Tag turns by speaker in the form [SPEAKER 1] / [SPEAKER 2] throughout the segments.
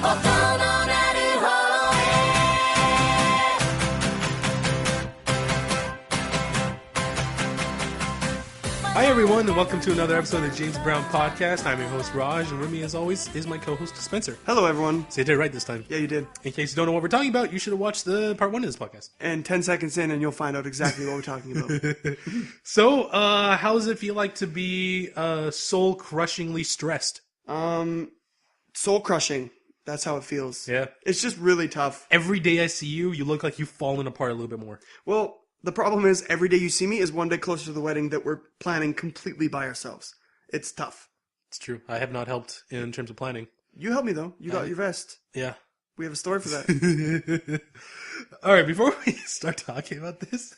[SPEAKER 1] Hi everyone, and welcome to another episode of the James Brown Podcast. I'm your host Raj, and with me as always is my co-host Spencer.
[SPEAKER 2] Hello everyone.
[SPEAKER 1] So you did it right this time.
[SPEAKER 2] Yeah, you did.
[SPEAKER 1] In case you don't know what we're talking about, you should have watched the part 1 of this podcast.
[SPEAKER 2] And 10 seconds in and you'll find out exactly what we're talking about.
[SPEAKER 1] So, how does it feel like to be soul-crushingly stressed?
[SPEAKER 2] Soul crushing. That's how it feels.
[SPEAKER 1] Yeah.
[SPEAKER 2] It's just really tough.
[SPEAKER 1] Every day I see you, you look like you've fallen apart a little bit more.
[SPEAKER 2] Well, the problem is every day you see me is one day closer to the wedding that we're planning completely by ourselves. It's tough.
[SPEAKER 1] It's true. I have not helped in terms of planning.
[SPEAKER 2] You helped me though. You got your vest.
[SPEAKER 1] Yeah.
[SPEAKER 2] We have a story for that.
[SPEAKER 1] All right, before we start talking about this,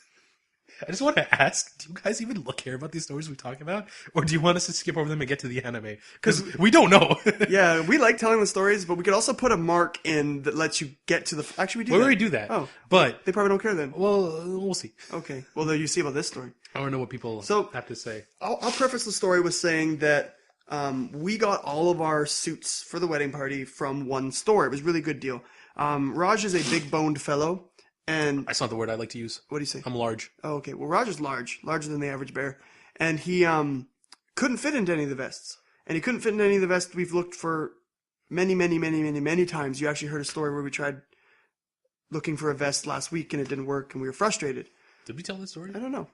[SPEAKER 1] I just want to ask, do you guys even care about these stories we talk about? Or do you want us to skip over them and get to the anime? Because we don't know.
[SPEAKER 2] Yeah, we like telling the stories, but we could also put a mark in that lets you get to the... Actually, we do
[SPEAKER 1] We
[SPEAKER 2] that.
[SPEAKER 1] already do that.
[SPEAKER 2] Oh,
[SPEAKER 1] but
[SPEAKER 2] they probably don't care then.
[SPEAKER 1] Well, we'll see.
[SPEAKER 2] Okay. Well, then you see about this story.
[SPEAKER 1] I want to know what people have to say.
[SPEAKER 2] I'll preface the story with saying that we got all of our suits for the wedding party from one store. It was a really good deal. Raj is a big-boned fellow. And
[SPEAKER 1] that's not the word I like to use.
[SPEAKER 2] What do you say?
[SPEAKER 1] I'm large.
[SPEAKER 2] Oh, okay. Well, Roger's larger than the average bear. And he couldn't fit into any of the vests. And he couldn't fit into any of the vests we've looked for many times. You actually heard a story where we tried looking for a vest last week and it didn't work and we were frustrated.
[SPEAKER 1] Did we tell this story?
[SPEAKER 2] I don't know.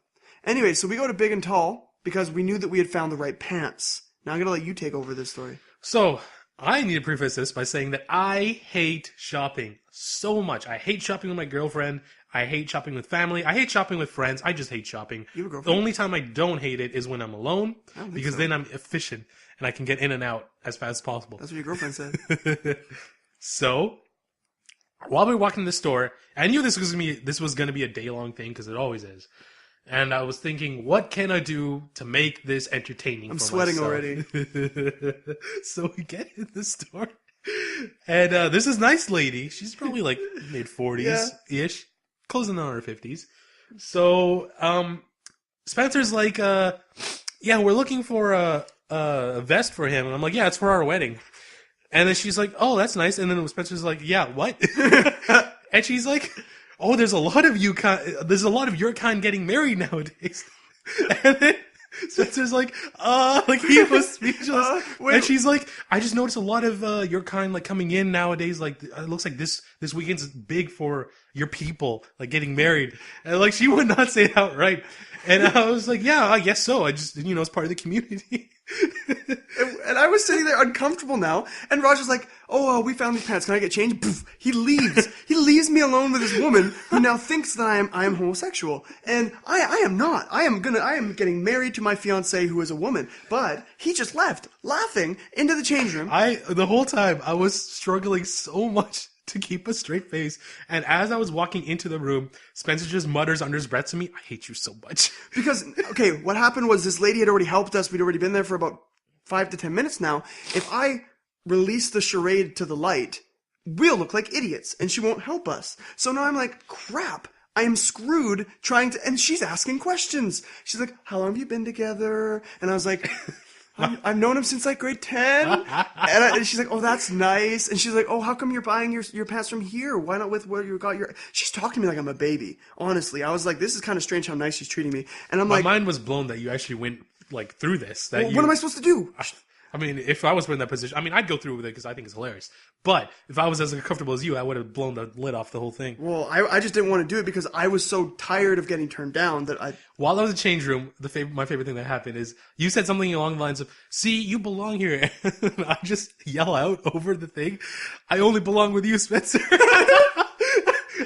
[SPEAKER 2] Anyway, so we go to Big and Tall because we knew that we had found the right pants. Now I'm going to let you take over this story.
[SPEAKER 1] So, I need to preface this by saying that I hate shopping so much. I hate shopping with my girlfriend. I hate shopping with family. I hate shopping with friends. I just hate shopping.
[SPEAKER 2] You have a girlfriend?
[SPEAKER 1] The only time I don't hate it is when I'm alone, because then I'm efficient and I can get in and out as fast as possible.
[SPEAKER 2] That's what your girlfriend said.
[SPEAKER 1] So, while we were walking to the store, I knew this was going to be a day-long thing, because it always is. And I was thinking, what can I do to make this entertaining for myself?
[SPEAKER 2] I'm sweating already.
[SPEAKER 1] So we get in the store, and there's this nice lady. She's probably like mid-40s-ish, closing on her 50s. So Spencer's like, yeah, we're looking for a vest for him. And I'm like, yeah, it's for our wedding. And then she's like, oh, that's nice. And then Spencer's like, yeah, what? And she's like... Oh, there's a lot of your kind getting married nowadays. And then Spencer's like he was speechless. And she's like, I just noticed a lot of your kind like coming in nowadays. Like it looks like this weekend's big for your people, like getting married. And like she would not say it outright. And I was like, yeah, I guess so. I just it's part of the community.
[SPEAKER 2] And I was sitting there uncomfortable now, and Roger's like, oh, we found these pants, can I get changed? Poof, he leaves. He leaves me alone with this woman who now thinks that I am homosexual. And I am not. I am getting married to my fiancée who is a woman. But he just left, laughing, into the change room.
[SPEAKER 1] The whole time, I was struggling so much to keep a straight face. And as I was walking into the room, Spencer just mutters under his breath to me, I hate you so much.
[SPEAKER 2] Because, okay, what happened was this lady had already helped us. We'd already been there for about 5 to 10 minutes now. If I release the charade to the light, we'll look like idiots and she won't help us. So now I'm like, crap, I am screwed and she's asking questions. She's like, how long have you been together? And I was like, I've known him since like grade 10. And she's like, oh, that's nice. And she's like, oh, how come you're buying your pants from here? Why not with where you got your... She's talking to me like I'm a baby. Honestly, I was like, this is kind of strange how nice she's treating me. And I'm like...
[SPEAKER 1] My mind was blown that you actually went like through this.
[SPEAKER 2] What am I supposed to do?
[SPEAKER 1] I mean, if I was in that position, I'd go through with it because I think it's hilarious. But if I was as comfortable as you, I would have blown the lid off the whole thing.
[SPEAKER 2] Well, I just didn't want to do it because I was so tired of getting turned down that I...
[SPEAKER 1] While I was in the change room, my favorite thing that happened is you said something along the lines of, see, you belong here. And I just yell out over the thing, I only belong with you, Spencer.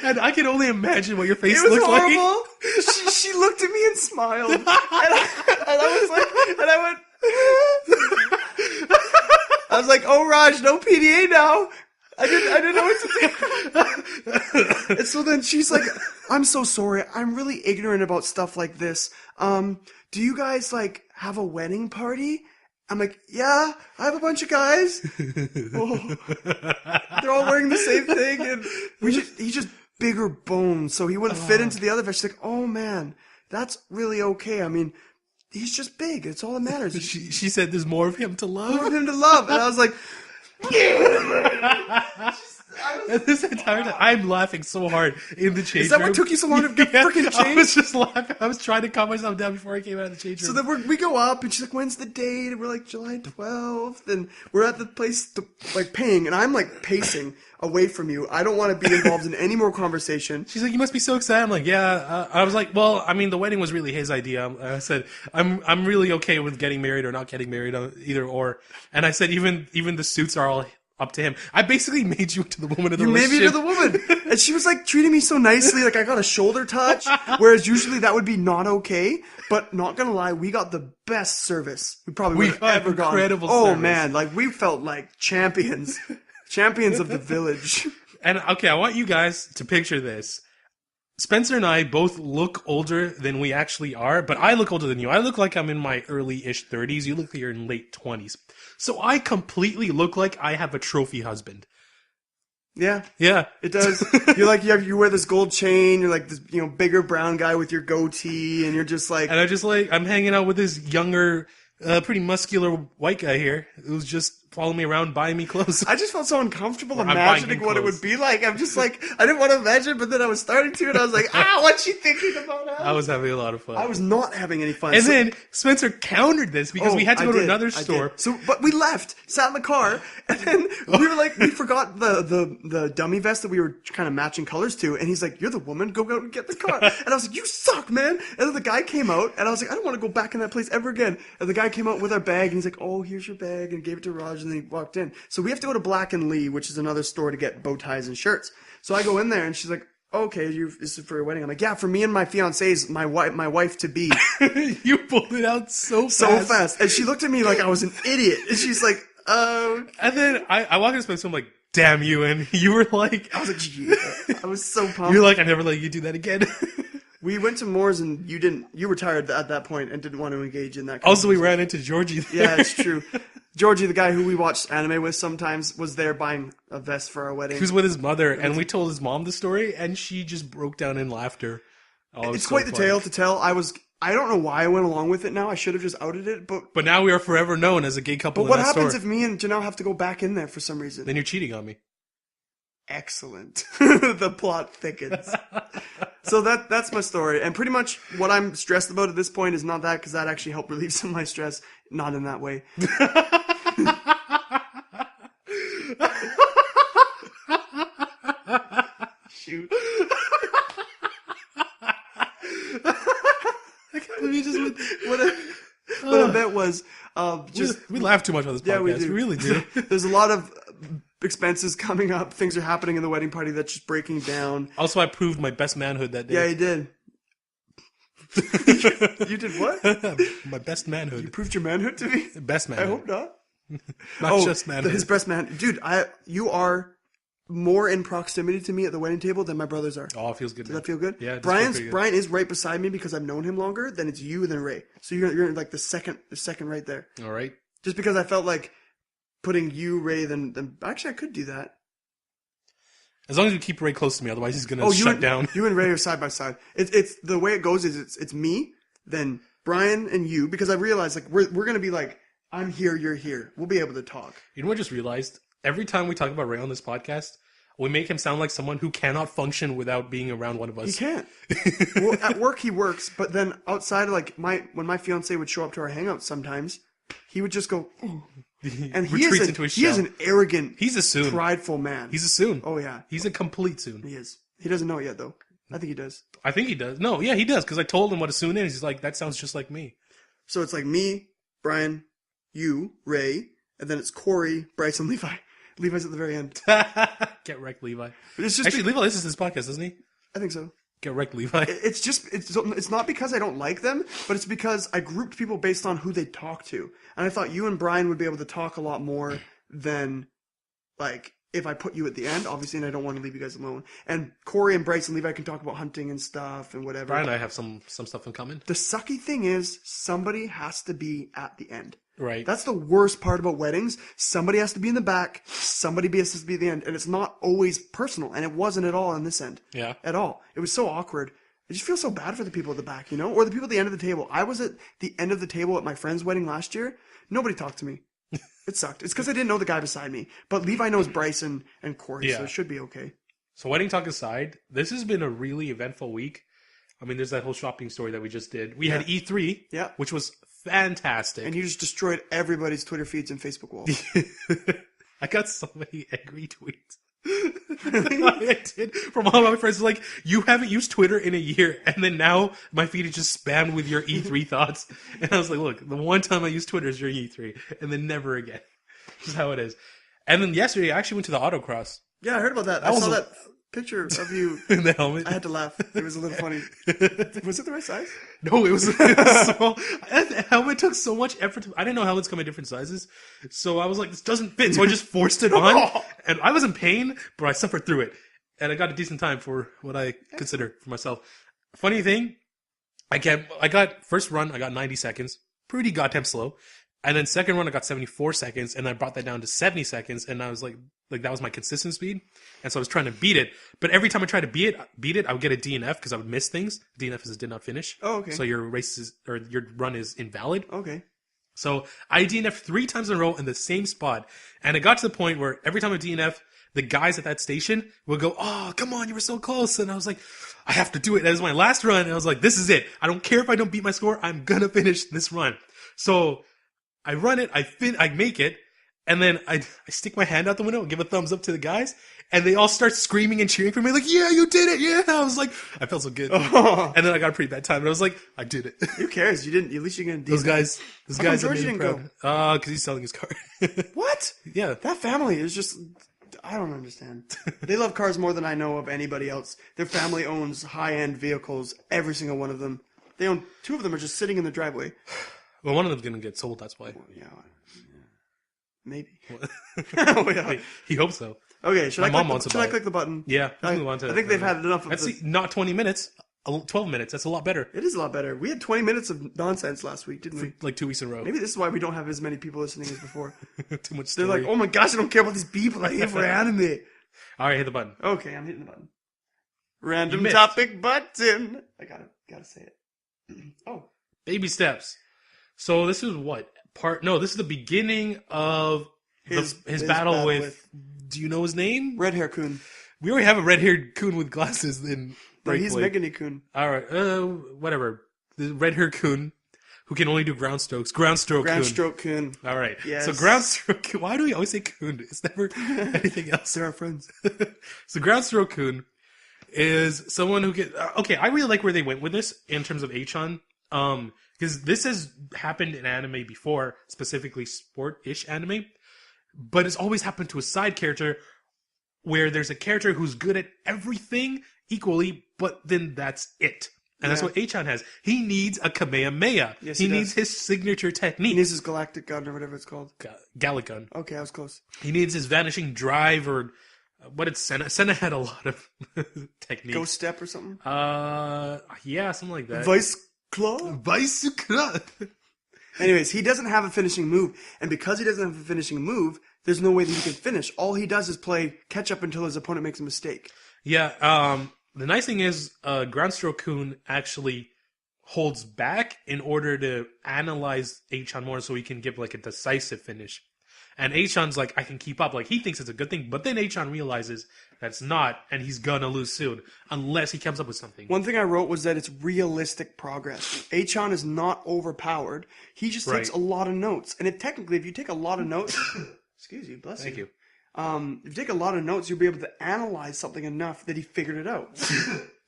[SPEAKER 1] And I can only imagine what your face looked
[SPEAKER 2] horrible. Like. She looked at me and smiled. And I was like, and I went... I was like, oh, Raj, no PDA now. I didn't know what to do. And so then she's like, I'm so sorry. I'm really ignorant about stuff like this. Do you guys like have a wedding party? I'm like, yeah, I have a bunch of guys. Oh, they're all wearing the same thing. And he's just bigger bones, so he wouldn't fit into the other vest. She's like, oh man, that's really okay. I mean, he's just big. It's all that matters.
[SPEAKER 1] She said there's more of him to love.
[SPEAKER 2] More of him to love. And I was like,
[SPEAKER 1] And this entire time, I'm laughing so hard in the change room.
[SPEAKER 2] Is that what took you so long to get freaking changed?
[SPEAKER 1] I was just laughing. I was trying to calm myself down before I came out of the change room.
[SPEAKER 2] So then we go up, and she's like, when's the date? And we're like, July 12th. And we're at the place, paying, and I'm like pacing away from you. I don't want to be involved in any more conversation.
[SPEAKER 1] She's like, you must be so excited. I'm like, yeah. I was like, well, I mean, the wedding was really his idea. I said, I'm really okay with getting married or not getting married, either or. And I said, even the suits are all up to him. I basically made you into the woman of the relationship.
[SPEAKER 2] You made me into the woman. And she was like treating me so nicely. Like I got a shoulder touch, whereas usually that would be not okay. But not gonna lie, we got the best service we probably would have ever gotten.
[SPEAKER 1] Incredible
[SPEAKER 2] Oh
[SPEAKER 1] service.
[SPEAKER 2] man, like we felt like champions. Champions of the village.
[SPEAKER 1] And okay, I want you guys to picture this. Spencer and I both look older than we actually are, but I look older than you. I look like I'm in my early-ish 30s. You look like you're in late 20s. So I completely look like I have a trophy husband.
[SPEAKER 2] Yeah.
[SPEAKER 1] Yeah.
[SPEAKER 2] It does. You wear this gold chain, you're like this, bigger brown guy with your goatee, and you're just like...
[SPEAKER 1] And I'm hanging out with this younger, pretty muscular white guy here who's just following me around, buying me clothes.
[SPEAKER 2] I just felt so uncomfortable
[SPEAKER 1] I'm
[SPEAKER 2] imagining
[SPEAKER 1] buying
[SPEAKER 2] what it
[SPEAKER 1] clothes.
[SPEAKER 2] would be like. I'm just like, I didn't want to imagine, but then I was starting to, and I was like, what's she thinking about us?
[SPEAKER 1] I was having a lot of fun.
[SPEAKER 2] I was not having any fun.
[SPEAKER 1] And then Spencer countered this because we had to go to another store.
[SPEAKER 2] But we left, sat in the car, and then we were like, we forgot the dummy vest that we were kind of matching colors to, and he's like, you're the woman, go out and get the car. And I was like, you suck, man. And then the guy came out, and I was like, I don't want to go back in that place ever again. And the guy came out with our bag, and he's like, oh, here's your bag, and gave it to Raj, and then he walked in. So we have to go to Black & Lee, which is another store to get bow ties and shirts. So I go in there, and she's like, okay, this is for your wedding. I'm like, yeah, for me and my fiance's, my wife to be.
[SPEAKER 1] You pulled it out so fast.
[SPEAKER 2] So fast. And she looked at me like I was an idiot. And she's like, oh.
[SPEAKER 1] And then I walked into Spencer, I'm like, damn you. And you were like...
[SPEAKER 2] I was like, yeah. I was so pumped.
[SPEAKER 1] You're like, I never let you do that again.
[SPEAKER 2] We went to Moore's and you were tired at that point and didn't want to engage in that.
[SPEAKER 1] Also, we ran into Georgie there.
[SPEAKER 2] Yeah, it's true. Georgie, the guy who we watched anime with sometimes, was there buying a vest for our wedding.
[SPEAKER 1] He was with his mother, and we told his mom the story, and she just broke down in laughter. Oh,
[SPEAKER 2] it's quite the tale to tell. I don't know why I went along with it now. I should have just outed it, but
[SPEAKER 1] now we are forever known as a gay couple.
[SPEAKER 2] But what happens if me and Janelle have to go back in there for some reason?
[SPEAKER 1] Then you're cheating on me.
[SPEAKER 2] Excellent. The plot thickens. So that's my story. And pretty much what I'm stressed about at this point is not that, because that actually helped relieve some of my stress. Not in that way. Shoot. I can't believe you just went, what I meant was
[SPEAKER 1] we laugh too much on this podcast.
[SPEAKER 2] Yeah, we do.
[SPEAKER 1] We really do.
[SPEAKER 2] There's a lot of expenses coming up. Things are happening in the wedding party that's just breaking down.
[SPEAKER 1] Also, I proved my best manhood that day.
[SPEAKER 2] Yeah, you did. You did what?
[SPEAKER 1] My best manhood.
[SPEAKER 2] You proved your manhood to me?
[SPEAKER 1] Best manhood.
[SPEAKER 2] I hope not.
[SPEAKER 1] Not just manhood.
[SPEAKER 2] His best man. Dude, you are more in proximity to me at the wedding table than my brothers are.
[SPEAKER 1] Oh, it feels good.
[SPEAKER 2] Does that feel good?
[SPEAKER 1] Yeah.
[SPEAKER 2] Brian is right beside me because I've known him longer. Then it's you and then Ray. So you're like the second right there.
[SPEAKER 1] All right.
[SPEAKER 2] Just because I felt like putting you, Ray, then actually I could do that.
[SPEAKER 1] As long as you keep Ray close to me, otherwise he's gonna shut down.
[SPEAKER 2] You and Ray are side by side. It's the way it goes is it's me, then Brian and you, because I realized like we're gonna be like, I'm here, you're here. We'll be able to talk.
[SPEAKER 1] You know what I just realized? Every time we talk about Ray on this podcast, we make him sound like someone who cannot function without being around one of us.
[SPEAKER 2] He can't. Well, at work he works, but then outside, like when my fiance would show up to our hangouts sometimes, he would just go, ooh. And he is an arrogant,
[SPEAKER 1] he's a soon.
[SPEAKER 2] prideful man.
[SPEAKER 1] He's a soon.
[SPEAKER 2] Oh yeah.
[SPEAKER 1] He's a complete soon.
[SPEAKER 2] He is. He doesn't know it yet though. I think he does.
[SPEAKER 1] I think he does. No, yeah, he does, because I told him what a soon is. He's like, that sounds just like me.
[SPEAKER 2] So it's like me, Brian, you, Ray, and then it's Corey, Bryce, and Levi. Levi's at the very end.
[SPEAKER 1] Get wrecked, Levi.
[SPEAKER 2] It's just
[SPEAKER 1] actually, Levi listens to this podcast, doesn't he?
[SPEAKER 2] I think so.
[SPEAKER 1] Get wrecked, Levi.
[SPEAKER 2] It's not because I don't like them, but it's because I grouped people based on who they talk to. And I thought you and Brian would be able to talk a lot more than, like, if I put you at the end, obviously, and I don't want to leave you guys alone. And Corey and Bryce and Levi can talk about hunting and stuff and whatever.
[SPEAKER 1] Brian and I have some stuff in common.
[SPEAKER 2] The sucky thing is, somebody has to be at the end.
[SPEAKER 1] Right.
[SPEAKER 2] That's the worst part about weddings. Somebody has to be in the back, somebody has to be at the end, and it's not always personal, and it wasn't at all on this end.
[SPEAKER 1] Yeah.
[SPEAKER 2] At all. It was so awkward. I just feel so bad for the people at the back, you know? Or the people at the end of the table. I was at the end of the table at my friend's wedding last year. Nobody talked to me. It sucked. It's because I didn't know the guy beside me. But Levi knows Bryson and Corey, so it should be okay.
[SPEAKER 1] So wedding talk aside, this has been a really eventful week. I mean, there's that whole shopping story that we just did. We had E3, which was fantastic.
[SPEAKER 2] And you just destroyed everybody's Twitter feeds and Facebook walls.
[SPEAKER 1] I got so many angry tweets. I did from all my friends. Like, you haven't used Twitter in a year, and then now my feed is just spammed with your E3 thoughts. And I was like, look, the one time I use Twitter is your E3, and then never again. This is how it is. And then yesterday, I actually went to the autocross.
[SPEAKER 2] Yeah, I heard about that. I saw that picture of you
[SPEAKER 1] in the helmet.
[SPEAKER 2] I had to laugh. It was a little funny. Was it the right size?
[SPEAKER 1] No, it was small. The helmet took so much effort. I didn't know helmets come in different sizes. So I was like, this doesn't fit. So I just forced it on. And I was in pain, but I suffered through it. And I got a decent time for what I consider for myself. Funny thing, I got first run, I got 90 seconds. Pretty goddamn slow. And then second run, I got 74 seconds. And I brought that down to 70 seconds. And I was like that was my consistent speed. And so I was trying to beat it. But every time I tried to beat it, I would get a DNF because I would miss things. DNF is a did not finish.
[SPEAKER 2] Oh, okay.
[SPEAKER 1] So your your run is invalid.
[SPEAKER 2] Okay.
[SPEAKER 1] So I DNF'd 3 times in a row in the same spot. And it got to the point where every time I DNF, the guys at that station would go, oh, come on, you were so close. And I was like, I have to do it. That was my last run. And I was like, this is it. I don't care if I don't beat my score. I'm going to finish this run. So I run it. I make it. And then I stick my hand out the window and give a thumbs up to the guys. And they all start screaming and cheering for me. Like, yeah, you did it. Yeah. I was like, I felt so good. And then I got a pretty bad time. And I was like, I did it.
[SPEAKER 2] Who cares? You didn't. At least you didn't.
[SPEAKER 1] Those guys
[SPEAKER 2] George didn't go.
[SPEAKER 1] Because he's selling his car.
[SPEAKER 2] What?
[SPEAKER 1] Yeah.
[SPEAKER 2] That family is just, I don't understand. They love cars more than I know of anybody else. Their family owns high-end vehicles, every single one of them. They own 2 of them are just sitting in the driveway.
[SPEAKER 1] Well, one of them's going to get sold, that's why.
[SPEAKER 2] Well, yeah. Maybe.
[SPEAKER 1] Oh, yeah. He hopes so.
[SPEAKER 2] Okay, should I click the button?
[SPEAKER 1] Yeah. I
[SPEAKER 2] think they've had enough of
[SPEAKER 1] this. Not 20 minutes. 12 minutes. That's a lot better.
[SPEAKER 2] It is a lot better. We had 20 minutes of nonsense last week, didn't we?
[SPEAKER 1] Like 2 weeks in a row.
[SPEAKER 2] Maybe this is why we don't have as many people listening as before.
[SPEAKER 1] Too much story.
[SPEAKER 2] They're like, oh my gosh, I don't care about these people. I'm here for anime.
[SPEAKER 1] All right, hit the button.
[SPEAKER 2] Okay, I'm hitting the button. Random topic button. I gotta say it. Oh.
[SPEAKER 1] Baby steps. So this is what? This is the beginning of his battle with, do you know his name?
[SPEAKER 2] Red Hair Kun.
[SPEAKER 1] We already have a red-haired Kun with glasses in
[SPEAKER 2] But he's Megane Kun.
[SPEAKER 1] All right, whatever. The red-haired Kun who can only do ground strokes. Groundstroke Kun. All right.
[SPEAKER 2] Yes.
[SPEAKER 1] So groundstroke Kun. Why do we always say Kun? It's never anything else.
[SPEAKER 2] They're our friends.
[SPEAKER 1] So groundstroke Kun is someone who can... okay, I really like where they went with this in terms of Achan. Because this has happened in anime before, specifically sport-ish anime. But it's always happened to a side character where there's a character who's good at everything equally, but then that's it. And that's what Achan has. He needs a Kamehameha. Yes, he needs his signature technique.
[SPEAKER 2] He needs his galactic gun or whatever it's called.
[SPEAKER 1] Gallic gun.
[SPEAKER 2] Okay, I was close.
[SPEAKER 1] He needs his vanishing drive or what it's Senna. Senna had a lot of techniques.
[SPEAKER 2] Ghost step or something?
[SPEAKER 1] Yeah, something like that.
[SPEAKER 2] Vice claw?
[SPEAKER 1] Vice claw.
[SPEAKER 2] Anyways, he doesn't have a finishing move. And because he doesn't have a finishing move, there's no way that he can finish. All he does is play catch up until his opponent makes a mistake.
[SPEAKER 1] Yeah, the nice thing is, Groundstroke Kun actually holds back in order to analyze Achan more so he can give like a decisive finish. And Achan's like, I can keep up. Like, he thinks it's a good thing, but then Achan realizes that's not, and he's gonna lose soon, unless he comes up with something.
[SPEAKER 2] One thing I wrote was that it's realistic progress. Achan is not overpowered. He just takes a lot of notes. And if you take a lot of notes... excuse you, bless you.
[SPEAKER 1] Thank you.
[SPEAKER 2] If you take a lot of notes, you'll be able to analyze something enough that he figured it out.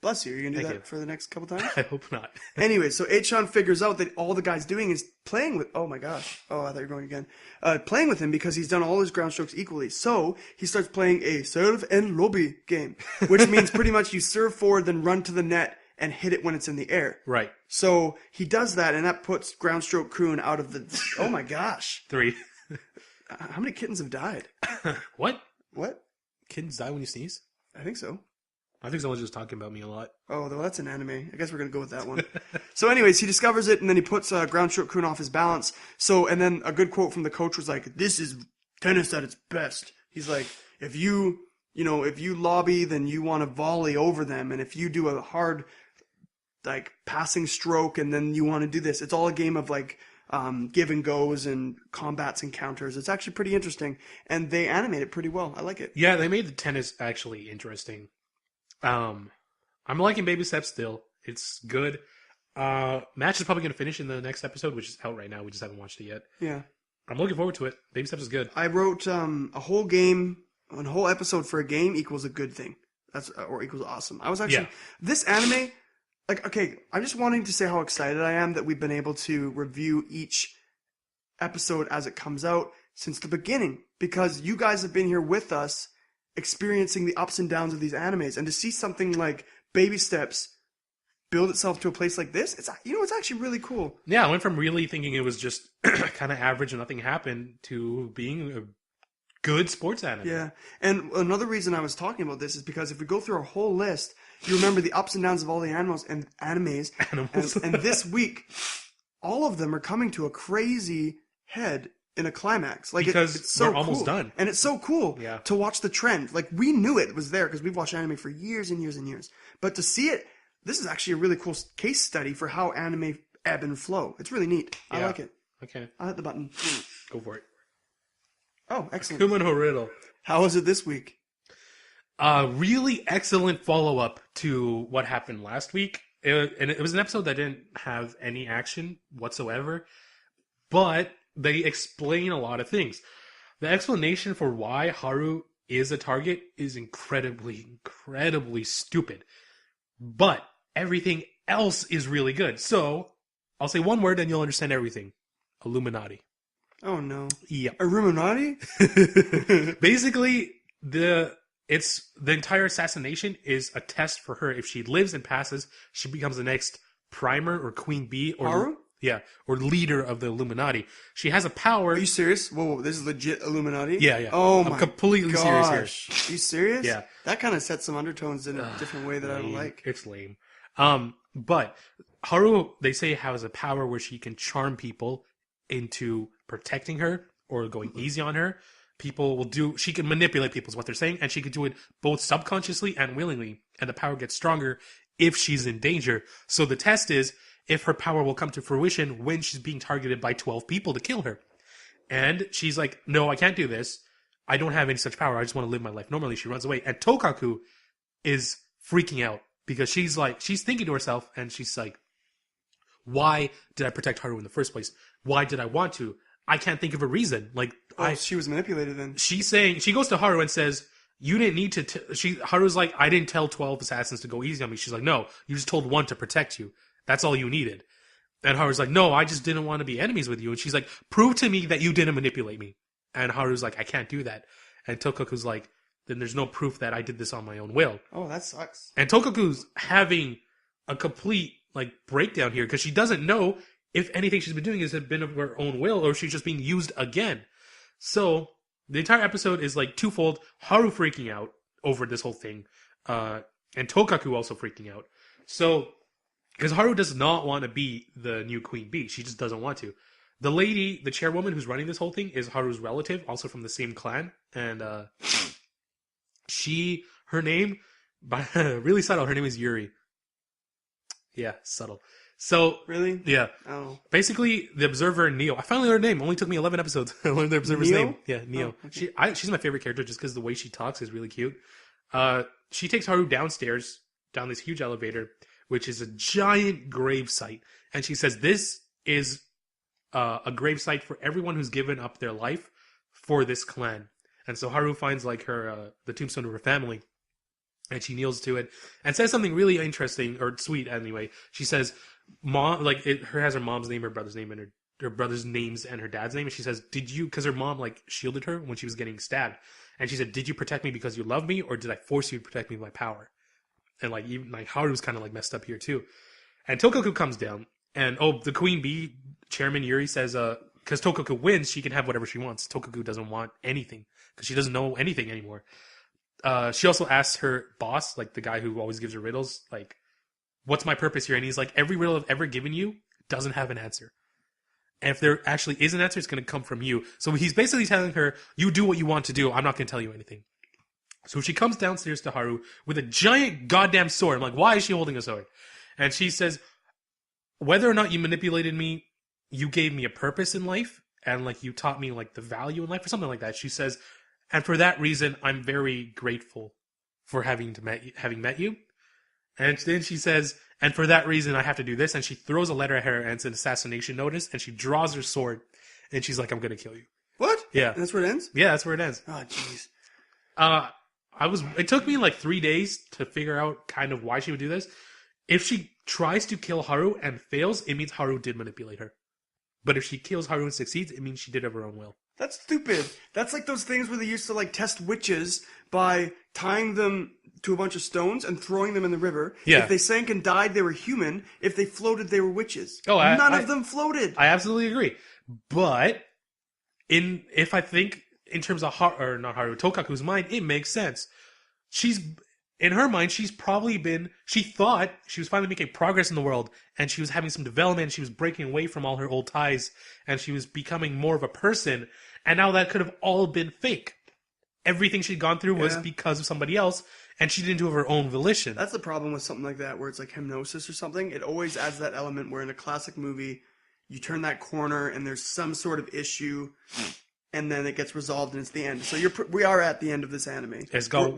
[SPEAKER 2] Bless you. Are you going to do that for the next couple times?
[SPEAKER 1] I hope not.
[SPEAKER 2] Anyway, so Achan figures out that all the guy's doing is playing with... Oh my gosh. Oh, I thought you were going again. Playing with him because he's done all his ground strokes equally. So he starts playing a serve and lobby game, which means pretty much you serve forward, then run to the net and hit it when it's in the air.
[SPEAKER 1] Right.
[SPEAKER 2] So he does that, and that puts Groundstroke Kun out of the... Oh my gosh.
[SPEAKER 1] 3.
[SPEAKER 2] How many kittens have died?
[SPEAKER 1] What?
[SPEAKER 2] What?
[SPEAKER 1] Kittens die when you sneeze?
[SPEAKER 2] I think so.
[SPEAKER 1] I think someone's just talking about me a lot.
[SPEAKER 2] Oh, well, that's an anime. I guess we're going to go with that one. So anyways, he discovers it, and then he puts Groundstroke Kun off his balance. So, and then a good quote from the coach was like, this is tennis at its best. He's like, if you lobby, then you want to volley over them. And if you do a hard, like, passing stroke, and then you want to do this, it's all a game of, like, give and goes and combats and counters. It's actually pretty interesting, and they animate it pretty well. I like it.
[SPEAKER 1] Yeah, they made the tennis actually interesting. I'm liking Baby Steps still. It's good. Match is probably going to finish in the next episode, which is out right now. We just haven't watched it yet.
[SPEAKER 2] Yeah.
[SPEAKER 1] I'm looking forward to it. Baby Steps is good.
[SPEAKER 2] I wrote a whole episode for a game equals a good thing. Or equals awesome. I was actually this anime. Like, okay, I'm just wanting to say how excited I am that we've been able to review each episode as it comes out since the beginning, because you guys have been here with us, experiencing the ups and downs of these animes, and to see something like Baby Steps build itself to a place like this, it's actually really cool.
[SPEAKER 1] Yeah, I went from really thinking it was just kind of average and nothing happened to being a good sports anime.
[SPEAKER 2] Yeah, and another reason I was talking about this is because if we go through our whole list, you remember the ups and downs of all the animes. And this week, all of them are coming to a crazy head in a climax. Like
[SPEAKER 1] because
[SPEAKER 2] it's so
[SPEAKER 1] we're almost
[SPEAKER 2] cool.
[SPEAKER 1] done.
[SPEAKER 2] And it's so cool to watch the trend. Like, we knew it was there because we've watched anime for years and years and years. But to see it, this is actually a really cool case study for how anime ebb and flow. It's really neat. I like it.
[SPEAKER 1] Okay.
[SPEAKER 2] I'll hit the button.
[SPEAKER 1] Go for it.
[SPEAKER 2] Oh, excellent.
[SPEAKER 1] Akuma no Riddle.
[SPEAKER 2] How was it this week?
[SPEAKER 1] Really excellent follow-up to what happened last week. And it was an episode that didn't have any action whatsoever, but they explain a lot of things. The explanation for why Haru is a target is incredibly, incredibly stupid. But everything else is really good. So, I'll say one word and you'll understand everything. Illuminati.
[SPEAKER 2] Oh, no.
[SPEAKER 1] Yeah.
[SPEAKER 2] Illuminati?
[SPEAKER 1] Basically, the entire assassination is a test for her. If she lives and passes, she becomes the next primer or queen bee or
[SPEAKER 2] Haru?
[SPEAKER 1] Yeah, or leader of the Illuminati. She has a power.
[SPEAKER 2] Are you serious? Whoa, this is legit Illuminati?
[SPEAKER 1] Yeah.
[SPEAKER 2] Oh
[SPEAKER 1] I'm
[SPEAKER 2] my
[SPEAKER 1] completely serious here.
[SPEAKER 2] Are you serious?
[SPEAKER 1] Yeah.
[SPEAKER 2] That kind of sets some undertones in a different way that I don't like.
[SPEAKER 1] It's lame. But Haru, they say, has a power where she can charm people into protecting her or going easy on her. She can manipulate people is what they're saying, and she can do it both subconsciously and willingly, and the power gets stronger if she's in danger. So the test is if her power will come to fruition when she's being targeted by 12 people to kill her. And she's like, no, I can't do this. I don't have any such power. I just want to live my life normally. She runs away. And Tokaku is freaking out because she's thinking to herself, and she's like, why did I protect Haru in the first place? Why did I want to? I can't think of a reason.
[SPEAKER 2] She was manipulated then.
[SPEAKER 1] She's saying, she goes to Haru and says, you didn't need to, Haru's like, I didn't tell 12 assassins to go easy on me. She's like, no, you just told one to protect you. That's all you needed. And Haru's like, no, I just didn't want to be enemies with you. And she's like, prove to me that you didn't manipulate me. And Haru's like, I can't do that. And Tokaku's like, then there's no proof that I did this on my own will.
[SPEAKER 2] Oh, that sucks.
[SPEAKER 1] And Tokaku's having a complete breakdown here because she doesn't know if anything she's been doing has been of her own will or she's just being used again. So the entire episode is twofold. Haru freaking out over this whole thing, and Tokaku also freaking out. So, because Haru does not want to be the new queen bee. She just doesn't want to. The lady, the chairwoman who's running this whole thing is Haru's relative, also from the same clan. And her name, really subtle, her name is Yuri. Yeah, subtle. So,
[SPEAKER 2] really?
[SPEAKER 1] Yeah.
[SPEAKER 2] Oh.
[SPEAKER 1] Basically, the Observer, Neo. I finally learned her name. It only took me 11 episodes. I learned the Observer's
[SPEAKER 2] Neo?
[SPEAKER 1] name. Yeah, Neo.
[SPEAKER 2] Oh, okay.
[SPEAKER 1] She's my favorite character just because the way she talks is really cute. She takes Haru downstairs, down this huge elevator, which is a giant grave site. And she says, this is a grave site for everyone who's given up their life for this clan. And so Haru finds her the tombstone of her family. And she kneels to it and says something really interesting, or sweet anyway. She says, mom, has her mom's name, her brother's name, and her brother's names and her dad's name. And she says, did you, because her mom shielded her when she was getting stabbed. And she said, did you protect me because you love me, or did I force you to protect me with my power? And even Haru's kind of messed up here too. And Tokaku comes down, and the queen bee, Chairman Yuri says, because Tokaku wins, she can have whatever she wants. Tokaku doesn't want anything because she doesn't know anything anymore. She also asks her boss, the guy who always gives her riddles, what's my purpose here? And he's like, every riddle I've ever given you doesn't have an answer. And if there actually is an answer, it's going to come from you. So he's basically telling her, you do what you want to do. I'm not going to tell you anything. So she comes downstairs to Haru with a giant goddamn sword. I'm like, why is she holding a sword? And she says, whether or not you manipulated me, you gave me a purpose in life, and like you taught me like the value in life, or something like that. She says, and for that reason, I'm very grateful for having met you. And then she says, and for that reason, I have to do this. And she throws a letter at her, and it's an assassination notice. And she draws her sword, and she's like, "I'm gonna kill you."
[SPEAKER 2] What?
[SPEAKER 1] Yeah,
[SPEAKER 2] And that's where it ends?
[SPEAKER 1] yeah, that's where it ends.
[SPEAKER 2] Oh, jeez.
[SPEAKER 1] It took me like 3 days to figure out kind of why she would do this. If she tries to kill Haru and fails, it means Haru did manipulate her. But if she kills Haru and succeeds, it means she did of her own will.
[SPEAKER 2] That's stupid. That's like those things where they used to like test witches by tying them to a bunch of stones and throwing them in the river.
[SPEAKER 1] Yeah.
[SPEAKER 2] If they sank and died, they were human. If they floated, they were witches.
[SPEAKER 1] Oh,
[SPEAKER 2] None of them floated.
[SPEAKER 1] I absolutely agree. But if I think in terms of Tokaku's mind, it makes sense. In her mind, she thought she was finally making progress in the world, and she was having some development, she was breaking away from all her old ties, and she was becoming more of a person, and now that could have all been fake. Everything she'd gone through was because of somebody else, and she didn't do it of her own volition.
[SPEAKER 2] That's the problem with something like that, where it's like hypnosis or something. It always adds that element where in a classic movie, you turn that corner and there's some sort of issue, and then it gets resolved and it's the end. So we are at the end of this anime.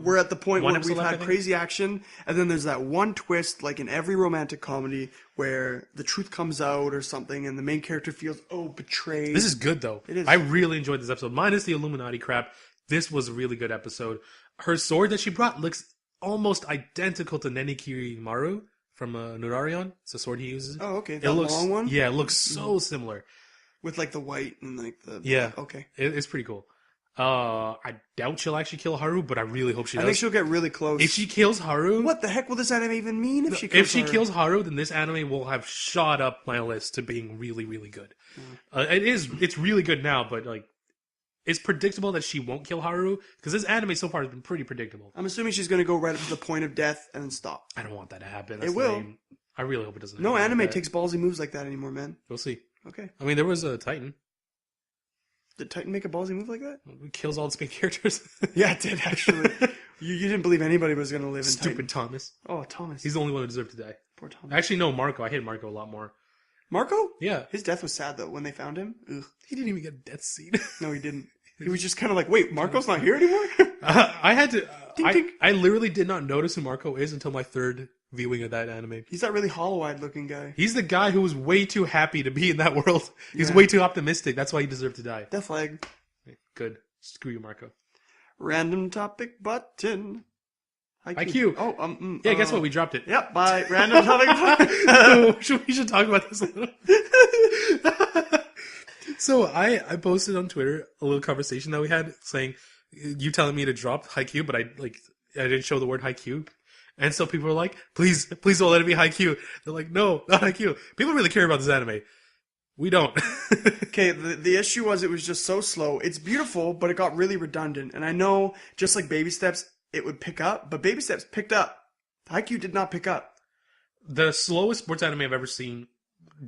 [SPEAKER 2] We're at the point where we've had crazy action, and then there's that one twist, like in every romantic comedy, where the truth comes out or something, and the main character feels, betrayed.
[SPEAKER 1] This is good, though.
[SPEAKER 2] It is.
[SPEAKER 1] I really enjoyed this episode. Minus the Illuminati crap, this was a really good episode. Her sword that she brought looks almost identical to Nenikiri Maru from Nurarion. It's the sword he uses.
[SPEAKER 2] Oh, okay. That long one?
[SPEAKER 1] Yeah, it looks so similar.
[SPEAKER 2] With like the white and like the...
[SPEAKER 1] Yeah.
[SPEAKER 2] Okay.
[SPEAKER 1] It's pretty cool. I doubt she'll actually kill Haru, but I really hope she does.
[SPEAKER 2] I think she'll get really close.
[SPEAKER 1] If she kills Haru...
[SPEAKER 2] What the heck will this anime even mean if she kills Haru?
[SPEAKER 1] If she kills Haru, then this anime will have shot up my list to being really, really good. It's really good now, but like, it's predictable that she won't kill Haru, because this anime so far has been pretty predictable.
[SPEAKER 2] I'm assuming she's going to go right up to the point of death and then stop.
[SPEAKER 1] I don't want that to happen.
[SPEAKER 2] It will.
[SPEAKER 1] Lame. I really hope it doesn't happen.
[SPEAKER 2] No anime takes ballsy moves like that anymore, man.
[SPEAKER 1] We'll see.
[SPEAKER 2] Okay.
[SPEAKER 1] I mean, there was a Titan.
[SPEAKER 2] Did Titan make a ballsy move like that?
[SPEAKER 1] It kills all its main characters.
[SPEAKER 2] Yeah, it did, actually. you didn't believe anybody was going to live in
[SPEAKER 1] Stupid
[SPEAKER 2] Titan.
[SPEAKER 1] Thomas.
[SPEAKER 2] Oh, Thomas.
[SPEAKER 1] He's the only one who deserved to die.
[SPEAKER 2] Poor Thomas.
[SPEAKER 1] Actually, no, Marco. I hate Marco a lot more.
[SPEAKER 2] Marco?
[SPEAKER 1] Yeah.
[SPEAKER 2] His death was sad, though, when they found him. Ugh.
[SPEAKER 1] He didn't even get a death scene.
[SPEAKER 2] No, he didn't. He was just kind of like, wait, Marco's not here anymore?
[SPEAKER 1] I had to...
[SPEAKER 2] Ding, ding.
[SPEAKER 1] I literally did not notice who Marco is until my third viewing of that anime.
[SPEAKER 2] He's that really hollow-eyed looking guy.
[SPEAKER 1] He's the guy who was way too happy to be in that world. He's way too optimistic. That's why he deserved to die.
[SPEAKER 2] Death flag.
[SPEAKER 1] Good. Screw you, Marco.
[SPEAKER 2] Random topic button.
[SPEAKER 1] Hakyuu.
[SPEAKER 2] Oh,
[SPEAKER 1] yeah, guess what? We dropped it.
[SPEAKER 2] Yep, bye. Random topic button.
[SPEAKER 1] We should talk about this a little. So I posted on Twitter a little conversation that we had saying, you telling me to drop Hakyuu, but I didn't show the word Hakyuu. And so people were like, please don't let it be Hakyuu. They're like, no, not Hakyuu. People really care about this anime. We don't.
[SPEAKER 2] Okay, the issue was it was just so slow. It's beautiful, but it got really redundant. And I know, just like Baby Steps, it would pick up, but Baby Steps picked up. Hakyuu did not pick up.
[SPEAKER 1] The slowest sports anime I've ever seen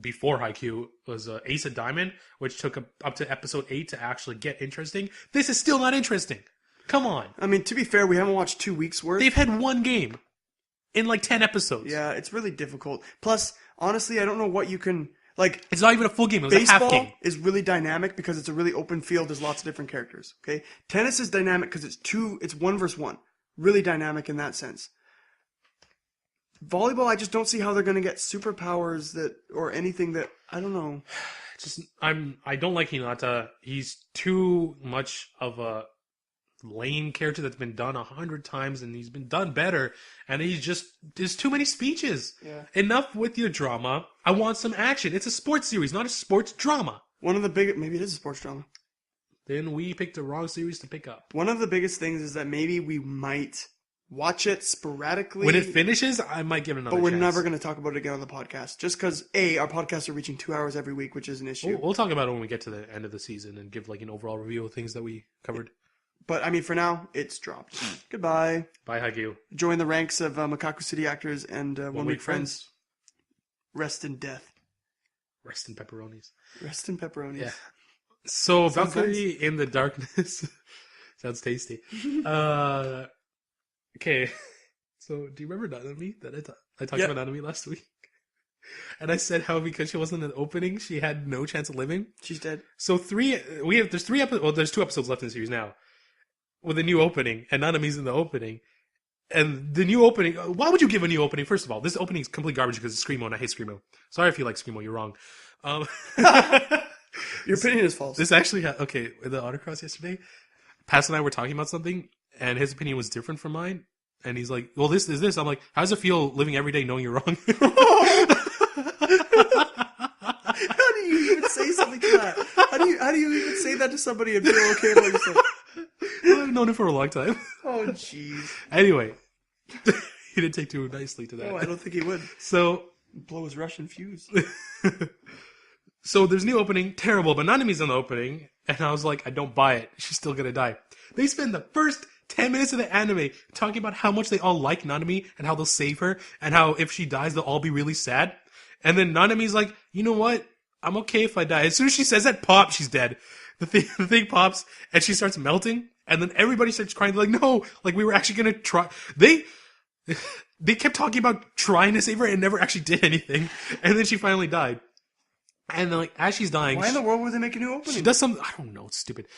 [SPEAKER 1] before Hakyuu was Ace of Diamond, which took up to episode 8 to actually get interesting. This is still not interesting. Come on.
[SPEAKER 2] I mean, to be fair, we haven't watched 2 weeks worth.
[SPEAKER 1] They've had one game in like 10 episodes.
[SPEAKER 2] Yeah, it's really difficult. Plus, honestly, I don't know what you can... Like,
[SPEAKER 1] it's not even a full game. It was a half game.
[SPEAKER 2] Baseball is really dynamic because it's a really open field. There's lots of different characters. Okay, tennis is dynamic because it's 1 versus 1. Really dynamic in that sense. Volleyball, I just don't see how they're going to get superpowers or anything that I don't know.
[SPEAKER 1] I don't like Hinata. He's too much of a lame character that's been done 100 times, and he's been done better. And there's too many speeches.
[SPEAKER 2] Yeah.
[SPEAKER 1] Enough with your drama. I want some action. It's a sports series, not a sports drama.
[SPEAKER 2] Maybe it is a sports drama.
[SPEAKER 1] Then we picked the wrong series to pick up.
[SPEAKER 2] One of the biggest things is that maybe we might watch it sporadically.
[SPEAKER 1] When it finishes, I might give it another
[SPEAKER 2] chance. But we're
[SPEAKER 1] chance.
[SPEAKER 2] never going to talk about it again on the podcast. Just because, our podcasts are reaching 2 hours every week, which is an issue.
[SPEAKER 1] We'll talk about it when we get to the end of the season and give like an overall review of things that we covered.
[SPEAKER 2] But, I mean, for now, it's dropped. Goodbye.
[SPEAKER 1] Bye, Hakyuu.
[SPEAKER 2] Join the ranks of Makaku City actors and One Week Friends. Rest in death.
[SPEAKER 1] Rest in pepperonis.
[SPEAKER 2] Rest in pepperonis. Yeah.
[SPEAKER 1] So, Valkyrie in the Darkness. Sounds tasty. Okay. So, do you remember Nanami? I talked about Nanami last week. And I said how because she wasn't in the opening, she had no chance of living.
[SPEAKER 2] She's dead.
[SPEAKER 1] So there's 3 episodes. Well, there's 2 episodes left in the series now, with a new opening, and Nanami's in the opening. And the new opening. Why would you give a new opening? First of all, this opening is complete garbage because it's Screamo, and I hate Screamo. Sorry if you like Screamo, you're wrong.
[SPEAKER 2] Your opinion is false.
[SPEAKER 1] This actually okay. In the autocross yesterday, Pass and I were talking about something, and his opinion was different from mine. And he's like, "Well, this is this." I'm like, "How does it feel living every day knowing you're wrong?"
[SPEAKER 2] How do you even say something to that? How do you even say that to somebody and feel okay about yourself?
[SPEAKER 1] I've known him for a long time.
[SPEAKER 2] Oh, jeez.
[SPEAKER 1] Anyway, he didn't take too nicely to that.
[SPEAKER 2] No, I don't think he would.
[SPEAKER 1] So
[SPEAKER 2] Blow his Russian fuse.
[SPEAKER 1] So there's new opening, terrible, but Nanami's in the opening, and I was like, I don't buy it. She's still gonna die. They spend the first 10 minutes of the anime talking about how much they all like Nanami and how they'll save her and how if she dies, they'll all be really sad. And then Nanami's like, you know what? I'm okay if I die. As soon as she says that, pop, she's dead. The thing pops and she starts melting, and then everybody starts crying. They're like, no, like we were actually gonna try. They kept talking about trying to save her and never actually did anything. And then she finally died. And then, like, as she's dying,
[SPEAKER 2] why in the world would they make a new opening?
[SPEAKER 1] she does something. I don't know. It's stupid.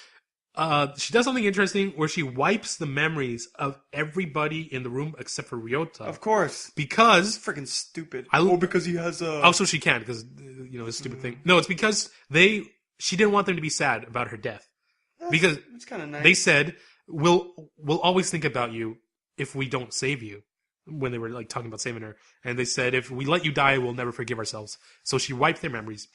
[SPEAKER 1] She does something interesting where she wipes the memories of everybody in the room except for Ryota.
[SPEAKER 2] Of course.
[SPEAKER 1] Because
[SPEAKER 2] Freaking stupid.
[SPEAKER 1] because
[SPEAKER 2] he has a...
[SPEAKER 1] Oh, so she can't because it's a stupid thing. No, it's because she didn't want them to be sad about her death. Because
[SPEAKER 2] it's kind of nice.
[SPEAKER 1] they said we'll always think about you if we don't save you. When they were like talking about saving her, and they said if we let you die, we'll never forgive ourselves. So she wiped their memories,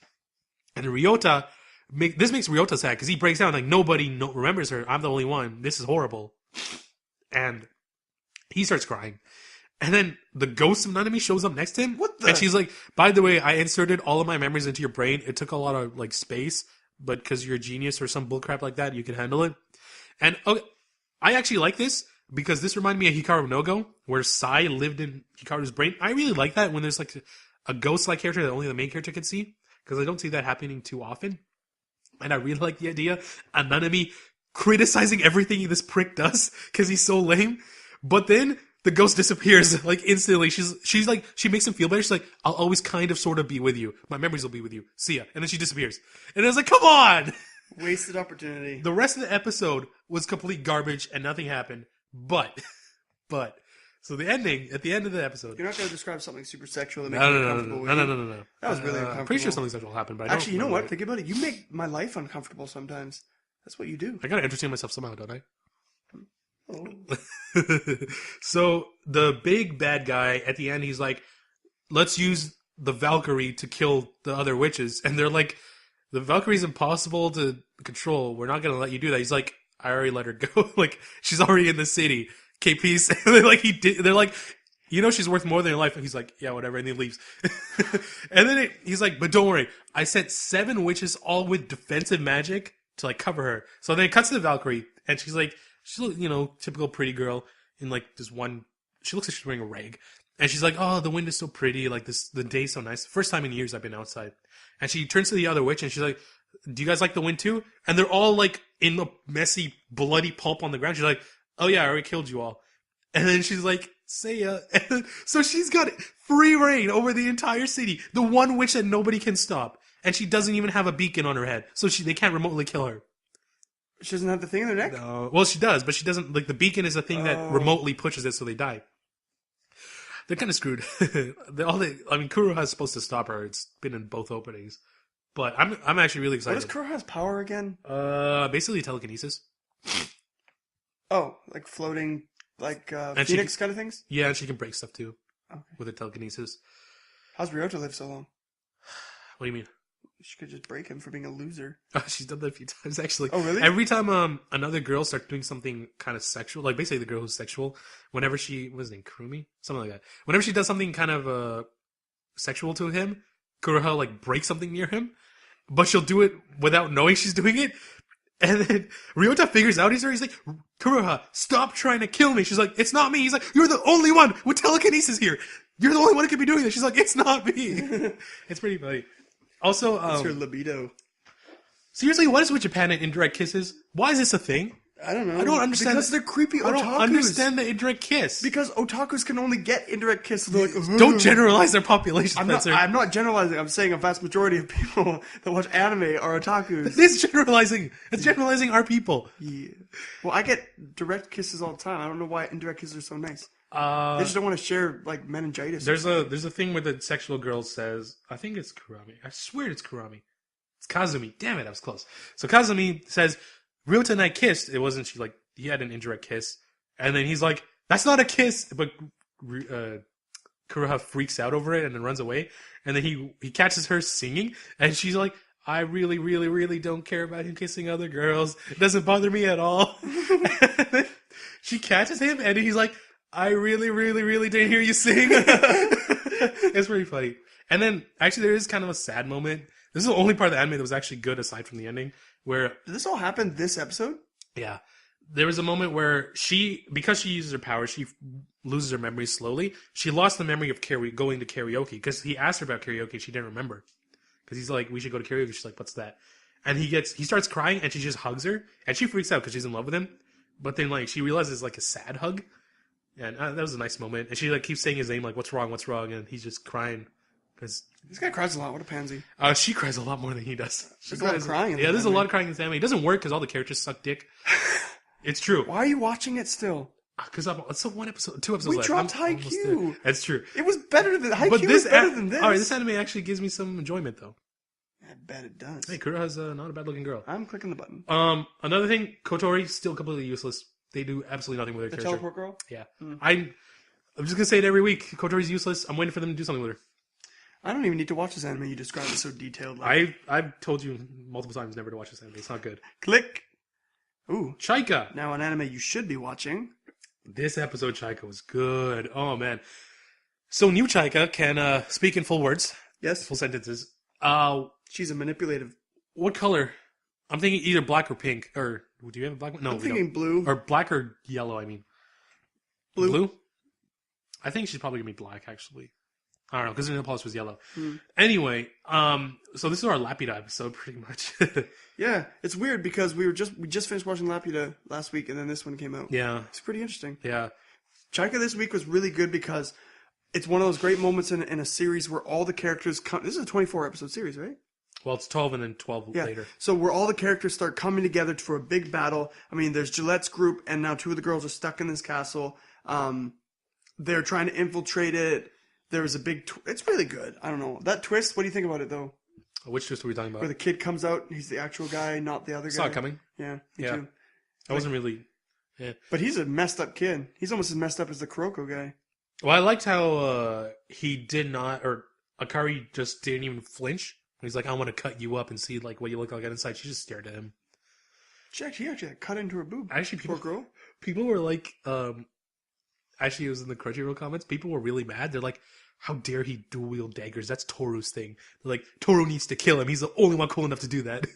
[SPEAKER 1] and Ryota. This makes Ryota sad because he breaks down like nobody remembers her. I'm the only one. This is horrible, and he starts crying. And then the ghost of Nanami shows up next to him.
[SPEAKER 2] What the?
[SPEAKER 1] And she's like, by the way, I inserted all of my memories into your brain. It took a lot of like space, but because you're a genius or some bullcrap like that, you can handle it. And okay, I actually like this because this reminded me of Hikaru no Go, where Sai lived in Hikaru's brain. I really like that when there's like a ghost-like character that only the main character can see, because I don't see that happening too often. And I really like the idea of Nanami criticizing everything this prick does because he's so lame. But then the ghost disappears like instantly. She's like, she makes him feel better. She's like, I'll always kind of sort of be with you. My memories will be with you. See ya. And then she disappears. And I was like, come on!
[SPEAKER 2] Wasted opportunity.
[SPEAKER 1] The rest of the episode was complete garbage and nothing happened. But, so the ending, at the end of the episode.
[SPEAKER 2] You're not going to describe something super sexual that makes you uncomfortable.
[SPEAKER 1] No.
[SPEAKER 2] That was really uncomfortable.
[SPEAKER 1] I'm pretty sure something sexual happened, but I don't
[SPEAKER 2] Actually, you know what?
[SPEAKER 1] remember it.
[SPEAKER 2] Think about it. You make my life uncomfortable sometimes. That's what you do.
[SPEAKER 1] I gotta entertain myself somehow, don't I?
[SPEAKER 2] Oh.
[SPEAKER 1] So, the big bad guy, at the end, he's like, let's use the Valkyrie to kill the other witches. And they're like, the Valkyrie's impossible to control. We're not gonna let you do that. He's like, I already let her go. Like, she's already in the city. Okay, peace. And they're like, they're like, she's worth more than your life. And he's like, yeah, whatever. And he leaves. And then he's like, but don't worry. I sent 7 witches all with defensive magic to like cover her. So then it cuts to the Valkyrie. And she's like, she's, typical pretty girl in like this one, she looks like she's wearing a rag. And she's like, oh, the wind is so pretty. Like the day's so nice. First time in years I've been outside. And she turns to the other witch and she's like, do you guys like the wind too? And they're all like in the messy, bloody pulp on the ground. She's like, oh yeah, I already killed you all. And then she's like, say ya. So she's got free reign over the entire city. The one witch that nobody can stop. And she doesn't even have a beacon on her head. So they can't remotely kill her.
[SPEAKER 2] She doesn't have the thing in her neck?
[SPEAKER 1] No. Well, she does, but she doesn't, like the beacon is a thing that remotely pushes it so they die. They're kind of screwed. Kuroha's supposed to stop her. It's been in both openings. But I'm actually really excited.
[SPEAKER 2] What is Kuroha's power again?
[SPEAKER 1] Basically telekinesis.
[SPEAKER 2] Oh, like floating, like Phoenix kind of things?
[SPEAKER 1] Yeah, and she can break stuff too.
[SPEAKER 2] Okay.
[SPEAKER 1] With her telekinesis.
[SPEAKER 2] How's Ryota live so long?
[SPEAKER 1] What do you mean?
[SPEAKER 2] She could just break him for being a loser.
[SPEAKER 1] She's done that a few times, actually.
[SPEAKER 2] Oh, really?
[SPEAKER 1] Every time another girl starts doing something kind of sexual, like basically the girl who's sexual, whenever she, what was his name, Kurumi? Something like that. Whenever she does something kind of sexual to him, Kuroha like breaks something near him, but she'll do it without knowing she's doing it. And then Ryota figures out he's like, Kuroha, stop trying to kill me. She's like, it's not me. He's like, you're the only one with telekinesis here. You're the only one who could be doing this. She's like, it's not me. It's pretty funny. Also,
[SPEAKER 2] it's her libido.
[SPEAKER 1] Seriously, what is with Japan and indirect kisses? Why is this a thing?
[SPEAKER 2] I don't know.
[SPEAKER 1] I don't understand.
[SPEAKER 2] Because they're creepy otakus.
[SPEAKER 1] I don't understand the indirect kiss.
[SPEAKER 2] Because otakus can only get indirect kisses. They're like,
[SPEAKER 1] don't generalize their population, Spencer.
[SPEAKER 2] I'm not generalizing. I'm saying a vast majority of people that watch anime are otakus.
[SPEAKER 1] It's generalizing. It's generalizing our people.
[SPEAKER 2] Yeah. Well, I get direct kisses all the time. I don't know why indirect kisses are so nice. They just don't want to share like meningitis.
[SPEAKER 1] There's a thing where the sexual girl says, I think it's Kurami. I swear it's Kurami. It's Kazumi. Damn it, I was close. So Kazumi says, Ryota and I kissed. It wasn't she like he had an indirect kiss, and then he's like, "That's not a kiss." But Kuroha freaks out over it and then runs away. And then he catches her singing, and she's like, "I really, really, really don't care about him kissing other girls. It doesn't bother me at all." She catches him, and he's like, "I really, really, really didn't hear you sing." It's pretty funny. And then actually, there is kind of a sad moment. This is the only part of the anime that was actually good aside from the ending. Where
[SPEAKER 2] did this all happen this episode?
[SPEAKER 1] Yeah. There was a moment where because she uses her power, she loses her memory slowly. She lost the memory of going to karaoke because he asked her about karaoke. She didn't remember because he's like, "We should go to karaoke." She's like, "What's that?" And he starts crying and she just hugs her and she freaks out because she's in love with him. But then like she realizes it's like a sad hug, and that was a nice moment. And she like keeps saying his name like, "What's wrong? What's wrong?" And he's just crying. This
[SPEAKER 2] guy cries a lot. What a pansy.
[SPEAKER 1] She cries a lot more than he does.
[SPEAKER 2] There's a lot of crying.
[SPEAKER 1] Yeah, there's a lot of crying in this anime. It doesn't work because all the characters suck dick. It's true.
[SPEAKER 2] Why are you watching it still?
[SPEAKER 1] Because it's 2 episodes left.
[SPEAKER 2] We dropped Hakyuu.
[SPEAKER 1] That's true.
[SPEAKER 2] It was better than Hakyuu. Was better than this.
[SPEAKER 1] All right, this anime actually gives me some enjoyment though.
[SPEAKER 2] I bet it does.
[SPEAKER 1] Hey, Kuroha's not a bad looking girl.
[SPEAKER 2] I'm clicking the button.
[SPEAKER 1] Another thing, Kotori still completely useless. They do absolutely nothing with her character.
[SPEAKER 2] The teleport girl?
[SPEAKER 1] Yeah. I'm just gonna say it every week. Kotori's useless. I'm waiting for them to do something with her.
[SPEAKER 2] I don't even need to watch this anime. You describe it so detailed.
[SPEAKER 1] I've told you multiple times never to watch this anime. It's not good.
[SPEAKER 2] Click. Ooh.
[SPEAKER 1] Chaika.
[SPEAKER 2] Now an anime you should be watching.
[SPEAKER 1] This episode, Chaika, was good. Oh, man. So new Chaika can speak in full words.
[SPEAKER 2] Yes.
[SPEAKER 1] Full sentences.
[SPEAKER 2] She's a manipulative.
[SPEAKER 1] What color? I'm thinking either black or pink. Or, do you have a black one? No,
[SPEAKER 2] I'm thinking blue.
[SPEAKER 1] Or black or yellow, I mean. Blue? I think she's probably going to be black, actually. I don't know, because the nail polish was yellow. Anyway, so this is our Laputa episode, pretty much.
[SPEAKER 2] Yeah, it's weird because we just finished watching Laputa last week, and then this one came out.
[SPEAKER 1] Yeah.
[SPEAKER 2] It's pretty interesting.
[SPEAKER 1] Yeah.
[SPEAKER 2] Chaika this week was really good because it's one of those great moments in a series where all the characters come. This is a 24-episode series, right?
[SPEAKER 1] Well, it's 12 and then 12 later.
[SPEAKER 2] So where all the characters start coming together for a big battle. I mean, there's Gillette's group, and now 2 of the girls are stuck in this castle. They're trying to infiltrate it. There was a big... it's really good. I don't know. That twist, what do you think about it, though?
[SPEAKER 1] Which twist are we talking about?
[SPEAKER 2] Where the kid comes out, and he's the actual guy, not the other guy.
[SPEAKER 1] Saw it coming.
[SPEAKER 2] Yeah, me too.
[SPEAKER 1] I wasn't really... Yeah.
[SPEAKER 2] But he's a messed up kid. He's almost as messed up as the Kuroko guy.
[SPEAKER 1] Well, I liked how he did not... Or Akari just didn't even flinch. He's like, "I want to cut you up and see like what you look like inside." She just stared at him.
[SPEAKER 2] She actually cut into her boob.
[SPEAKER 1] Actually,
[SPEAKER 2] poor girl.
[SPEAKER 1] People were like... Actually, it was in the Crunchyroll comments. People were really mad. They're like, "How dare he dual wield daggers? That's Toru's thing." They're like, "Toru needs to kill him. He's the only one cool enough to do that."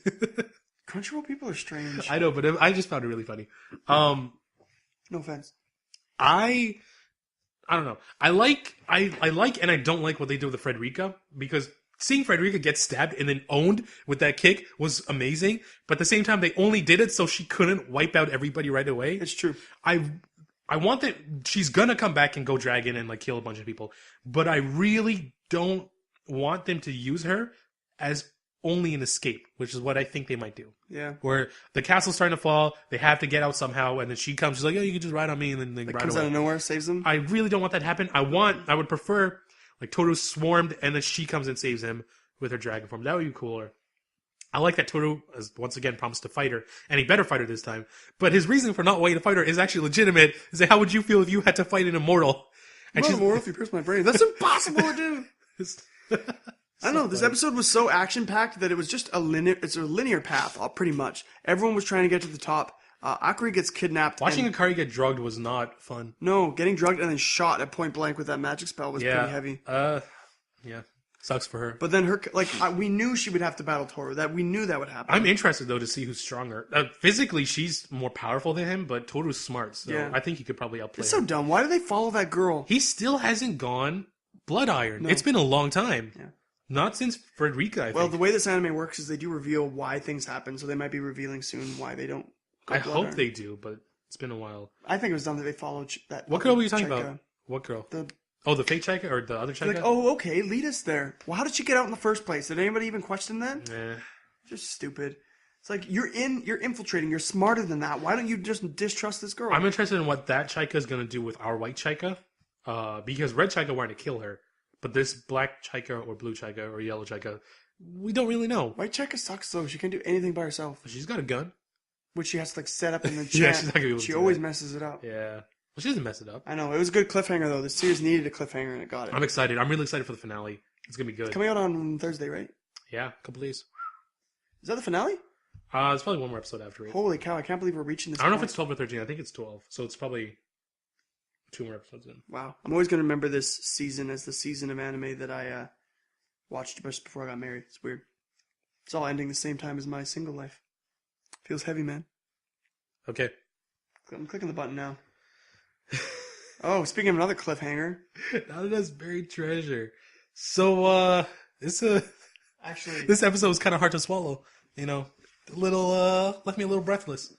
[SPEAKER 2] Crunchyroll people are strange.
[SPEAKER 1] I know, but I just found it really funny.
[SPEAKER 2] No offense.
[SPEAKER 1] I don't know. I like and I don't like what they do with the Frederica because seeing Frederica get stabbed and then owned with that kick was amazing. But at the same time, they only did it so she couldn't wipe out everybody right away.
[SPEAKER 2] It's true.
[SPEAKER 1] I want that she's gonna come back and go dragon and like kill a bunch of people, but I really don't want them to use her as only an escape, which is what I think they might do.
[SPEAKER 2] Yeah.
[SPEAKER 1] Where the castle's starting to fall, they have to get out somehow, and then she comes, she's like, "Oh, you can just ride on me," and then they ride
[SPEAKER 2] comes
[SPEAKER 1] away.
[SPEAKER 2] Out of nowhere, saves them.
[SPEAKER 1] I really don't want that to happen. I would prefer like Toru swarmed, and then she comes and saves him with her dragon form. That would be cooler. I like that Toru has once again promised to fight her, and he better fight her this time. But his reason for not wanting to fight her is actually legitimate. Is that, how would you feel if you had to fight an immortal?
[SPEAKER 2] And I'm not immortal if you pierce my brain. That's impossible to do. I don't know. This episode was so action-packed that it was just a linear path, pretty much. Everyone was trying to get to the top. Akari gets kidnapped.
[SPEAKER 1] Watching Akari get drugged was not fun.
[SPEAKER 2] No, getting drugged and then shot at point blank with that magic spell was pretty heavy.
[SPEAKER 1] Yeah. Sucks for her.
[SPEAKER 2] But then we knew she would have to battle Toru. We knew that would happen.
[SPEAKER 1] I'm interested though to see who's stronger. Physically, she's more powerful than him, but Toru's smart, so I think he could probably outplay
[SPEAKER 2] It's so dumb. Why do they follow that girl?
[SPEAKER 1] He still hasn't gone Blood Iron. No. It's been a long time. Yeah. Not since Frederica, I think.
[SPEAKER 2] Well, the way this anime works is they do reveal why things happen, so they might be revealing soon why they don't
[SPEAKER 1] I hope they do, but it's been a while.
[SPEAKER 2] I think it was dumb that they followed that.
[SPEAKER 1] What girl were you talking
[SPEAKER 2] Chaika.
[SPEAKER 1] about? What girl?
[SPEAKER 2] The
[SPEAKER 1] the fake Chaika or the other Chaika?
[SPEAKER 2] like, oh, okay, lead us there. Well, how did she get out in the first place? Did anybody even question that?
[SPEAKER 1] Nah.
[SPEAKER 2] Just stupid. It's like you're infiltrating. You're smarter than that. Why don't you just distrust this girl?
[SPEAKER 1] I'm interested in what that Chaika is going to do with our white Chaika, because red Chaika wanted to kill her, but this black Chaika or blue Chaika or yellow Chaika, we don't really know.
[SPEAKER 2] White Chaika sucks though. She can't do anything by herself.
[SPEAKER 1] She's got a gun.
[SPEAKER 2] Which she has to like set up in the chat.
[SPEAKER 1] Yeah, she's not gonna be able to
[SPEAKER 2] she
[SPEAKER 1] do
[SPEAKER 2] always
[SPEAKER 1] that.
[SPEAKER 2] messes it up.
[SPEAKER 1] Yeah. Well, she doesn't mess it up.
[SPEAKER 2] I know. It was a good cliffhanger though. The series needed a cliffhanger and it got it.
[SPEAKER 1] I'm excited. I'm really excited for the finale. It's going to be good.
[SPEAKER 2] Coming out on Thursday, right?
[SPEAKER 1] Yeah, a couple days.
[SPEAKER 2] Is that the finale?
[SPEAKER 1] There's probably one more episode after it.
[SPEAKER 2] Holy cow, I can't believe we're reaching this
[SPEAKER 1] I don't know
[SPEAKER 2] point.
[SPEAKER 1] if it's 12 or 13. I think it's 12. So it's probably 2 more episodes in.
[SPEAKER 2] Wow. I'm always going to remember this season as the season of anime that I watched just before I got married. It's weird. It's all ending the same time as my single life. Feels heavy, man.
[SPEAKER 1] Okay.
[SPEAKER 2] I'm clicking the button now. Oh, speaking of another cliffhanger.
[SPEAKER 1] Nanana's buried treasure. So, this episode was kind of hard to swallow. You know, a little, left me a little breathless.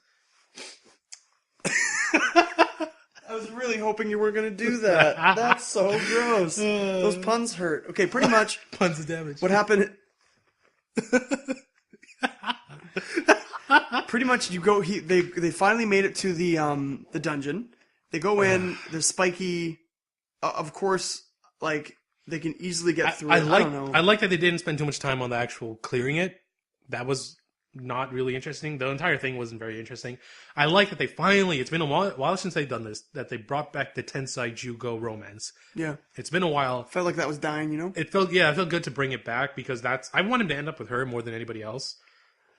[SPEAKER 2] I was really hoping you weren't going to do that. That's so gross. Those puns hurt. Okay, pretty much.
[SPEAKER 1] Puns of damage.
[SPEAKER 2] What happened? Pretty much, you go. They finally made it to the dungeon. They go in. The spiky. Of course, like they can easily get through. I don't know.
[SPEAKER 1] I like that they didn't spend too much time on the actual clearing it. That was not really interesting. The entire thing wasn't very interesting. I like that they finally. It's been a while since they've done this. That they brought back the Tensai Jugo romance.
[SPEAKER 2] Yeah,
[SPEAKER 1] it's been a while.
[SPEAKER 2] Felt like that was dying. You know.
[SPEAKER 1] It felt good to bring it back because I want him to end up with her more than anybody else.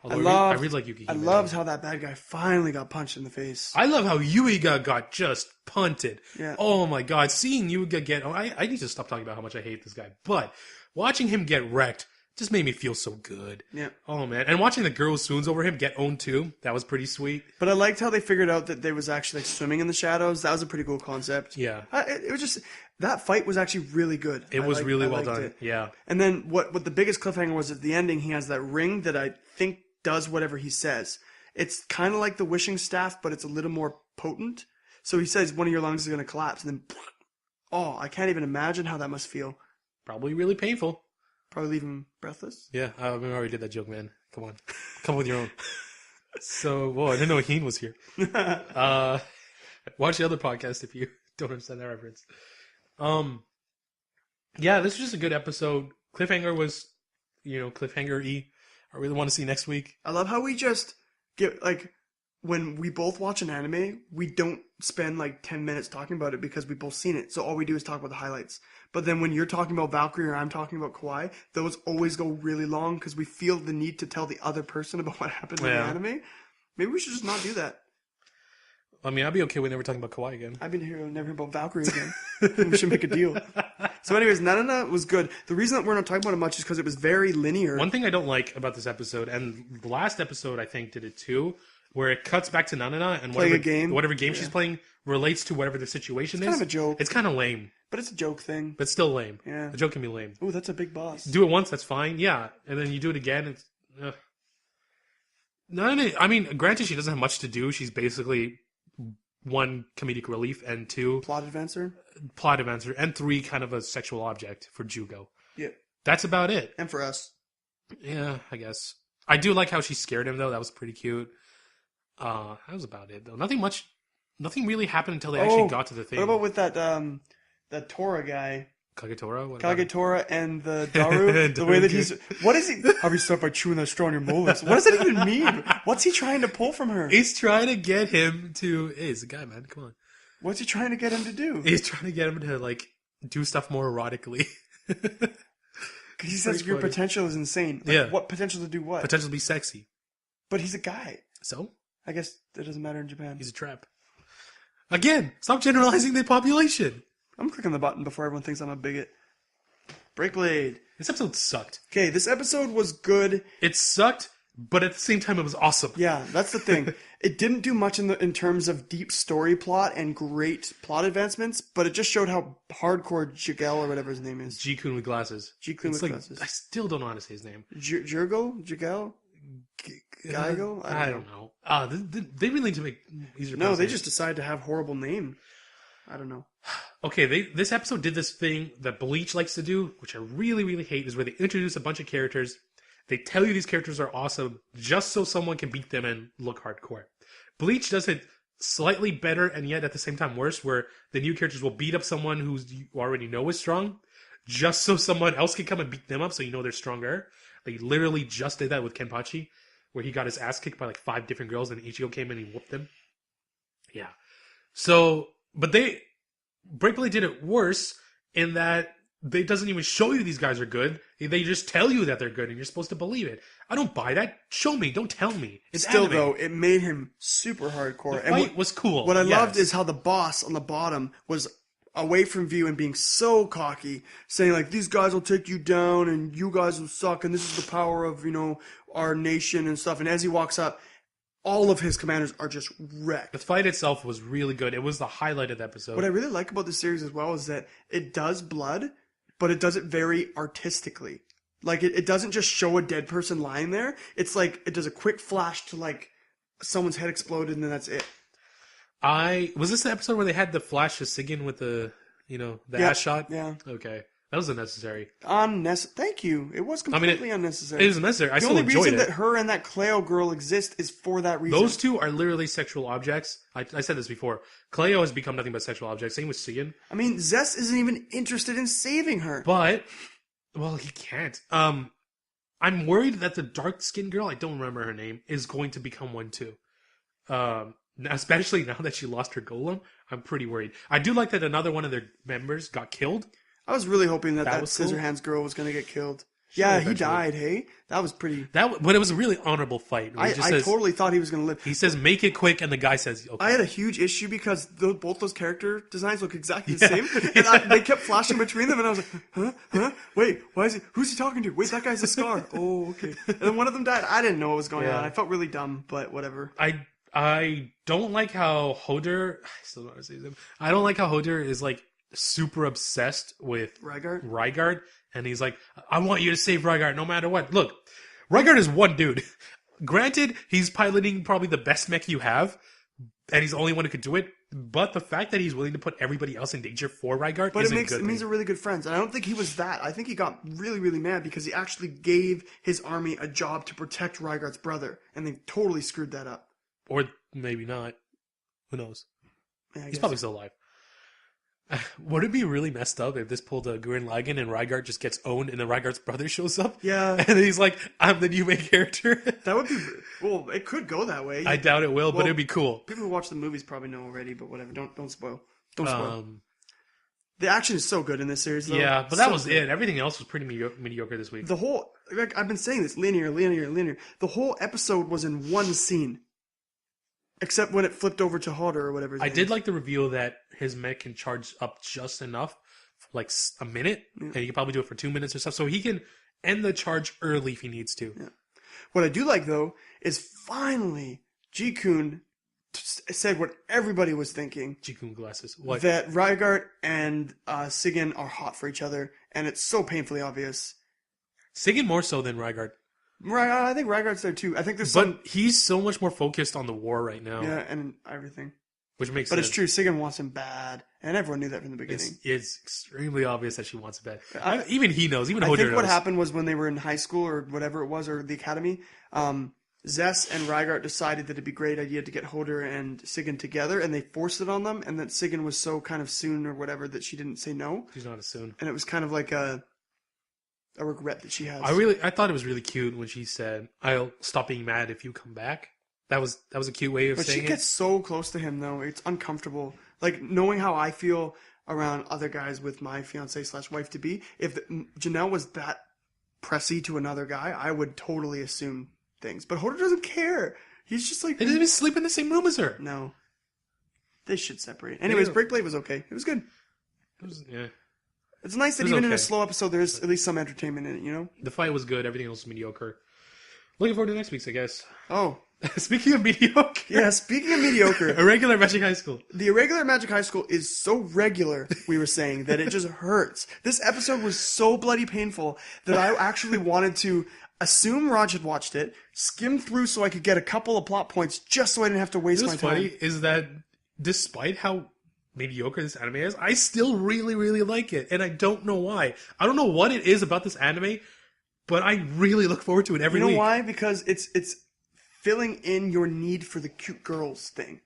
[SPEAKER 1] Although I really like Yukihime.
[SPEAKER 2] I loved how that bad guy finally got punched in the face.
[SPEAKER 1] I love how Yuiga got just punted.
[SPEAKER 2] Yeah.
[SPEAKER 1] Oh my god, seeing Yuiga get... I need to stop talking about how much I hate this guy. But watching him get wrecked just made me feel so good.
[SPEAKER 2] Yeah.
[SPEAKER 1] Oh man. And watching the girl who swoons over him get owned too, that was pretty sweet.
[SPEAKER 2] But I liked how they figured out that they was actually like swimming in the shadows. That was a pretty cool concept.
[SPEAKER 1] Yeah.
[SPEAKER 2] It was just... That fight was actually really good.
[SPEAKER 1] It was really well done.
[SPEAKER 2] It.
[SPEAKER 1] Yeah.
[SPEAKER 2] And then what the biggest cliffhanger was at the ending, he has that ring that I think does whatever he says. It's kind of like the wishing staff, but it's a little more potent. So he says one of your lungs is going to collapse, and then, oh, I can't even imagine how that must feel.
[SPEAKER 1] Probably really painful.
[SPEAKER 2] Probably leave him breathless.
[SPEAKER 1] Yeah, I already did that joke, man. Come on. Come with your own. So, whoa, I didn't know Heen was here. Watch the other podcast if you don't understand that reference. Yeah, this was just a good episode. Cliffhanger was, cliffhanger-y. I really want to see next week.
[SPEAKER 2] I love how we just get, like, when we both watch an anime, we don't spend, 10 minutes talking about it because we've both seen it. So all we do is talk about the highlights. But then when you're talking about Valkyrie or I'm talking about Kawai, those always go really long because we feel the need to tell the other person about what happened in the anime. Maybe we should just not do that.
[SPEAKER 1] I mean, I'd be okay with never talking about Kawhi again.
[SPEAKER 2] I've been here never about Valkyrie again. We should make a deal. So anyways, Nanana was good. The reason that we're not talking about it much is because it was very linear.
[SPEAKER 1] One thing I don't like about this episode, and the last episode I think did it too, where it cuts back to Nanana and whatever game she's playing relates to whatever the situation is.
[SPEAKER 2] It's kind of a joke.
[SPEAKER 1] It's kind of lame.
[SPEAKER 2] But it's a joke thing.
[SPEAKER 1] But still lame.
[SPEAKER 2] Yeah.
[SPEAKER 1] The joke can be lame.
[SPEAKER 2] Ooh, that's a big boss.
[SPEAKER 1] Do it once, that's fine. Yeah. And then you do it again, it's... Nanana, I mean, granted she doesn't have much to do. She's basically... 1, comedic relief, and 2...
[SPEAKER 2] Plot advancer,
[SPEAKER 1] and 3, kind of a sexual object for Jugo.
[SPEAKER 2] Yeah.
[SPEAKER 1] That's about it.
[SPEAKER 2] And for us.
[SPEAKER 1] Yeah, I guess. I do like how she scared him, though. That was pretty cute. That was about it, though. Nothing really happened until they actually got to the thing.
[SPEAKER 2] What about with that Tora guy?
[SPEAKER 1] Kagetora?
[SPEAKER 2] Kagetora and the Daru? The way that he's... What is he... How we start by chewing that straw in your molars? What does that even mean? What's he trying to pull from her?
[SPEAKER 1] He's trying to get him to... Hey, he's a guy, man. Come on.
[SPEAKER 2] What's he trying to get him to do?
[SPEAKER 1] He's trying to get him to, do stuff more erotically.
[SPEAKER 2] He says your potential is insane. What potential to do what?
[SPEAKER 1] Potential to be sexy.
[SPEAKER 2] But he's a guy.
[SPEAKER 1] So?
[SPEAKER 2] I guess that doesn't matter in Japan.
[SPEAKER 1] He's a trap. Again, stop generalizing the population.
[SPEAKER 2] I'm clicking the button before everyone thinks I'm a bigot. Breakblade.
[SPEAKER 1] This episode sucked.
[SPEAKER 2] Okay, this episode was good.
[SPEAKER 1] It sucked, but at the same time, it was awesome.
[SPEAKER 2] Yeah, that's the thing. It didn't do much in terms of deep story plot and great plot advancements, but it just showed how hardcore Jigel or whatever his name is.
[SPEAKER 1] G-kun with glasses.
[SPEAKER 2] G-kun with glasses.
[SPEAKER 1] I still don't know how to say his name.
[SPEAKER 2] Jigel? Geigo?
[SPEAKER 1] I don't know. They really need to make easier.
[SPEAKER 2] No, they just decided to have horrible name. I don't know.
[SPEAKER 1] Okay, this episode did this thing that Bleach likes to do, which I really, really hate, is where they introduce a bunch of characters. They tell you these characters are awesome just so someone can beat them and look hardcore. Bleach does it slightly better and yet at the same time worse, where the new characters will beat up someone who you already know is strong just so someone else can come and beat them up so you know they're stronger. They literally just did that with Kenpachi, where he got his ass kicked by like 5 different girls and Ichigo came in and he whooped them. Yeah. So, but Breakaway did it worse in that they doesn't even show you these guys are good. They just tell you that they're good and you're supposed to believe it. I don't buy that. Show me. Don't tell me. It's
[SPEAKER 2] Still,
[SPEAKER 1] anime.
[SPEAKER 2] though, it made him super hardcore.
[SPEAKER 1] The fight was cool.
[SPEAKER 2] What I loved is how the boss on the bottom was away from view and being so cocky, saying like, these guys will take you down and you guys will suck and this is the power of, our nation and stuff. And as he walks up, all of his commanders are just wrecked.
[SPEAKER 1] The fight itself was really good. It was the highlight of the episode.
[SPEAKER 2] What I really like about this series as well is that it does blood, but it does it very artistically. Like, it doesn't just show a dead person lying there. It's like, it does a quick flash to, like, someone's head exploded and then that's it.
[SPEAKER 1] Was this the episode where they had the flash of Sigyn with the ass shot?
[SPEAKER 2] Yeah.
[SPEAKER 1] Okay. That was unnecessary.
[SPEAKER 2] Thank you. It was completely unnecessary.
[SPEAKER 1] It was unnecessary. I still enjoyed it.
[SPEAKER 2] The only reason that her and that Cleo girl exist is for that reason.
[SPEAKER 1] Those two are literally sexual objects. I said this before. Cleo has become nothing but sexual objects. Same with Sigyn.
[SPEAKER 2] I mean, Zess isn't even interested in saving her.
[SPEAKER 1] But, well, he can't. I'm worried that the dark-skinned girl, I don't remember her name, is going to become one too. Especially now that she lost her golem. I'm pretty worried. I do like that another one of their members got killed.
[SPEAKER 2] I was really hoping that
[SPEAKER 1] cool.
[SPEAKER 2] Scissorhands girl was going to get killed. Yeah, he died, hey? That was pretty...
[SPEAKER 1] But it was a really honorable fight.
[SPEAKER 2] I totally thought he was going to live.
[SPEAKER 1] He says, make it quick, and the guy says, okay.
[SPEAKER 2] I had a huge issue because both those character designs look exactly the same. And they kept flashing between them, and I was like, huh? Wait, who's he talking to? Wait, that guy's a Scar. Oh, okay. And then one of them died. I didn't know what was going on. I felt really dumb, but whatever.
[SPEAKER 1] I don't like how Hoder... I still don't want to say his name. I don't like how Hoder is, like, super obsessed with Ryguard, and he's like, I want you to save Ryguard no matter what. Look, Ryguard is one dude. Granted, he's piloting probably the best mech you have, and he's the only one who could do it, but the fact that he's willing to put everybody else in danger for Ryguard is a good thing. It means
[SPEAKER 2] they're really good friends, and I don't think he was that. I think he got really, really mad because he actually gave his army a job to protect Ryguard's brother, and they totally screwed that up.
[SPEAKER 1] Or maybe not. Who knows?
[SPEAKER 2] Yeah,
[SPEAKER 1] he's probably still alive. Would it be really messed up if this pulled a Gurren Lagann and Ryguard just gets owned and then Ryguard's brother shows up?
[SPEAKER 2] Yeah.
[SPEAKER 1] And then he's like, I'm the new main character.
[SPEAKER 2] That would be... Well, it could go that way.
[SPEAKER 1] I doubt it will, but it'd be cool.
[SPEAKER 2] People who watch the movies probably know already, but whatever. Don't spoil. Don't spoil. The action is so good in this series, though.
[SPEAKER 1] Yeah, but that was it. Everything else was pretty mediocre this week.
[SPEAKER 2] The whole... Like, I've been saying this, linear. The whole episode was in one scene. Except when it flipped over to Hodder or whatever.
[SPEAKER 1] I did like the reveal that his mech can charge up just enough, for like a minute, and he can probably do it for 2 minutes or stuff. So he can end the charge early if he needs to. Yeah.
[SPEAKER 2] What I do like, though, is finally G-Kun said what everybody was thinking.
[SPEAKER 1] G-Kun glasses. What?
[SPEAKER 2] That Ryguard and Sigyn are hot for each other, and it's so painfully obvious.
[SPEAKER 1] Sigyn more so than Ryguard.
[SPEAKER 2] Right, I think Ryguard's there too. I think there's
[SPEAKER 1] But he's so much more focused on the war right now.
[SPEAKER 2] Yeah, and everything.
[SPEAKER 1] Which makes
[SPEAKER 2] sense.
[SPEAKER 1] But
[SPEAKER 2] it's true, Sigyn wants him bad. And everyone knew that from the beginning.
[SPEAKER 1] It's extremely obvious that she wants him bad. Even he knows, even Hoder knows.
[SPEAKER 2] I think what happened was when they were in high school or whatever it was, or the academy, Zess and Ryguard decided that it'd be a great idea to get Hoder and Sigyn together, and they forced it on them, and that Sigyn was so kind of soon or whatever that she didn't say no.
[SPEAKER 1] She's not as soon.
[SPEAKER 2] And it was kind of like a regret that she has.
[SPEAKER 1] I thought it was really cute when she said, "I'll stop being mad if you come back." That was a cute way of saying it.
[SPEAKER 2] But she gets so close to him though; it's uncomfortable. Like knowing how I feel around other guys with my fiance/wife to be. If Janelle was that pressy to another guy, I would totally assume things. But Hoder doesn't care. He's just like
[SPEAKER 1] they didn't even sleep in the same room as her.
[SPEAKER 2] No, they should separate. Anyways, Breakblade was okay. It was good.
[SPEAKER 1] Yeah.
[SPEAKER 2] It's nice that even in a slow episode, there's at least some entertainment in it, you know?
[SPEAKER 1] The fight was good. Everything else was mediocre. Looking forward to next week's, I guess.
[SPEAKER 2] Oh.
[SPEAKER 1] Speaking of mediocre.
[SPEAKER 2] Yeah, speaking of mediocre.
[SPEAKER 1] Irregular Magic High School.
[SPEAKER 2] The Irregular Magic High School is so regular, we were saying, that it just hurts. This episode was so bloody painful that I actually wanted to assume Raj had watched it, skim through so I could get a couple of plot points just so I didn't have to waste my
[SPEAKER 1] What's
[SPEAKER 2] time.
[SPEAKER 1] funny is that despite how mediocre this anime is, I still really, really like it. And I don't know why. I don't know what it is about this anime, but I really look forward to it every week.
[SPEAKER 2] You know why? Because it's filling in your need for the cute girls thing.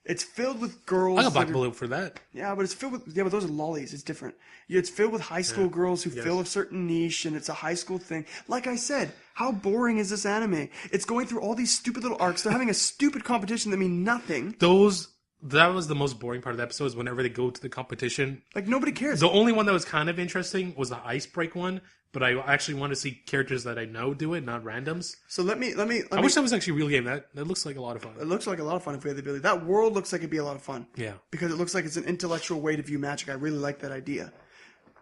[SPEAKER 2] It's filled with girls.
[SPEAKER 1] I got Black Balloon for that.
[SPEAKER 2] Yeah, but it's filled with... Yeah, but those are lollies. It's different. It's filled with high school girls who fill a certain niche, and it's a high school thing. Like I said, how boring is this anime? It's going through all these stupid little arcs. They're having a stupid competition that mean nothing.
[SPEAKER 1] That was the most boring part of the episode, is whenever they go to the competition.
[SPEAKER 2] Like, nobody cares.
[SPEAKER 1] The only one that was kind of interesting was the ice break one, but I actually want to see characters that I know do it, not randoms.
[SPEAKER 2] So let me.
[SPEAKER 1] I wish that was actually a real game. That looks like a lot of fun.
[SPEAKER 2] It looks like a lot of fun if we had the ability. That world looks like it'd be a lot of fun.
[SPEAKER 1] Yeah.
[SPEAKER 2] Because it looks like it's an intellectual way to view magic. I really like that idea.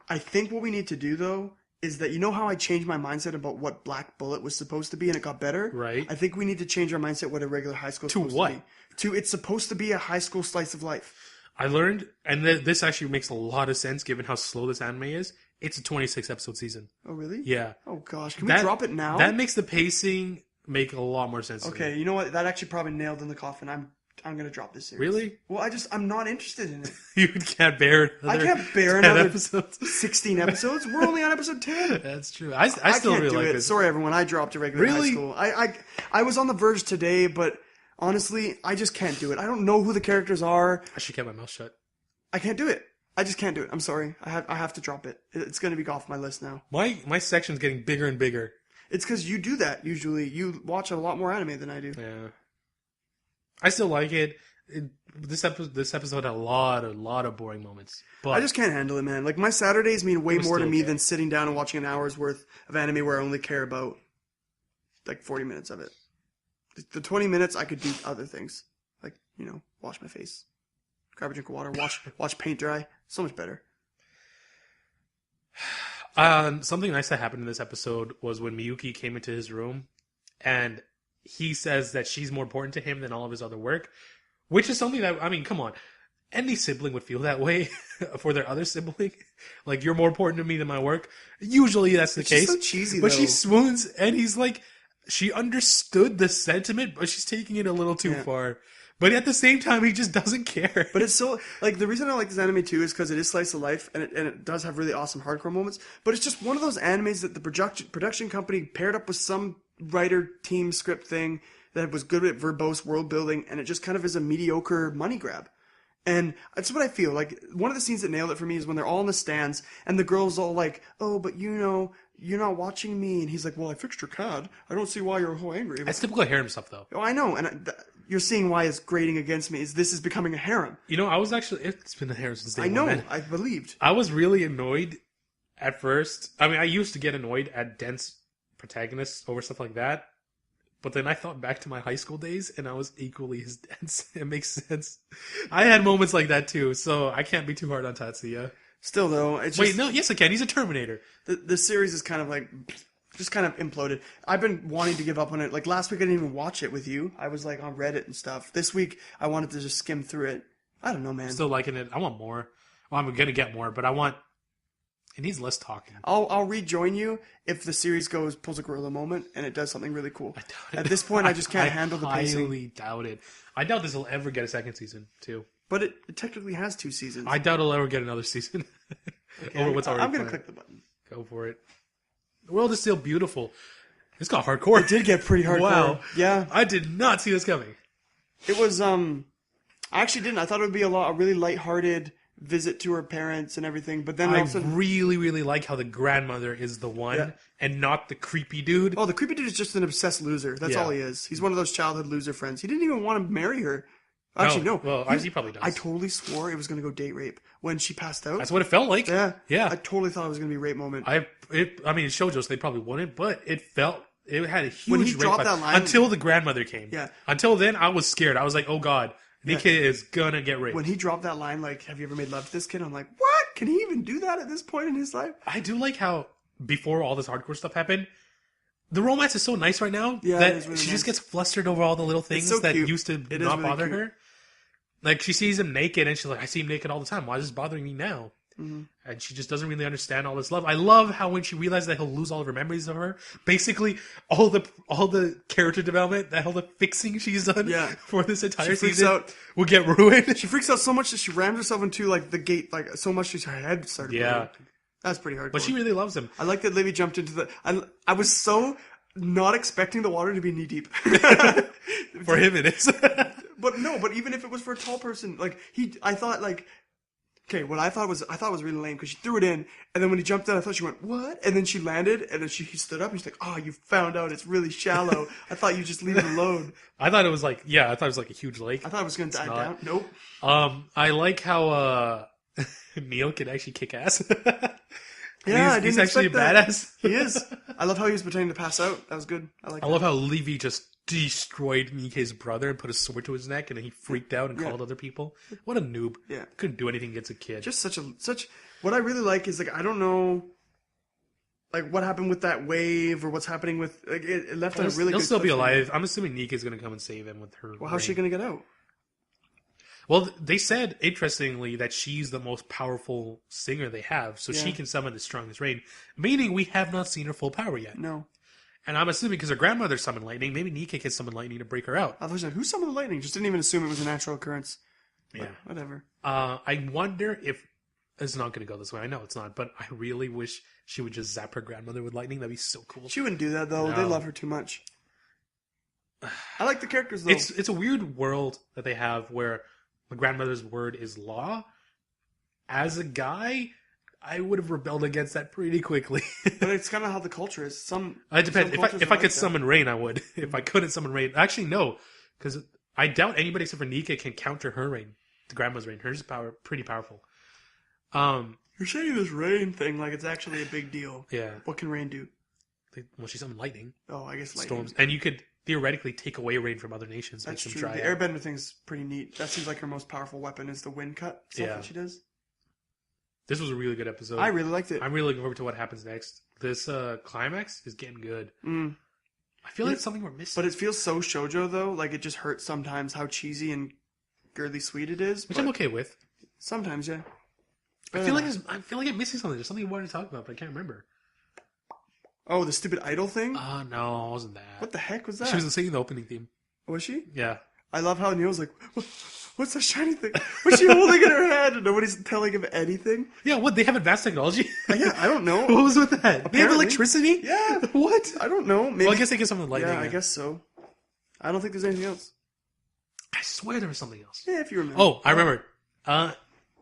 [SPEAKER 2] I think what we need to do, though, is that, you know how I changed my mindset about what Black Bullet was supposed to be and it got better?
[SPEAKER 1] Right.
[SPEAKER 2] I think we need to change our mindset what a regular high school is supposed to be. To it's supposed to be a high school slice of life.
[SPEAKER 1] I learned, and this actually makes a lot of sense given how slow this anime is. It's a 26 episode season.
[SPEAKER 2] Oh, really?
[SPEAKER 1] Yeah.
[SPEAKER 2] Oh, gosh. Can we drop it now?
[SPEAKER 1] That makes the pacing make a lot more sense.
[SPEAKER 2] Okay, you know what? That actually probably nailed in the coffin. I'm going to drop this series.
[SPEAKER 1] Really?
[SPEAKER 2] Well, I'm not interested in it.
[SPEAKER 1] You can't bear another
[SPEAKER 2] I can't bear another
[SPEAKER 1] episodes.
[SPEAKER 2] 16 episodes. We're only on episode 10.
[SPEAKER 1] That's true. I still
[SPEAKER 2] can't
[SPEAKER 1] really
[SPEAKER 2] do
[SPEAKER 1] like
[SPEAKER 2] it.
[SPEAKER 1] this.
[SPEAKER 2] Sorry, everyone. I dropped a regular high school. I was on the verge today, but honestly, I just can't do it. I don't know who the characters are.
[SPEAKER 1] I should keep my mouth shut.
[SPEAKER 2] I can't do it. I just can't do it. I'm sorry. I have to drop it. It's going to be off my list now.
[SPEAKER 1] My section's getting bigger and bigger.
[SPEAKER 2] It's because you do that usually. You watch a lot more anime than I do.
[SPEAKER 1] Yeah. I still like it. This episode had a lot of boring moments. But
[SPEAKER 2] I just can't handle it, man. Like, my Saturdays mean way more to me than sitting down and watching an hour's worth of anime where I only care about like 40 minutes of it. The 20 minutes I could do other things, like, wash my face, grab a drink of water, watch paint dry. So much better.
[SPEAKER 1] Something nice that happened in this episode was when Miyuki came into his room, and he says that she's more important to him than all of his other work, which is something that, I mean, come on, any sibling would feel that way for their other sibling. Like, you're more important to me than my work. Usually that's the case.
[SPEAKER 2] It's so cheesy,
[SPEAKER 1] but
[SPEAKER 2] though.
[SPEAKER 1] she swoons, and he's like, she understood the sentiment, but she's taking it a little too far. But at the same time, he just doesn't care.
[SPEAKER 2] But it's so, like, the reason I like this anime too is because it is slice of life, and it does have really awesome hardcore moments. But it's just one of those animes that the production company paired up with some writer team script thing that was good at verbose world building, and it just kind of is a mediocre money grab. And that's what I feel. Like, one of the scenes that nailed it for me is when they're all in the stands, and the girl's all like, "Oh, but you're not watching me." And he's like, "Well, I fixed your CAD. I don't see why you're so angry."
[SPEAKER 1] That's typical harem stuff, though.
[SPEAKER 2] Oh, I know. And you're seeing why it's grating against me. This is becoming a harem.
[SPEAKER 1] I was actually... It's been a harem since day one.
[SPEAKER 2] I know.
[SPEAKER 1] Man.
[SPEAKER 2] I believed.
[SPEAKER 1] I was really annoyed at first. I mean, I used to get annoyed at dense protagonists over stuff like that. But then I thought back to my high school days, and I was equally as dense. It makes sense. I had moments like that, too, so I can't be too hard on Tatsuya.
[SPEAKER 2] Still, though, it's just...
[SPEAKER 1] Wait, no, yes I can. He's a Terminator.
[SPEAKER 2] The series is kind of like... just kind of imploded. I've been wanting to give up on it. Like, last week I didn't even watch it with you. I was, like, on Reddit and stuff. This week, I wanted to just skim through it. I don't know, man.
[SPEAKER 1] Still liking it. I want more. Well, I'm going to get more, but I want... It needs less talking.
[SPEAKER 2] I'll rejoin you if the series pulls a gorilla moment and it does something really cool.
[SPEAKER 1] I doubt it.
[SPEAKER 2] At this point, I just can't handle the pacing.
[SPEAKER 1] I highly doubt it. I doubt this will ever get a second season, too.
[SPEAKER 2] But it technically has 2 seasons.
[SPEAKER 1] I doubt it'll ever get another season.
[SPEAKER 2] Okay,
[SPEAKER 1] Over what's already
[SPEAKER 2] I'm going to
[SPEAKER 1] planned.
[SPEAKER 2] click the button.
[SPEAKER 1] Go for it. The world is still beautiful. It's got hardcore.
[SPEAKER 2] It did get pretty hardcore.
[SPEAKER 1] Wow.
[SPEAKER 2] Yeah.
[SPEAKER 1] I did not see this coming.
[SPEAKER 2] It was, I actually didn't. I thought it would be a really lighthearted visit to her parents and everything, but then
[SPEAKER 1] I
[SPEAKER 2] also...
[SPEAKER 1] really, really like how the grandmother is the one and not the creepy dude.
[SPEAKER 2] Oh, the creepy dude is just an obsessed loser. That's all he is. He's one of those childhood loser friends. He didn't even want to marry her. Actually, no.
[SPEAKER 1] Well, he probably does.
[SPEAKER 2] I totally swore it was going to go date rape when she passed out.
[SPEAKER 1] That's what it felt like.
[SPEAKER 2] Yeah.
[SPEAKER 1] Yeah.
[SPEAKER 2] I totally thought it was going to be a rape moment.
[SPEAKER 1] I mean, it showed us they probably wouldn't, but it had a huge
[SPEAKER 2] When he
[SPEAKER 1] rape
[SPEAKER 2] dropped
[SPEAKER 1] vibe
[SPEAKER 2] that line-
[SPEAKER 1] until the grandmother came.
[SPEAKER 2] Yeah.
[SPEAKER 1] Until then, I was scared. I was like, oh God, the kid is gonna get raped.
[SPEAKER 2] When he dropped that line, like, "Have you ever made love to this kid?" I'm like, what? Can he even do that at this point in his life?
[SPEAKER 1] I do like how, before all this hardcore stuff happened, the romance is so nice right now
[SPEAKER 2] Yeah,
[SPEAKER 1] that
[SPEAKER 2] it is really
[SPEAKER 1] she
[SPEAKER 2] nice.
[SPEAKER 1] just gets flustered over all the little things
[SPEAKER 2] so
[SPEAKER 1] that
[SPEAKER 2] cute.
[SPEAKER 1] used to
[SPEAKER 2] It is
[SPEAKER 1] not
[SPEAKER 2] really
[SPEAKER 1] bother
[SPEAKER 2] cute.
[SPEAKER 1] her. Like, she sees him naked and she's like, I see him naked all the time. Why is this bothering me now? And she just doesn't really understand all this love. I love how when she realizes that he'll lose all of her memories of her, basically all the character development, all the fixing she's done for this entire season will get ruined.
[SPEAKER 2] She freaks out so much that she rams herself into like the gate, like so much her head started bleeding. That's pretty hard.
[SPEAKER 1] But she really loves him.
[SPEAKER 2] I like that Livy jumped into the... I was so not expecting the water to be knee deep.
[SPEAKER 1] For him it is.
[SPEAKER 2] But even if it was for a tall person, like I thought like... Okay, what I thought was really lame because she threw it in, and then when he jumped in, I thought she went, what? And then she landed, and then he stood up, and she's like, oh, you found out it's really shallow. I thought you just leave it alone.
[SPEAKER 1] I thought it was like a huge lake.
[SPEAKER 2] I thought it was going to die down. Nope.
[SPEAKER 1] I like how Neil can actually kick ass.
[SPEAKER 2] Yeah,
[SPEAKER 1] he's actually a badass.
[SPEAKER 2] He is. I love how he was pretending to pass out. That was good. I
[SPEAKER 1] love how Levy just destroyed Nike's brother and put a sword to his neck, and then he freaked out and called other people. What a noob.
[SPEAKER 2] Yeah.
[SPEAKER 1] Couldn't do anything against a kid.
[SPEAKER 2] Just such what I really like is like I don't know like what happened with that wave or what's happening with like it left on a really good
[SPEAKER 1] He'll still be alive. I'm assuming Nike's going to come and save him with her.
[SPEAKER 2] Well, how's she going to get out?
[SPEAKER 1] Well, they said, interestingly, that she's the most powerful singer they have, so she can summon the strongest rain, meaning we have not seen her full power yet.
[SPEAKER 2] No.
[SPEAKER 1] And I'm assuming because her grandmother summoned lightning, maybe Nike can summon lightning to break her out.
[SPEAKER 2] I was like, who summoned the lightning? Just didn't even assume it was a natural occurrence.
[SPEAKER 1] Yeah.
[SPEAKER 2] But whatever.
[SPEAKER 1] I wonder if... It's not going to go this way. I know it's not, but I really wish she would just zap her grandmother with lightning. That'd be so cool.
[SPEAKER 2] She wouldn't do that, though. No. They love her too much. I like the characters, though.
[SPEAKER 1] It's a weird world that they have where... my grandmother's word is law. As a guy, I would have rebelled against that pretty quickly.
[SPEAKER 2] But it's kind of how the culture is.
[SPEAKER 1] It depends. If I could summon rain, I would. If I couldn't summon rain, actually no, because I doubt anybody except for Nika can counter her rain, the grandma's rain. Hers is pretty powerful.
[SPEAKER 2] You're saying this rain thing like it's actually a big deal.
[SPEAKER 1] Yeah.
[SPEAKER 2] What can rain do?
[SPEAKER 1] Well, she summoned lightning.
[SPEAKER 2] Oh, I guess lightning.
[SPEAKER 1] Storms, and you could theoretically take away rain from other nations.
[SPEAKER 2] That's true. The airbender thing's pretty neat. That seems like her most powerful weapon is the wind cut stuff that she does.
[SPEAKER 1] This was a really good episode.
[SPEAKER 2] I really liked it.
[SPEAKER 1] I'm really looking forward to what happens next. This climax is getting good. I feel like it's something we're missing.
[SPEAKER 2] But it feels so shoujo, though. Like, it just hurts sometimes how cheesy and girly sweet it is.
[SPEAKER 1] Which I'm okay with.
[SPEAKER 2] Sometimes, yeah.
[SPEAKER 1] I feel like I'm missing something. There's something I wanted to talk about, but I can't remember.
[SPEAKER 2] Oh, the stupid idol thing?
[SPEAKER 1] Oh, no, it wasn't that.
[SPEAKER 2] What the heck was that?
[SPEAKER 1] She was singing the opening theme.
[SPEAKER 2] Was she?
[SPEAKER 1] Yeah.
[SPEAKER 2] I love how Neil's like, what's that shiny thing? What's she holding in her hand? And nobody's telling him anything?
[SPEAKER 1] Yeah, what? They have advanced technology?
[SPEAKER 2] Yeah, I don't know.
[SPEAKER 1] What was with that?
[SPEAKER 2] Apparently.
[SPEAKER 1] They have electricity?
[SPEAKER 2] Yeah.
[SPEAKER 1] What?
[SPEAKER 2] I don't know. Maybe.
[SPEAKER 1] Well, I guess they get something lightning.
[SPEAKER 2] Yeah, I guess so. I don't think there's anything else.
[SPEAKER 1] I swear there was something else.
[SPEAKER 2] Yeah, if you remember.
[SPEAKER 1] Oh, I remember.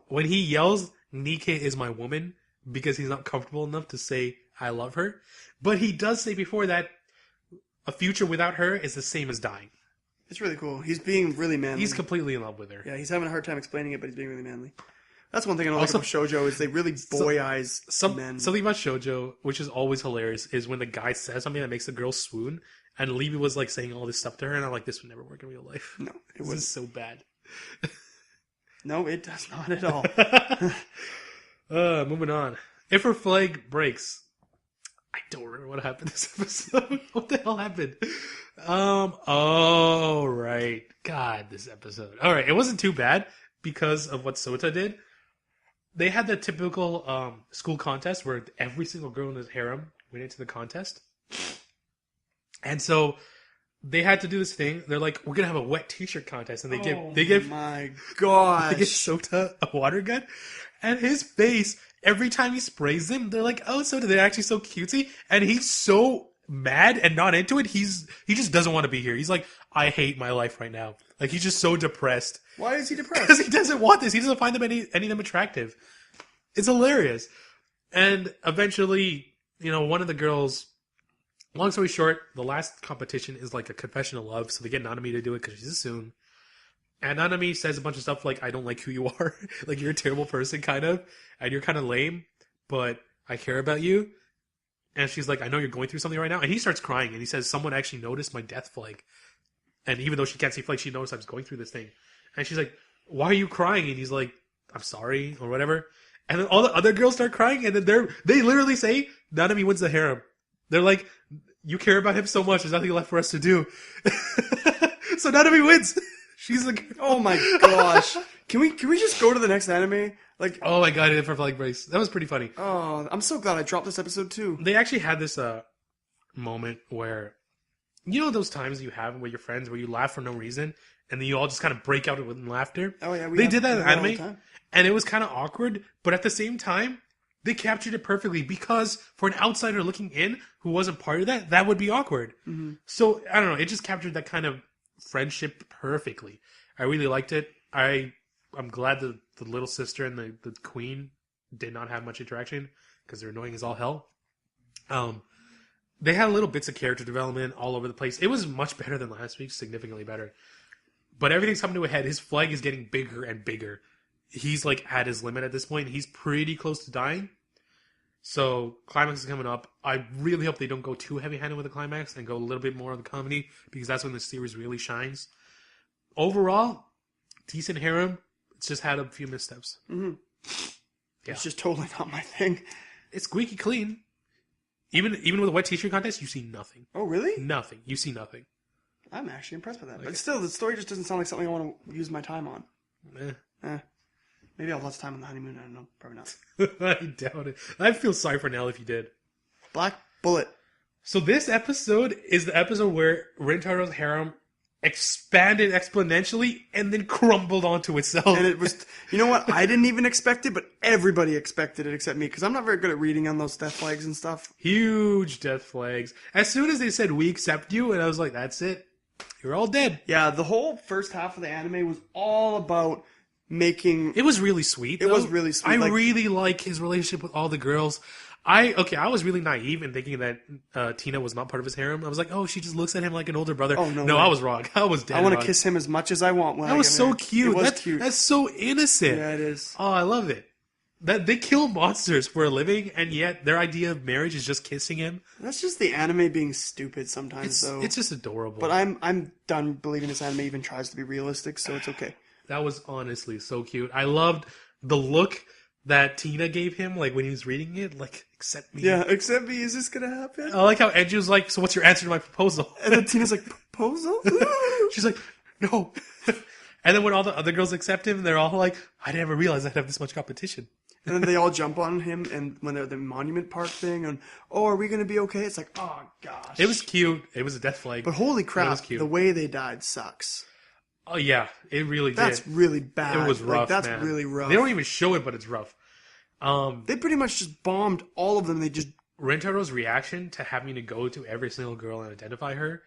[SPEAKER 1] When he yells, Nika is my woman, because he's not comfortable enough to say, I love her. But he does say before that a future without her is the same as dying.
[SPEAKER 2] It's really cool. He's being really manly.
[SPEAKER 1] He's completely in love with her.
[SPEAKER 2] Yeah, he's having a hard time explaining it, but he's being really manly. That's one thing I don't like about shoujo is they really boy-eyes men.
[SPEAKER 1] Something about shoujo, which is always hilarious, is when the guy says something that makes the girl swoon, and Levy was like saying all this stuff to her, and I'm like, this would never work in real life.
[SPEAKER 2] No,
[SPEAKER 1] it was so bad.
[SPEAKER 2] No, it does not at all.
[SPEAKER 1] Moving on. If her flag breaks... I don't remember what happened this episode. What the hell happened? Oh, right. God, this episode. All right, it wasn't too bad because of what Sota did. They had the typical school contest where every single girl in the harem went into the contest. And so they had to do this thing. They're like, we're going to have a wet t-shirt contest. And they give
[SPEAKER 2] my gosh.
[SPEAKER 1] They give Sota a water gun. And his face, every time he sprays them, they're like, oh, Sota, they're actually so cutesy. And he's so mad and not into it. He just doesn't want to be here. He's like, I hate my life right now. Like, he's just so depressed.
[SPEAKER 2] Why is he depressed?
[SPEAKER 1] Because he doesn't want this. He doesn't find them any of them attractive. It's hilarious. And eventually, one of the girls, long story short, the last competition is like a confession of love. So they get Nanami to do it because she's a Soon. And Nanami says a bunch of stuff like, I don't like who you are. Like, you're a terrible person, kind of. And you're kind of lame, but I care about you. And she's like, I know you're going through something right now. And he starts crying. And he says, someone actually noticed my death flag. And even though she can't see flag, she noticed I was going through this thing. And she's like, why are you crying? And he's like, I'm sorry, or whatever. And then all the other girls start crying. And then they literally say, Nanami wins the harem. They're like, you care about him so much. There's nothing left for us to do. So Nanami wins. She's like,
[SPEAKER 2] oh my gosh. Can we just go to the next anime? Like,
[SPEAKER 1] Oh my god, I did it for flag brace. That was pretty funny.
[SPEAKER 2] oh, I'm so glad I dropped this episode too.
[SPEAKER 1] They actually had this moment where, you know, those times you have with your friends where you laugh for no reason, and then you all just kind of break out with laughter.
[SPEAKER 2] Oh yeah,
[SPEAKER 1] They did that in
[SPEAKER 2] we have all the
[SPEAKER 1] anime,
[SPEAKER 2] time.
[SPEAKER 1] and it was kind of awkward, but at the same time, they captured it perfectly because for an outsider looking in who wasn't part of that, that would be awkward.
[SPEAKER 2] Mm-hmm.
[SPEAKER 1] So, I don't know, it just captured that kind of friendship perfectly. I really liked it. I'm glad that the little sister and the queen did not have much interaction because they're annoying as all hell. They had little bits of character development all over the place. It was much better than last week, significantly better. But everything's coming to a head. His flag is getting bigger and bigger. He's like at his limit at this point. He's pretty close to dying. So climax is coming up. I really hope they don't go too heavy-handed with the climax and go a little bit more of the comedy because that's when the series really shines. Overall, decent harem. It's just had a few missteps.
[SPEAKER 2] Mm-hmm.
[SPEAKER 1] Yeah.
[SPEAKER 2] It's just totally not my thing.
[SPEAKER 1] It's squeaky clean. Even with a wet t-shirt contest, you see nothing.
[SPEAKER 2] Oh, really?
[SPEAKER 1] Nothing. You see nothing.
[SPEAKER 2] I'm actually impressed with that. But still, the story just doesn't sound like something I want to use my time on. Maybe I'll have lots of time on the honeymoon. I don't know. Probably not.
[SPEAKER 1] I doubt it. I feel sorry for Nell if you did.
[SPEAKER 2] Black Bullet.
[SPEAKER 1] So this episode is the episode where Rintaro's harem expanded exponentially and then crumbled onto itself.
[SPEAKER 2] And it was, you know what? I didn't even expect it, but everybody expected it except me because I'm not very good at reading on those death flags and stuff.
[SPEAKER 1] Huge death flags. As soon as they said, we accept you, and I was like, that's it. You're all dead.
[SPEAKER 2] Yeah, the whole first half of the anime was all about making...
[SPEAKER 1] It was really sweet, though.
[SPEAKER 2] It was really sweet.
[SPEAKER 1] I really like his relationship with all the girls. I was really naive in thinking that Tina was not part of his harem. I was like, oh, she just looks at him like an older brother.
[SPEAKER 2] Oh, no
[SPEAKER 1] way.
[SPEAKER 2] I
[SPEAKER 1] was wrong. I was dead
[SPEAKER 2] I want
[SPEAKER 1] wrong.
[SPEAKER 2] to kiss him as much as I want when
[SPEAKER 1] That was so
[SPEAKER 2] married.
[SPEAKER 1] cute.
[SPEAKER 2] It was cute.
[SPEAKER 1] That's so innocent.
[SPEAKER 2] Yeah, it is.
[SPEAKER 1] Oh, I love it. That they kill monsters for a living, and yet their idea of marriage is just kissing him.
[SPEAKER 2] That's just the anime being stupid sometimes, though.
[SPEAKER 1] It's just adorable.
[SPEAKER 2] But I'm done believing this anime even tries to be realistic, so it's okay.
[SPEAKER 1] That was honestly so cute. I loved the look that Tina gave him, like when he was reading it, like, accept me.
[SPEAKER 2] Yeah, accept me. Is this gonna happen?
[SPEAKER 1] I like how Edgy was like, so what's your answer to my proposal?
[SPEAKER 2] And then Tina's like, proposal?
[SPEAKER 1] She's like, no. And then when all the other girls accept him, they're all like, I never realized I'd have this much competition.
[SPEAKER 2] And then they all jump on him, and when they're at the monument park thing, and, oh, are we gonna be okay? It's like, oh, gosh.
[SPEAKER 1] It was cute. It was a death flag.
[SPEAKER 2] But holy
[SPEAKER 1] It
[SPEAKER 2] crap,
[SPEAKER 1] was cute.
[SPEAKER 2] the way they died sucks.
[SPEAKER 1] Oh, yeah. It really
[SPEAKER 2] That's
[SPEAKER 1] did.
[SPEAKER 2] really bad.
[SPEAKER 1] It was rough,
[SPEAKER 2] That's
[SPEAKER 1] man.
[SPEAKER 2] really rough.
[SPEAKER 1] They don't even show it, but it's rough.
[SPEAKER 2] They pretty much just bombed all of them. They just...
[SPEAKER 1] Rentaro's reaction to having to go to every single girl and identify her,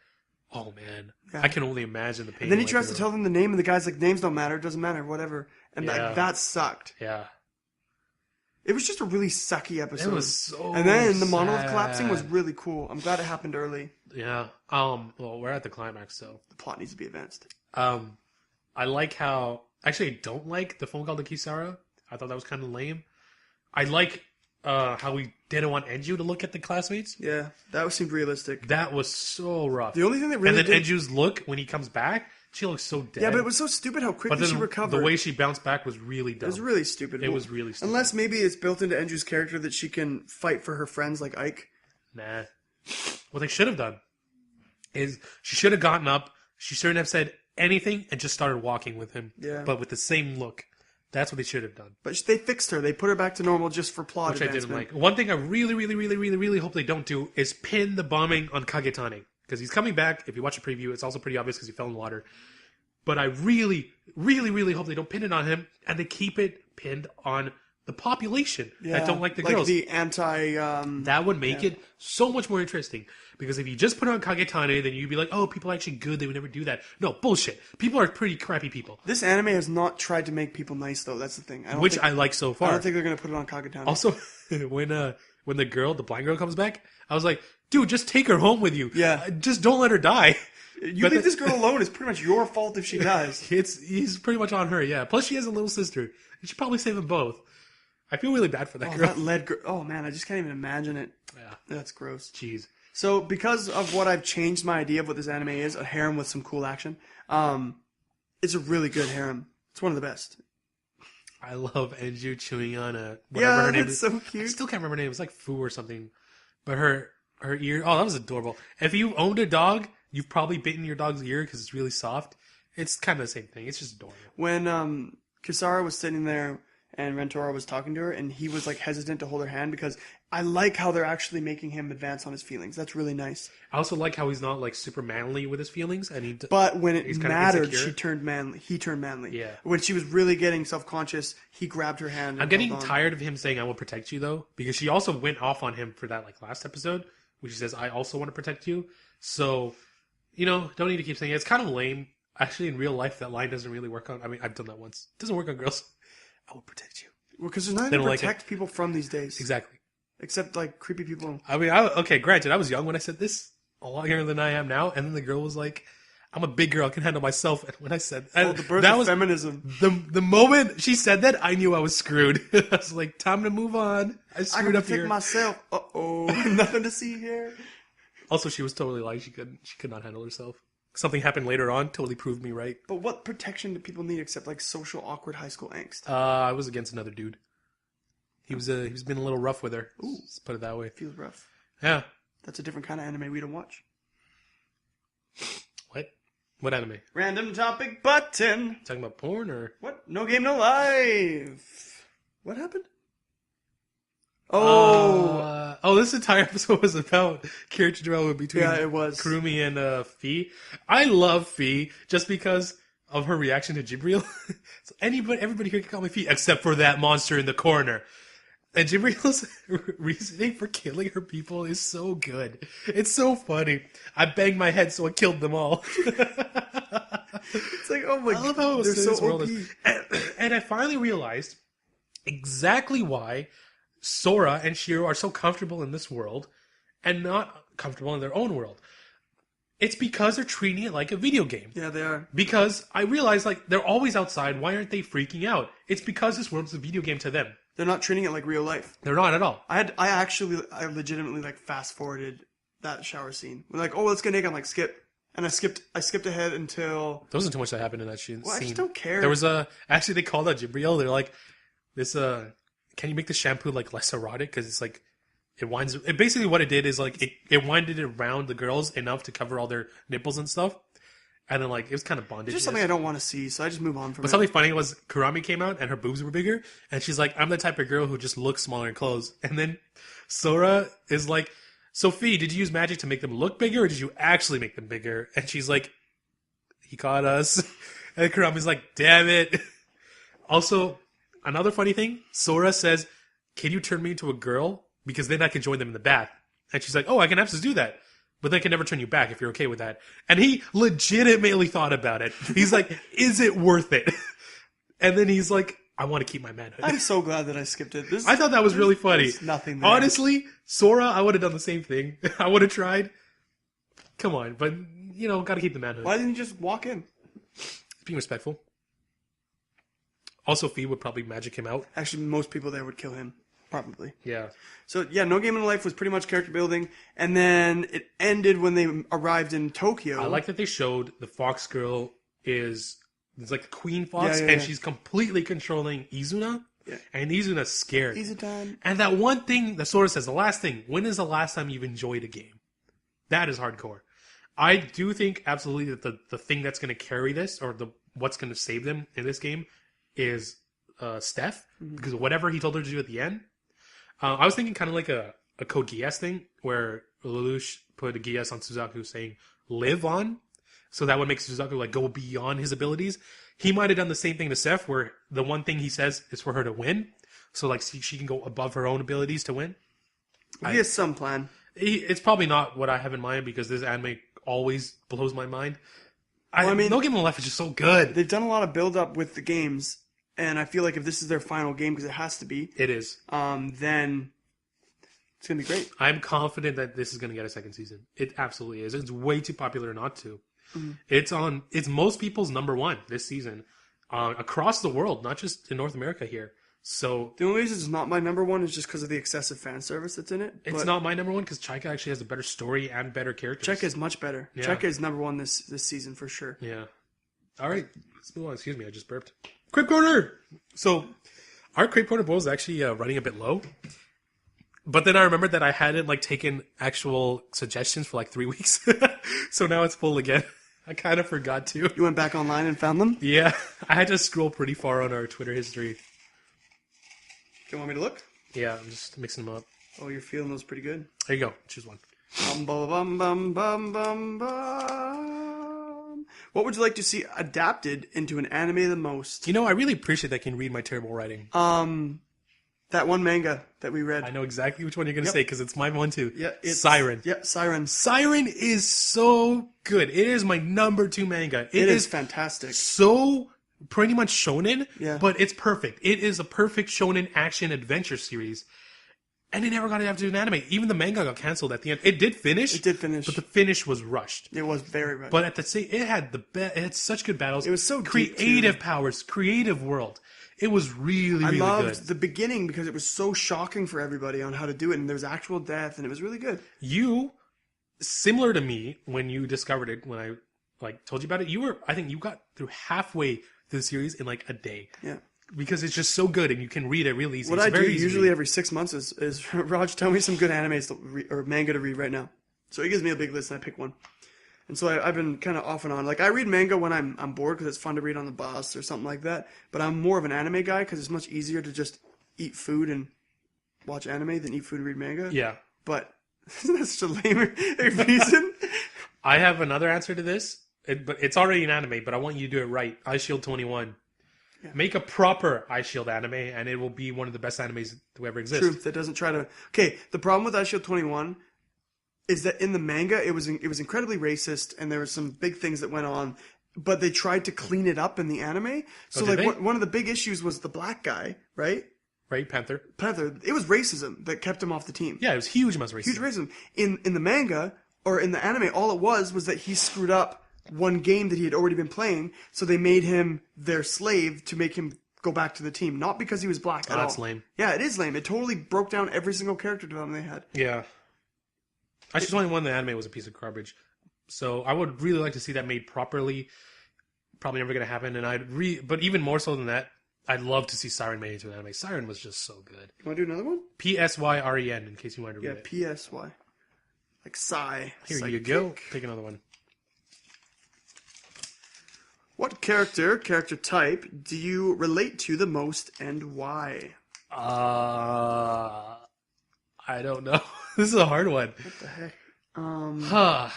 [SPEAKER 1] oh, man.
[SPEAKER 2] Yeah.
[SPEAKER 1] I can only imagine the pain.
[SPEAKER 2] And then he
[SPEAKER 1] went
[SPEAKER 2] tries to
[SPEAKER 1] through.
[SPEAKER 2] tell them the name, and the guy's like, names don't matter, it doesn't matter, whatever. And
[SPEAKER 1] Yeah.
[SPEAKER 2] that sucked.
[SPEAKER 1] Yeah.
[SPEAKER 2] It was just a really sucky episode.
[SPEAKER 1] It was so
[SPEAKER 2] And then the monolith collapsing was
[SPEAKER 1] sad.
[SPEAKER 2] really cool. I'm glad it happened early.
[SPEAKER 1] Yeah. Well, we're at the climax, so.
[SPEAKER 2] The plot needs to be advanced.
[SPEAKER 1] I like how... Actually, I don't like the phone call to Kisara. I thought that was kind of lame. I like how we didn't want Enju to look at the classmates.
[SPEAKER 2] Yeah, that seemed realistic.
[SPEAKER 1] That was so rough.
[SPEAKER 2] The only thing that really
[SPEAKER 1] And then
[SPEAKER 2] did...
[SPEAKER 1] Enju's look, when he comes back, she looks so dead.
[SPEAKER 2] Yeah, but it was so stupid how
[SPEAKER 1] But
[SPEAKER 2] quickly
[SPEAKER 1] then
[SPEAKER 2] she recovered.
[SPEAKER 1] the way she bounced back was really dumb.
[SPEAKER 2] It was really stupid.
[SPEAKER 1] It was really stupid.
[SPEAKER 2] Unless maybe it's built into Enju's character that she can fight for her friends like Ike.
[SPEAKER 1] Nah. What they should have done is she should have gotten up. She shouldn't have said anything and just started walking with him.
[SPEAKER 2] Yeah.
[SPEAKER 1] But with the same look. That's what they should have done.
[SPEAKER 2] But they fixed her. They put her back to normal just for plot
[SPEAKER 1] Which I
[SPEAKER 2] advancement.
[SPEAKER 1] didn't like. One thing I really, really, really, really, really hope they don't do is pin the bombing on Kagetane. Because he's coming back. If you watch the preview, it's also pretty obvious because he fell in the water. But I really, really, really hope they don't pin it on him and they keep it pinned on the population that don't like the girls.
[SPEAKER 2] Like the anti...
[SPEAKER 1] That would make it so much more interesting. Because if you just put it on Kagetane, then you'd be like, oh, people are actually good. They would never do that. No, bullshit. People are pretty crappy people.
[SPEAKER 2] This anime has not tried to make people nice, though. That's the thing.
[SPEAKER 1] Which I like so far.
[SPEAKER 2] I don't think they're going to put it on Kagetani.
[SPEAKER 1] Also, when the blind girl comes back, I was like, dude, just take her home with you.
[SPEAKER 2] Yeah.
[SPEAKER 1] Just don't let her die.
[SPEAKER 2] You leave this girl alone. It's pretty much your fault if she dies.
[SPEAKER 1] He's pretty much on her, yeah. Plus, she has a little sister. You should probably save them both. I feel really bad for that girl.
[SPEAKER 2] That lead girl. Oh, man, I just can't even imagine it.
[SPEAKER 1] Yeah.
[SPEAKER 2] That's gross.
[SPEAKER 1] Jeez.
[SPEAKER 2] So, because of what I've changed my idea of what this anime is, a harem with some cool action, it's a really good harem. It's one of the best.
[SPEAKER 1] I love Enju chewing on whatever her name
[SPEAKER 2] it's
[SPEAKER 1] is.
[SPEAKER 2] so cute.
[SPEAKER 1] I still can't remember her name. It was like Fu or something. But her ear... Oh, that was adorable. If you owned a dog, you've probably bitten your dog's ear because it's really soft. It's kind of the same thing. It's just adorable.
[SPEAKER 2] When Kisara was sitting there and Rentora was talking to her, and he was like hesitant to hold her hand because I like how they're actually making him advance on his feelings. That's really nice.
[SPEAKER 1] I also like how he's not like super manly with his feelings, and
[SPEAKER 2] but when it mattered,
[SPEAKER 1] insecure.
[SPEAKER 2] she turned manly. He turned manly.
[SPEAKER 1] Yeah.
[SPEAKER 2] When she was really getting self-conscious, he grabbed her hand.
[SPEAKER 1] I'm getting tired of him saying "I will protect you," though, because she also went off on him for that like last episode, which she says, "I also want to protect you." So, don't need to keep saying it. It's kind of lame. Actually, in real life, that line doesn't really work on. I mean, I've done that once. It doesn't work on girls. I will protect you.
[SPEAKER 2] Well, because there's nothing to protect people from these days.
[SPEAKER 1] Exactly.
[SPEAKER 2] Except like creepy people.
[SPEAKER 1] I mean, granted, I was young when I said this, a lot younger than I am now, and then the girl was like, "I'm a big girl, I can handle myself." And when I said
[SPEAKER 2] the birth of feminism.
[SPEAKER 1] The moment she said that, I knew I was screwed. I was like, time to move on. I screwed up here.
[SPEAKER 2] I can protect myself. Nothing to see here.
[SPEAKER 1] Also, she was totally lying. She could not handle herself. Something happened later on, totally proved me right.
[SPEAKER 2] But what protection do people need except like social awkward high school angst?
[SPEAKER 1] I was against another dude. He was being a little rough with her.
[SPEAKER 2] Ooh,
[SPEAKER 1] let's put it that way.
[SPEAKER 2] Feels rough.
[SPEAKER 1] Yeah.
[SPEAKER 2] That's a different kind of anime we don't watch.
[SPEAKER 1] What anime?
[SPEAKER 2] Random topic button.
[SPEAKER 1] Talking about porn or
[SPEAKER 2] what? No game, no life. What happened? Oh,
[SPEAKER 1] this entire episode was about character development between
[SPEAKER 2] it was
[SPEAKER 1] Kurumi and Fee. I love Fee just because of her reaction to Jibril. So everybody here can call me Fee except for that monster in the corner. And Jibril's reasoning for killing her people is so good. It's so funny. I banged my head so I killed them all.
[SPEAKER 2] It's like, oh my god, I love how
[SPEAKER 1] they're so
[SPEAKER 2] OP.
[SPEAKER 1] And I finally realized exactly why Sora and Shiro are so comfortable in this world and not comfortable in their own world. It's because they're treating it like a video game.
[SPEAKER 2] Yeah, they are.
[SPEAKER 1] Because I realized, like, they're always outside. Why aren't they freaking out? It's because this world's a video game to them.
[SPEAKER 2] They're not treating it like real life.
[SPEAKER 1] They're not at all.
[SPEAKER 2] I legitimately like fast forwarded that shower scene. We're like, let's get naked. I'm like, skip. And I skipped ahead until...
[SPEAKER 1] There wasn't too much that happened in that scene.
[SPEAKER 2] Well, I just don't care.
[SPEAKER 1] There was actually they called out Jibril. They're like, can you make the shampoo like less erotic? Because it's like, basically what it did is like, it winded it around the girls enough to cover all their nipples and stuff. And then like, it was kind of bondage.
[SPEAKER 2] It's just something I don't want to see, so I just move on from it.
[SPEAKER 1] But something funny was Kurami came out and her boobs were bigger. And she's like, I'm the type of girl who just looks smaller in clothes. And then Sora is like, Sophie, did you use magic to make them look bigger or did you actually make them bigger? And she's like, he caught us. And Kurami's like, damn it. Also, another funny thing, Sora says, can you turn me into a girl? Because then I can join them in the bath. And she's like, I can absolutely do that. But then I can never turn you back if you're okay with that. And he legitimately thought about it. He's like, is it worth it? And then he's like, I want to keep my manhood.
[SPEAKER 2] I'm so glad that I skipped it.
[SPEAKER 1] I thought that was really funny.
[SPEAKER 2] There's nothing there.
[SPEAKER 1] Honestly, Sora, I would have done the same thing. I would have tried. Come on, but, got to keep the manhood.
[SPEAKER 2] Why didn't you just walk in?
[SPEAKER 1] Being respectful. Also, Fee would probably magic him out.
[SPEAKER 2] Actually, most people there would kill him. Probably.
[SPEAKER 1] Yeah.
[SPEAKER 2] So, yeah, No Game in Life was pretty much character building. And then it ended when they arrived in Tokyo.
[SPEAKER 1] I like that they showed the Fox girl is like the queen fox, and she's completely controlling Izuna.
[SPEAKER 2] Yeah.
[SPEAKER 1] And Izuna's scared.
[SPEAKER 2] Izuna.
[SPEAKER 1] And that one thing that Sora says, the last thing, when is the last time you've enjoyed a game? That is hardcore. I do think absolutely that the thing that's going to carry this, or what's going to save them in this game, is Steph. Mm-hmm. Because whatever he told her to do at the end, I was thinking kind of like a Code Geass thing, where Lelouch put a Geass on Suzaku saying, live on. So that would make Suzaku like go beyond his abilities. He might have done the same thing to Steph, where the one thing he says is for her to win. So like she can go above her own abilities to win.
[SPEAKER 2] He has some plan.
[SPEAKER 1] It's probably not what I have in mind, because this anime always blows my mind. No Game in Life is just so good.
[SPEAKER 2] They've done a lot of build up with the games, and I feel like if this is their final game, because it has to be,
[SPEAKER 1] it is.
[SPEAKER 2] Then it's gonna be great.
[SPEAKER 1] I'm confident that this is gonna get a second season. It absolutely is. It's way too popular not to. Mm-hmm. It's most people's number one this season, across the world, not just in North America here. So
[SPEAKER 2] the only reason it's not my number one is just because of the excessive fan service that's in it.
[SPEAKER 1] It's not my number one because Chaika actually has a better story and better characters.
[SPEAKER 2] Chaika is much better. Yeah. Chaika is number one this season for sure.
[SPEAKER 1] Yeah. All right, let's move on. Excuse me, I just burped. Crepe Corner. So our Crepe Corner bowl is actually running a bit low. But then I remembered that I hadn't taken actual suggestions for 3 weeks. So now it's full again. I kind of forgot to.
[SPEAKER 2] You went back online and found them?
[SPEAKER 1] Yeah, I had to scroll pretty far on our Twitter history.
[SPEAKER 2] Do you want me to look?
[SPEAKER 1] Yeah, I'm just mixing them up.
[SPEAKER 2] Oh, you're feeling those pretty good.
[SPEAKER 1] There you go. Choose one.
[SPEAKER 2] Bum, bum, bum, bum, bum, bum. What would you like to see adapted into an anime the most?
[SPEAKER 1] You know, I really appreciate that I can read my terrible writing.
[SPEAKER 2] That one manga that we read.
[SPEAKER 1] I know exactly which one you're going to say because it's my one too.
[SPEAKER 2] Yeah, it's
[SPEAKER 1] Siren.
[SPEAKER 2] Yep, Siren.
[SPEAKER 1] Siren is so good. It is my number 2 manga.
[SPEAKER 2] It is fantastic.
[SPEAKER 1] So pretty much shonen,
[SPEAKER 2] Yeah.
[SPEAKER 1] but it's perfect. It is a perfect shonen action adventure series. And it never got adapted to an anime. Even the manga got canceled at the end. It did finish.
[SPEAKER 2] It did finish.
[SPEAKER 1] But the finish was rushed.
[SPEAKER 2] It was very rushed.
[SPEAKER 1] But at the same, it had such good battles.
[SPEAKER 2] It was so deep,
[SPEAKER 1] creative
[SPEAKER 2] too.
[SPEAKER 1] powers, creative world. It was really, really
[SPEAKER 2] I loved
[SPEAKER 1] good.
[SPEAKER 2] the beginning because it was so shocking for everybody on how to do it, and there was actual death, and it was really good.
[SPEAKER 1] You, similar to me, when you discovered it, when I told you about it, I think you got through halfway through the series in like a day.
[SPEAKER 2] Yeah.
[SPEAKER 1] Because it's just so good, and you can read it really easy.
[SPEAKER 2] What
[SPEAKER 1] It's
[SPEAKER 2] I do
[SPEAKER 1] very easy to
[SPEAKER 2] usually
[SPEAKER 1] read.
[SPEAKER 2] every 6 months is Raj, tell me some good animes or manga to read right now. So he gives me a big list, and I pick one. And so I've been kind of off and on. Like, I read manga when I'm bored because it's fun to read on the bus or something like that. But I'm more of an anime guy because it's much easier to just eat food and watch anime than eat food and read manga.
[SPEAKER 1] Yeah.
[SPEAKER 2] But isn't that such a lame reason?
[SPEAKER 1] I have another answer to this, but it's already an anime, but I want you to do it right. Eye Shield 21. Yeah. Make a proper Eye Shield anime, and it will be one of the best animes to ever exist.
[SPEAKER 2] True, that doesn't try to... Okay, the problem with Eye Shield 21... is that in the manga it was incredibly racist and there were some big things that went on, but they tried to clean it up in the anime. So one of the big issues was the black guy, right?
[SPEAKER 1] Right, Panther.
[SPEAKER 2] It was racism that kept him off the team.
[SPEAKER 1] Yeah, it was huge amounts of racism.
[SPEAKER 2] Huge racism. In the manga or in the anime, all it was that he screwed up one game that he had already been playing, so they made him their slave to make him go back to the team, not because he was black at all.
[SPEAKER 1] That's lame.
[SPEAKER 2] Yeah, it is lame. It totally broke down every single character development they had.
[SPEAKER 1] Yeah. I just only one the anime was a piece of garbage. So I would really like to see that made properly. Probably never going to happen. And but even more so than that, I'd love to see Siren made into an anime. Siren was just so good.
[SPEAKER 2] You want to do another one?
[SPEAKER 1] P-S-Y-R-E-N, in case you wanted to read it.
[SPEAKER 2] Yeah, P-S-Y. Like Psy.
[SPEAKER 1] Here
[SPEAKER 2] Psychic.
[SPEAKER 1] you go. Take another one.
[SPEAKER 2] What character type, do you relate to the most and why?
[SPEAKER 1] I don't know. This is a hard one.
[SPEAKER 2] What the heck?
[SPEAKER 1] I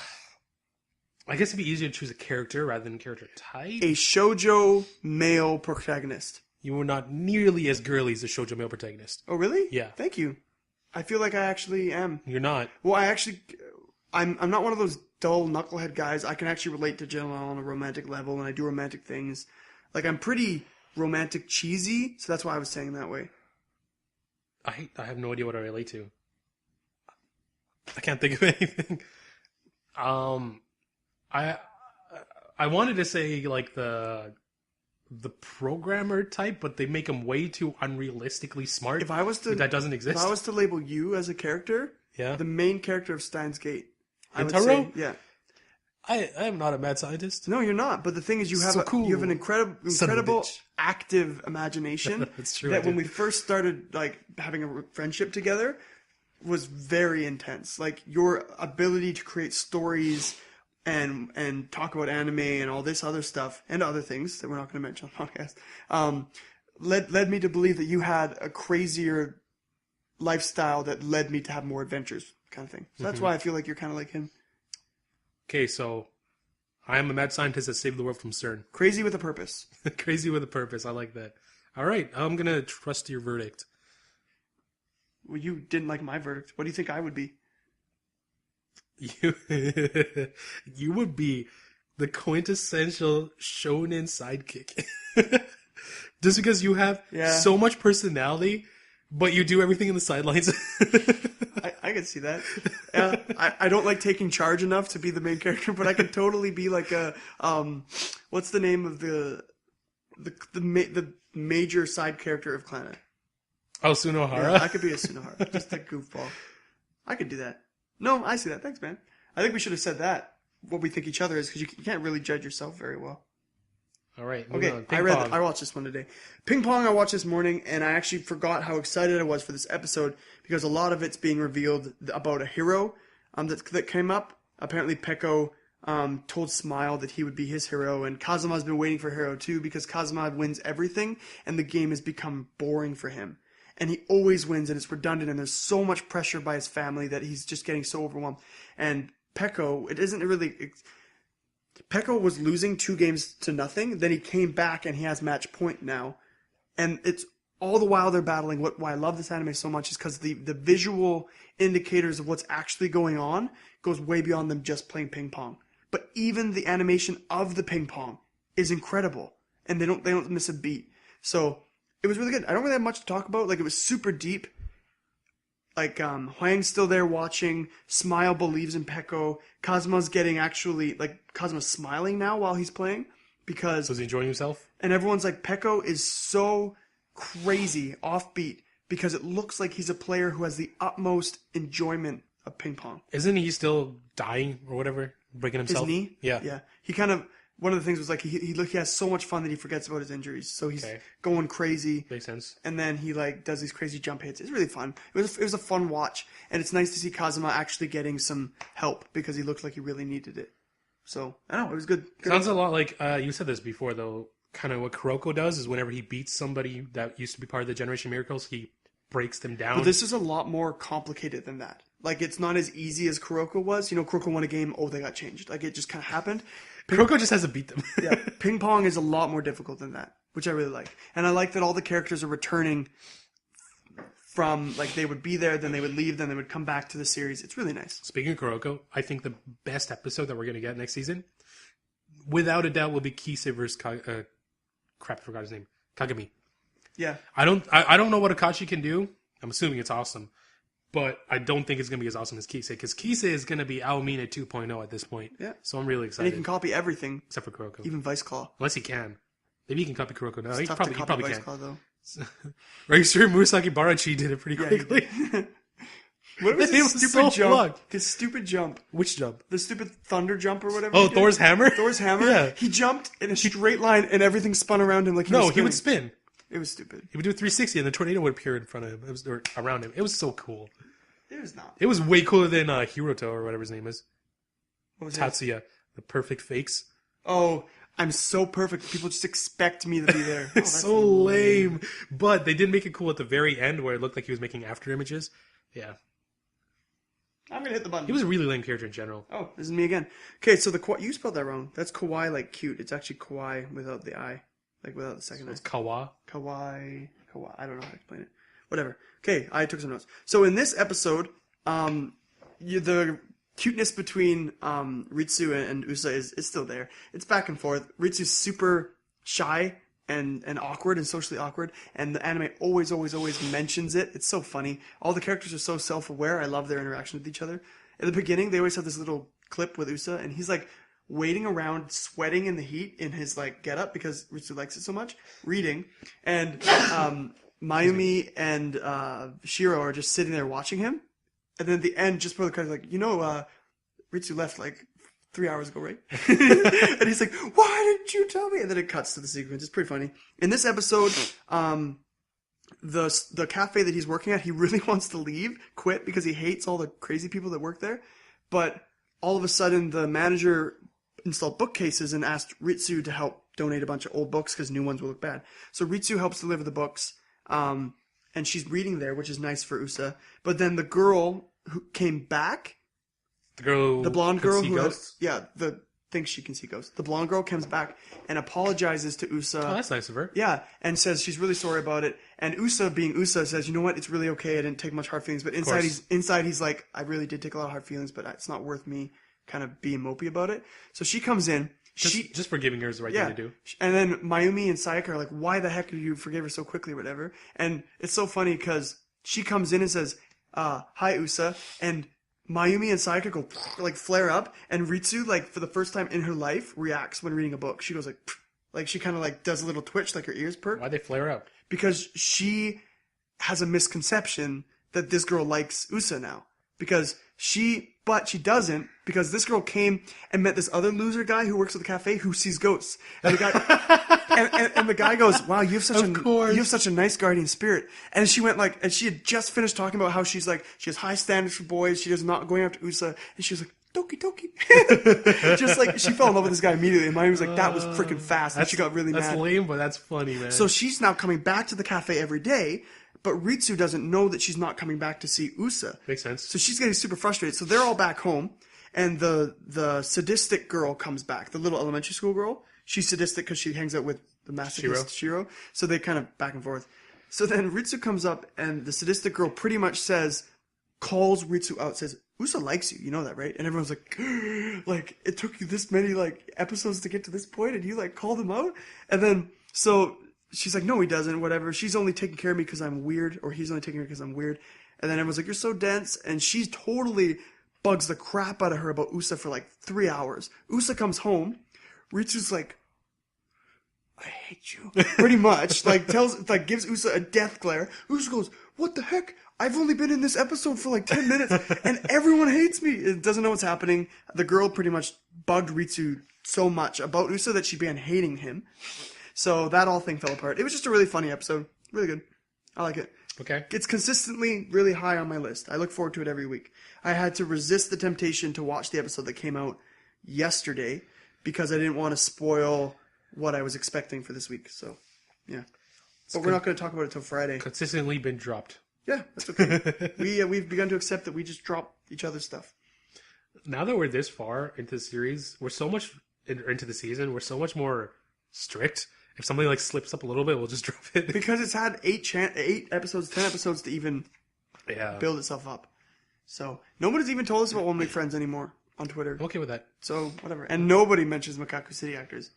[SPEAKER 1] guess it'd be easier to choose a character rather than character type.
[SPEAKER 2] A shoujo male protagonist.
[SPEAKER 1] You were not nearly as girly as the shoujo male protagonist.
[SPEAKER 2] Oh, really?
[SPEAKER 1] Yeah.
[SPEAKER 2] Thank you. I feel like I actually am.
[SPEAKER 1] You're not.
[SPEAKER 2] Well, I'm not one of those dull knucklehead guys. I can actually relate to Jill on a romantic level, and I do romantic things. Like, I'm pretty romantic cheesy, so that's why I was saying that way.
[SPEAKER 1] I have no idea what I relate to. I can't think of anything. I wanted to say like the programmer type, but they make him way too unrealistically smart.
[SPEAKER 2] If I was to
[SPEAKER 1] that doesn't exist.
[SPEAKER 2] If I was to label you as a character,
[SPEAKER 1] yeah,
[SPEAKER 2] the main character of Steins Gate, I would
[SPEAKER 1] Hintaro?
[SPEAKER 2] say, yeah.
[SPEAKER 1] I am not a mad scientist.
[SPEAKER 2] No, you're not. But the thing is, you have
[SPEAKER 1] cool.
[SPEAKER 2] you have an incredible active imagination.
[SPEAKER 1] That's true.
[SPEAKER 2] That when we first started like having a friendship together was very intense. Like your ability to create stories and talk about anime and all this other stuff and other things that we're not going to mention on the podcast led me to believe that you had a crazier lifestyle that led me to have more adventures, kind of thing. So that's why I feel like you're kind of like him.
[SPEAKER 1] Okay, so I am a mad scientist that saved the world from CERN.
[SPEAKER 2] Crazy with a purpose.
[SPEAKER 1] Crazy with a purpose. I like that. All right, I'm going to trust your verdict.
[SPEAKER 2] Well, you didn't like my verdict. What do you think I would be?
[SPEAKER 1] You would be the quintessential shonen sidekick. Just because you have so much personality, but you do everything in the sidelines.
[SPEAKER 2] I can see that. Yeah, I don't like taking charge enough to be the main character, but I could totally be like a what's the name of the major side character of Clannad?
[SPEAKER 1] Oh, Sunohara?
[SPEAKER 2] Yeah, I could be a Sunohara. Just a goofball. I could do that. No, I see that. Thanks, man. I think we should have said that. What we think each other is, because you can't really judge yourself very well.
[SPEAKER 1] All right.
[SPEAKER 2] Okay, I watched this one today. Ping Pong I watched this morning, and I actually forgot how excited I was for this episode, because a lot of it's being revealed about a hero that came up. Apparently Peko told Smile that he would be his hero, and Kazuma's been waiting for hero too because Kazuma wins everything, and the game has become boring for him. And he always wins, and it's redundant, and there's so much pressure by his family that he's just getting so overwhelmed. And Peko, Peko was losing 2-0, then he came back, and he has match point now. And it's all the while they're battling. Why I love this anime so much is because the visual indicators of what's actually going on goes way beyond them just playing ping pong. But even the animation of the ping pong is incredible, and they don't miss a beat. So it was really good. I don't really have much to talk about. Like, it was super deep. Like, Hwang's still there watching. Smile believes in Peko. Kazuma's Kazuma's smiling now while he's playing because...
[SPEAKER 1] So is he enjoying himself?
[SPEAKER 2] And everyone's like, Peko is so crazy, offbeat, because it looks like he's a player who has the utmost enjoyment of ping pong.
[SPEAKER 1] Isn't he still dying or whatever? Breaking himself?
[SPEAKER 2] His knee?
[SPEAKER 1] Yeah.
[SPEAKER 2] Yeah. He kind of... One of the things was like he has so much fun that he forgets about his injuries. So he's going crazy.
[SPEAKER 1] Makes sense.
[SPEAKER 2] And then he does these crazy jump hits. It's really fun. It was a fun watch, and it's nice to see Kazuma actually getting some help because he looked like he really needed it. So I don't know, it was good.
[SPEAKER 1] Sounds a lot like you said this before though. Kind of what Kuroko does is whenever he beats somebody that used to be part of the Generation Miracles, he breaks them down.
[SPEAKER 2] But this is a lot more complicated than that. Like, it's not as easy as Kuroko was. You know, Kuroko won a game. Oh, they got changed. Like, it just kind of happened.
[SPEAKER 1] Kuroko just has to beat them.
[SPEAKER 2] Yeah, ping pong is a lot more difficult than that, which I really like. And I like that all the characters are returning from, like, they would be there, then they would leave, then they would come back to the series. It's really nice.
[SPEAKER 1] Speaking of Kuroko, I think the best episode that we're going to get next season, without a doubt, will be Kisei versus crap, I forgot his name. Kagami.
[SPEAKER 2] Yeah.
[SPEAKER 1] I don't know what Akashi can do. I'm assuming it's awesome. But I don't think it's going to be as awesome as Kisei, because Kisei is going to be Aomine 2.0 at this point.
[SPEAKER 2] Yeah.
[SPEAKER 1] So I'm really
[SPEAKER 2] And
[SPEAKER 1] excited.
[SPEAKER 2] he can copy everything.
[SPEAKER 1] Except for Kuroko.
[SPEAKER 2] Even Vice Claw.
[SPEAKER 1] Unless he can. Maybe he can copy Kuroko now.
[SPEAKER 2] It's
[SPEAKER 1] He
[SPEAKER 2] tough
[SPEAKER 1] probably,
[SPEAKER 2] to
[SPEAKER 1] he
[SPEAKER 2] copy
[SPEAKER 1] probably
[SPEAKER 2] Vice
[SPEAKER 1] can.
[SPEAKER 2] Claw, though.
[SPEAKER 1] Are you sure Murasaki Barachi did it pretty
[SPEAKER 2] Yeah, he
[SPEAKER 1] quickly?
[SPEAKER 2] did. What was
[SPEAKER 1] It
[SPEAKER 2] his
[SPEAKER 1] was
[SPEAKER 2] stupid
[SPEAKER 1] so
[SPEAKER 2] jump?
[SPEAKER 1] plugged.
[SPEAKER 2] His stupid jump.
[SPEAKER 1] Which jump?
[SPEAKER 2] The stupid thunder jump or whatever.
[SPEAKER 1] Oh,
[SPEAKER 2] he did.
[SPEAKER 1] Thor's hammer?
[SPEAKER 2] Thor's hammer?
[SPEAKER 1] Yeah.
[SPEAKER 2] He jumped in a straight line and everything spun around him like he was
[SPEAKER 1] No,
[SPEAKER 2] spinning.
[SPEAKER 1] he would spin.
[SPEAKER 2] It was stupid.
[SPEAKER 1] He would do a 360 and the tornado would appear in front of him. Or around him. It was so cool.
[SPEAKER 2] It was not.
[SPEAKER 1] It was way cooler than Hiroto or whatever his name is.
[SPEAKER 2] What was it?
[SPEAKER 1] Tatsuya. The perfect fakes.
[SPEAKER 2] Oh, I'm so perfect. People just expect me to be there. Oh,
[SPEAKER 1] It's so lame. But they did make it cool at the very end where it looked like he was making after images. Yeah.
[SPEAKER 2] I'm going to hit the button.
[SPEAKER 1] He was a really lame character in general.
[SPEAKER 2] Oh, this is me again. Okay, so you spelled that wrong. That's kawaii like cute. It's actually kawaii without the I. Like without the second
[SPEAKER 1] So
[SPEAKER 2] I.
[SPEAKER 1] it's Kawa.
[SPEAKER 2] Kawaii. I don't know how to explain it. Whatever. Okay, I took some notes. So in this episode, the cuteness between Ritsu and Usa is still there. It's back and forth. Ritsu's super shy and awkward and socially awkward, and the anime always mentions it. It's so funny. All the characters are so self-aware. I love their interaction with each other. At the beginning, they always have this little clip with Usa, and he's like waiting around, sweating in the heat in his like getup because Ritsu likes it so much, reading, and Mayumi and Shiro are just sitting there watching him. And then at the end, just before the credits, like, Ritsu left like 3 hours ago, right? And he's like, why didn't you tell me? And then it cuts to the sequence. It's pretty funny. In this episode, the cafe that he's working at, he really wants to quit because he hates all the crazy people that work there. But all of a sudden, the manager installed bookcases and asked Ritsu to help donate a bunch of old books because new ones will look bad. So Ritsu helps deliver the books. And she's reading there, which is nice for Usa. But then the girl who came back, the blonde girl who thinks she can see ghosts. The blonde girl comes back and apologizes to Usa.
[SPEAKER 1] Oh, that's nice of her.
[SPEAKER 2] Yeah, and says she's really sorry about it. And Usa, being Usa, says, you know what, it's really okay. I didn't take much hard feelings. But inside he's like, I really did take a lot of hard feelings, but it's not worth me kind of being mopey about it. So she comes in.
[SPEAKER 1] Just forgiving her is the right thing to do.
[SPEAKER 2] And then Mayumi and Sayaka are like, why the heck did you forgive her so quickly or whatever? And it's so funny because she comes in and says, hi, Usa. And Mayumi and Sayaka go, like, flare up. And Ritsu, like, for the first time in her life, reacts when reading a book. She goes, like she kind of, like, does a little twitch, like her ears perk.
[SPEAKER 1] Why'd they flare up?
[SPEAKER 2] Because she has a misconception that this girl likes Usa now. But she doesn't, because this girl came and met this other loser guy who works at the cafe who sees ghosts. And the guy, and the guy goes, wow, you have such a nice guardian spirit. And she went like, and she had just finished talking about how she has high standards for boys. She is not going after Usa. And she was like, Doki Doki. Just like, she fell in love with this guy immediately. And Mayumi was like, that was freaking fast. And she got really mad.
[SPEAKER 1] That's lame, but that's funny, man.
[SPEAKER 2] So she's now coming back to the cafe every day, but Ritsu doesn't know that she's not coming back to see Usa.
[SPEAKER 1] Makes sense.
[SPEAKER 2] So she's getting super frustrated. So they're all back home, and the sadistic girl comes back. The little elementary school girl. She's sadistic because she hangs out with the masochist Shiro. So they kind of back and forth. So then Ritsu comes up, and the sadistic girl pretty much calls Ritsu out, says, Usa likes you, you know that, right? And everyone's like, like, it took you this many, like, episodes to get to this point, and you, like, called him out? And then, so, she's like, no, he doesn't, whatever. She's only taking care of me because I'm weird, or he's only taking care of me because I'm weird. And then everyone's like, you're so dense, and she totally bugs the crap out of her about Usa for, like, 3 hours. Usa comes home, Ritsu's like, I hate you. Pretty much. Gives Usa a death glare. Usa goes, what the heck? I've only been in this episode for like 10 minutes and everyone hates me. It doesn't know what's happening. The girl pretty much bugged Ritsu so much about Usa that she began hating him. So that whole thing fell apart. It was just a really funny episode. Really good. I like it.
[SPEAKER 1] Okay.
[SPEAKER 2] It's consistently really high on my list. I look forward to it every week. I had to resist the temptation to watch the episode that came out yesterday because I didn't want to spoil what I was expecting for this week. So, yeah. But we're not going to talk about it till Friday.
[SPEAKER 1] Consistently been dropped.
[SPEAKER 2] Yeah, that's okay. We've begun to accept that we just drop each other's stuff.
[SPEAKER 1] Now that we're this far into the series, we're so much into the season, we're so much more strict. If something like slips up a little bit, we'll just drop it. Because
[SPEAKER 2] it's had 8 episodes, 10 episodes to even build itself up. So, nobody's even told us about One Week Friends anymore on Twitter.
[SPEAKER 1] I'm okay with that.
[SPEAKER 2] So, whatever. And nobody mentions Makaku City Actors.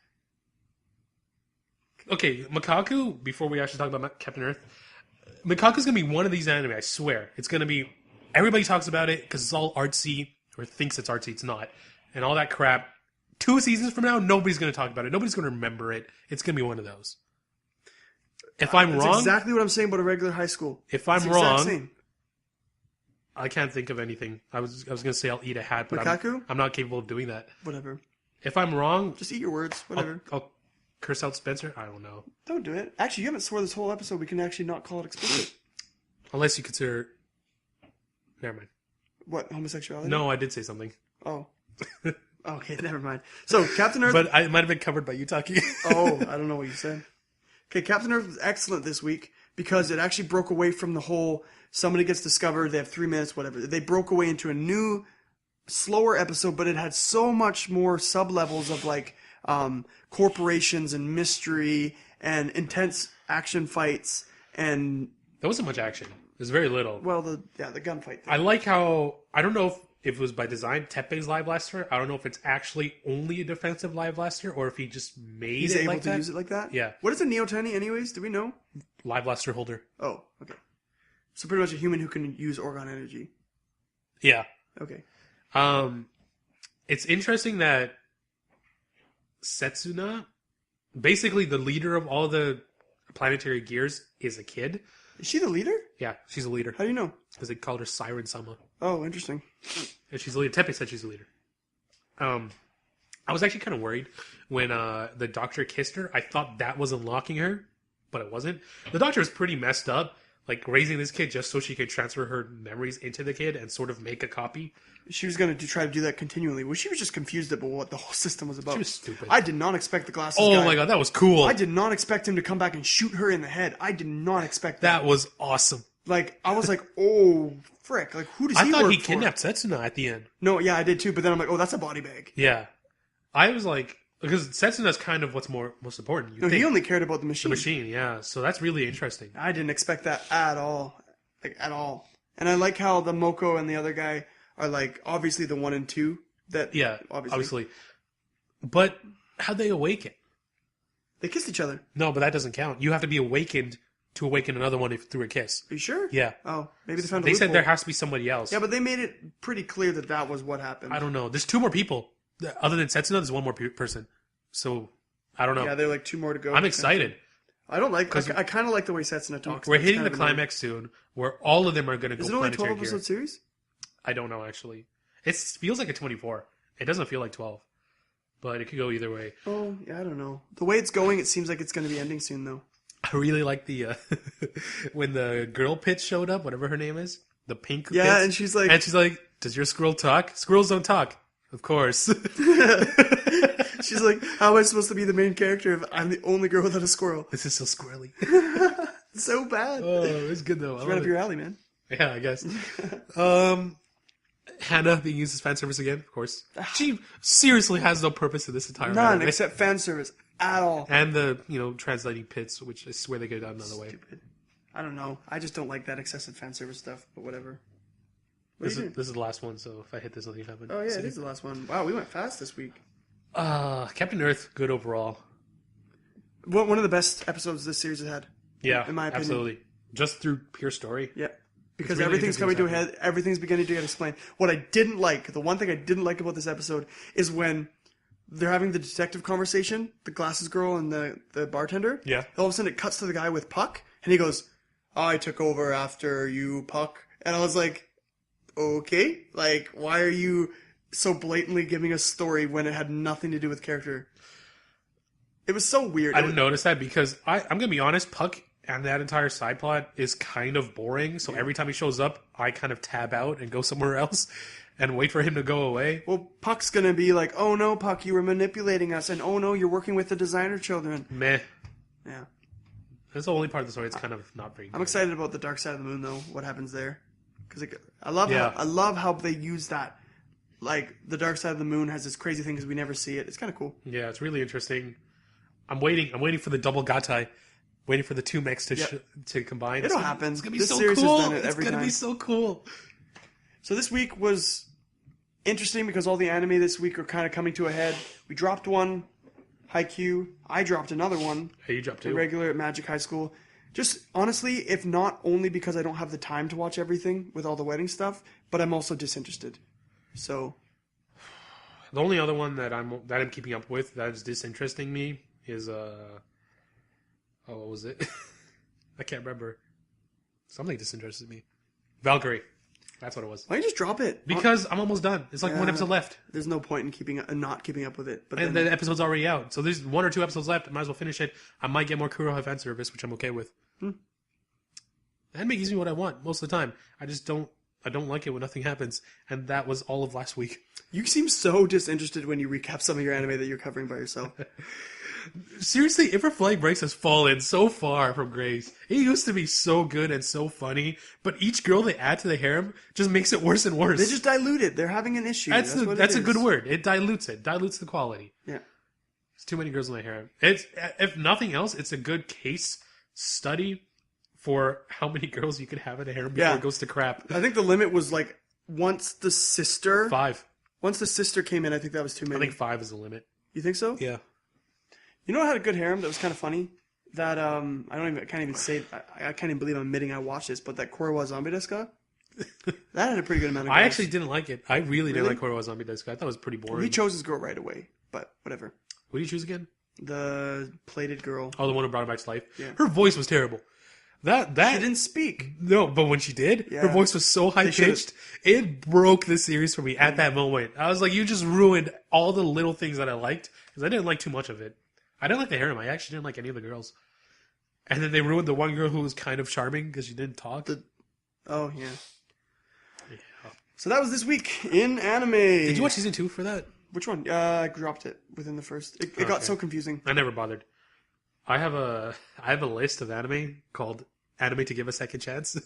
[SPEAKER 1] Okay, Makaku, before we actually talk about Captain Earth, Makaku's going to be one of these anime, I swear. It's going to be, everybody talks about it because it's all artsy, or thinks it's artsy, it's not. And all that crap. 2 seasons from now, nobody's going to talk about it. Nobody's going to remember it. It's going to be one of those. If I'm wrong...
[SPEAKER 2] That's exactly what I'm saying about Irregular High School.
[SPEAKER 1] If I'm wrong... I can't think of anything. I was going to say I'll eat a hat, but I'm not capable of doing that.
[SPEAKER 2] Whatever.
[SPEAKER 1] If I'm wrong...
[SPEAKER 2] Just eat your words. Whatever.
[SPEAKER 1] I'll curse out Spencer? I don't know.
[SPEAKER 2] Don't do it. Actually, you haven't swore this whole episode. We can actually not call it explicit.
[SPEAKER 1] Unless you consider... Never mind.
[SPEAKER 2] What, homosexuality?
[SPEAKER 1] No, I did say something.
[SPEAKER 2] Oh. Okay, never mind. So, Captain Earth...
[SPEAKER 1] But it might have been covered by you talking.
[SPEAKER 2] Oh, I don't know what you said. Okay, Captain Earth was excellent this week because it actually broke away from the whole somebody gets discovered, they have 3 minutes, whatever. They broke away into a new, slower episode, but it had so much more sub-levels of like corporations and mystery and intense action fights and...
[SPEAKER 1] There wasn't much action. There's very little.
[SPEAKER 2] Well, the gunfight thing.
[SPEAKER 1] I like how... I don't know if it was by design, Teppei's Live Blaster. I don't know if it's actually only a defensive Live Blaster or if he just made
[SPEAKER 2] He's
[SPEAKER 1] it
[SPEAKER 2] able
[SPEAKER 1] like
[SPEAKER 2] to
[SPEAKER 1] that.
[SPEAKER 2] use it like that?
[SPEAKER 1] Yeah.
[SPEAKER 2] What is a Neotani anyways? Do we know?
[SPEAKER 1] Live Blaster holder.
[SPEAKER 2] Oh, okay. So pretty much a human who can use Orgon energy.
[SPEAKER 1] Yeah.
[SPEAKER 2] Okay.
[SPEAKER 1] It's interesting that Setsuna, basically the leader of all the planetary gears, is a kid.
[SPEAKER 2] Is she the leader?
[SPEAKER 1] Yeah, she's a leader.
[SPEAKER 2] How do you know?
[SPEAKER 1] Because they called her Siren Sama.
[SPEAKER 2] Oh, interesting.
[SPEAKER 1] And she's a leader. Teppei said she's a leader. I was actually kind of worried when the doctor kissed her. I thought that was unlocking her, but it wasn't. The doctor was pretty messed up, like raising this kid just so she could transfer her memories into the kid and sort of make a copy.
[SPEAKER 2] She was going to try to do that continually. Well, she was just confused about what the whole system was about.
[SPEAKER 1] She was stupid.
[SPEAKER 2] I did not expect the glasses
[SPEAKER 1] guy.
[SPEAKER 2] Oh
[SPEAKER 1] my god, that was cool.
[SPEAKER 2] I did not expect him to come back and shoot her in the head. I did not expect that.
[SPEAKER 1] That was awesome.
[SPEAKER 2] Like, I was like, oh, frick. Like, who does he work for?
[SPEAKER 1] I thought he kidnapped Setsuna at the end.
[SPEAKER 2] No, yeah, I did too, but then I'm like, oh, that's a body bag.
[SPEAKER 1] Yeah. I was like, because Setsuna's kind of what's most important.
[SPEAKER 2] He only cared about the machine.
[SPEAKER 1] The machine, yeah. So that's really interesting.
[SPEAKER 2] I didn't expect that at all. Like, at all. And I like how the Moko and the other guy are like, obviously the 1 and 2.
[SPEAKER 1] Yeah, obviously. But how'd they awaken?
[SPEAKER 2] They kissed each other.
[SPEAKER 1] No, but that doesn't count. You have to be awakened to awaken another one through a kiss.
[SPEAKER 2] Are you sure?
[SPEAKER 1] Yeah.
[SPEAKER 2] Oh, maybe they found a
[SPEAKER 1] They
[SPEAKER 2] loophole.
[SPEAKER 1] said there has to be somebody else.
[SPEAKER 2] Yeah, but they made it pretty clear that that was what happened.
[SPEAKER 1] I don't know. There's 2 more people. Other than Setsuna, there's 1 more person. So, I don't know.
[SPEAKER 2] Yeah, there are like 2 more to go.
[SPEAKER 1] I'm excited.
[SPEAKER 2] I don't like... I kind of like the way Setsuna talks.
[SPEAKER 1] We're hitting the climax soon, where all of them are going to go
[SPEAKER 2] planetary. Is it only a 12-episode
[SPEAKER 1] gear.
[SPEAKER 2] series?
[SPEAKER 1] I don't know, actually. It feels like a 24. It doesn't feel like 12. But it could go either way.
[SPEAKER 2] Oh, yeah, I don't know. The way it's going, it seems like it's going to be ending soon, though.
[SPEAKER 1] I really like the... when the girl Pitch showed up, whatever her name is. The pink
[SPEAKER 2] Yeah,
[SPEAKER 1] Pitch,
[SPEAKER 2] and she's like...
[SPEAKER 1] does your squirrel talk? Squirrels don't talk. Of course.
[SPEAKER 2] She's like, how am I supposed to be the main character if I'm the only girl without a squirrel?
[SPEAKER 1] This is so squirrely.
[SPEAKER 2] So bad.
[SPEAKER 1] Oh, it's good though.
[SPEAKER 2] It's right up your alley, man.
[SPEAKER 1] Yeah, I guess. Hannah being used as fan service again, of course. She seriously has no purpose in this entire
[SPEAKER 2] None
[SPEAKER 1] anime.
[SPEAKER 2] except fan service at all.
[SPEAKER 1] And the, translating pits, which I swear they could have done another way.
[SPEAKER 2] Stupid. I don't know. I just don't like that excessive fan service stuff, but whatever.
[SPEAKER 1] This is the last one, so if I hit this, nothing happened.
[SPEAKER 2] Oh, yeah, it is the last one. Wow, we went fast this week.
[SPEAKER 1] Captain Earth, good overall.
[SPEAKER 2] One of the best episodes this series has had.
[SPEAKER 1] Yeah,
[SPEAKER 2] in my opinion.
[SPEAKER 1] absolutely. Just through pure story.
[SPEAKER 2] Yeah. Because
[SPEAKER 1] really
[SPEAKER 2] everything's coming to a head. Everything's beginning to get explained. What I didn't like, the one thing I didn't like about this episode is when they're having the detective conversation, the glasses girl and the bartender.
[SPEAKER 1] Yeah.
[SPEAKER 2] All of a sudden it cuts to the guy with Puck, and he goes, I took over after you, Puck. And I was like, okay? Like, why are you so blatantly giving a story when it had nothing to do with character? It was so weird.
[SPEAKER 1] I didn't notice that because I'm going to be honest, Puck and that entire side plot is kind of boring. So every time he shows up, I kind of tab out and go somewhere else and wait for him to go away.
[SPEAKER 2] Well, Puck's going to be like, oh no, Puck, you were manipulating us. And oh no, you're working with the designer children.
[SPEAKER 1] Meh.
[SPEAKER 2] Yeah.
[SPEAKER 1] That's the only part of the story. It's kind of not very good.
[SPEAKER 2] I'm excited about the Dark Side of the Moon, though. What happens there? Because I love how they use that. Like, the Dark Side of the Moon has this crazy thing because we never see it. It's kind of cool.
[SPEAKER 1] Yeah, it's really interesting. I'm waiting for the double gatai. Waiting for the two mechs to combine.
[SPEAKER 2] It'll happen.
[SPEAKER 1] It's gonna be
[SPEAKER 2] this
[SPEAKER 1] so
[SPEAKER 2] series
[SPEAKER 1] cool.
[SPEAKER 2] Has done it every
[SPEAKER 1] it's gonna
[SPEAKER 2] time.
[SPEAKER 1] be so cool.
[SPEAKER 2] So this week was interesting because all the anime this week are kind of coming to a head. We dropped one, Hakyuu. I dropped another one.
[SPEAKER 1] Hey, you dropped two.
[SPEAKER 2] Irregular at Magic High School. Just honestly, if not only because I don't have the time to watch everything with all the wedding stuff, but I'm also disinterested. So
[SPEAKER 1] the only other one that I'm keeping up with that is disinteresting me is what was it? I can't remember. Something disinterested me. Valkyrie. That's what it was.
[SPEAKER 2] Why don't you just drop it?
[SPEAKER 1] Because I'm almost done. It's like one episode left.
[SPEAKER 2] There's no point in not keeping up with it. But
[SPEAKER 1] and the episode's already out. So there's 1 or 2 episodes left. I might as well finish it. I might get more Kuroha fan service, which I'm okay with. Anime gives me what I want most of the time. I don't like it when nothing happens. And that was all of last week.
[SPEAKER 2] You seem so disinterested when you recap some of your anime that you're covering by yourself.
[SPEAKER 1] Seriously, If Her Flag Breaks has fallen so far from grace. It used to be so good and so funny, but each girl they add to the harem just makes it worse and worse.
[SPEAKER 2] They just dilute it. They're having an issue.
[SPEAKER 1] That's a good word. It dilutes the quality.
[SPEAKER 2] Yeah.
[SPEAKER 1] There's too many girls in the harem. It's, if nothing else, it's a good case study for how many girls you could have in a harem before it goes to crap.
[SPEAKER 2] I think the limit was like once the sister
[SPEAKER 1] 5.
[SPEAKER 2] Once the sister came in, I think that was too many.
[SPEAKER 1] I think 5 is the limit.
[SPEAKER 2] You think so?
[SPEAKER 1] Yeah.
[SPEAKER 2] You know, I had a good harem that was kind of funny. That I can't even believe I'm admitting I watched this, but that Korwa Zombie Deska, that had a pretty good amount of girls.
[SPEAKER 1] I actually didn't like it. I really didn't like Korwa Zombie Deska. I thought it was pretty boring.
[SPEAKER 2] He chose his girl right away, but whatever.
[SPEAKER 1] What did you choose again?
[SPEAKER 2] The plated girl.
[SPEAKER 1] Oh, the one who brought her back to life.
[SPEAKER 2] Yeah.
[SPEAKER 1] Her voice was terrible. That
[SPEAKER 2] She didn't speak.
[SPEAKER 1] No, but when she did, her voice was so high pitched, it broke the series for me at that moment. I was like, you just ruined all the little things that I liked because I didn't like too much of it. I didn't like the harem. I actually didn't like any of the girls. And then they ruined the one girl who was kind of charming because she didn't talk.
[SPEAKER 2] Oh yeah. So that was this week in anime. Did
[SPEAKER 1] you watch season 2 for that?
[SPEAKER 2] Which one? I dropped it within the first. It got so confusing.
[SPEAKER 1] I never bothered. I have a list of anime called Anime to Give a Second Chance.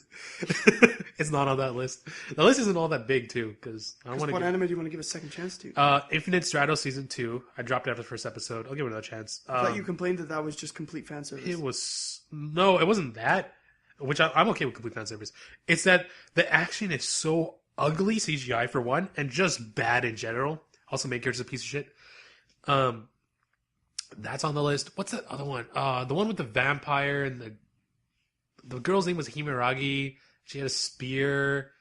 [SPEAKER 1] It's not on that list. The list isn't all that big too because I don't want to.
[SPEAKER 2] What anime do you want to give a second chance to?
[SPEAKER 1] Infinite Stratos season 2. I dropped it after the first episode. I'll give it another chance.
[SPEAKER 2] I thought you complained that was just complete fan service.
[SPEAKER 1] It wasn't that. Which I'm okay with complete fan service. It's that the action is so ugly CGI for one, and just bad in general. Also, main character's a piece of shit. That's on the list. What's that other one? The one with the vampire and the girl's name was Himeragi. She had a spear.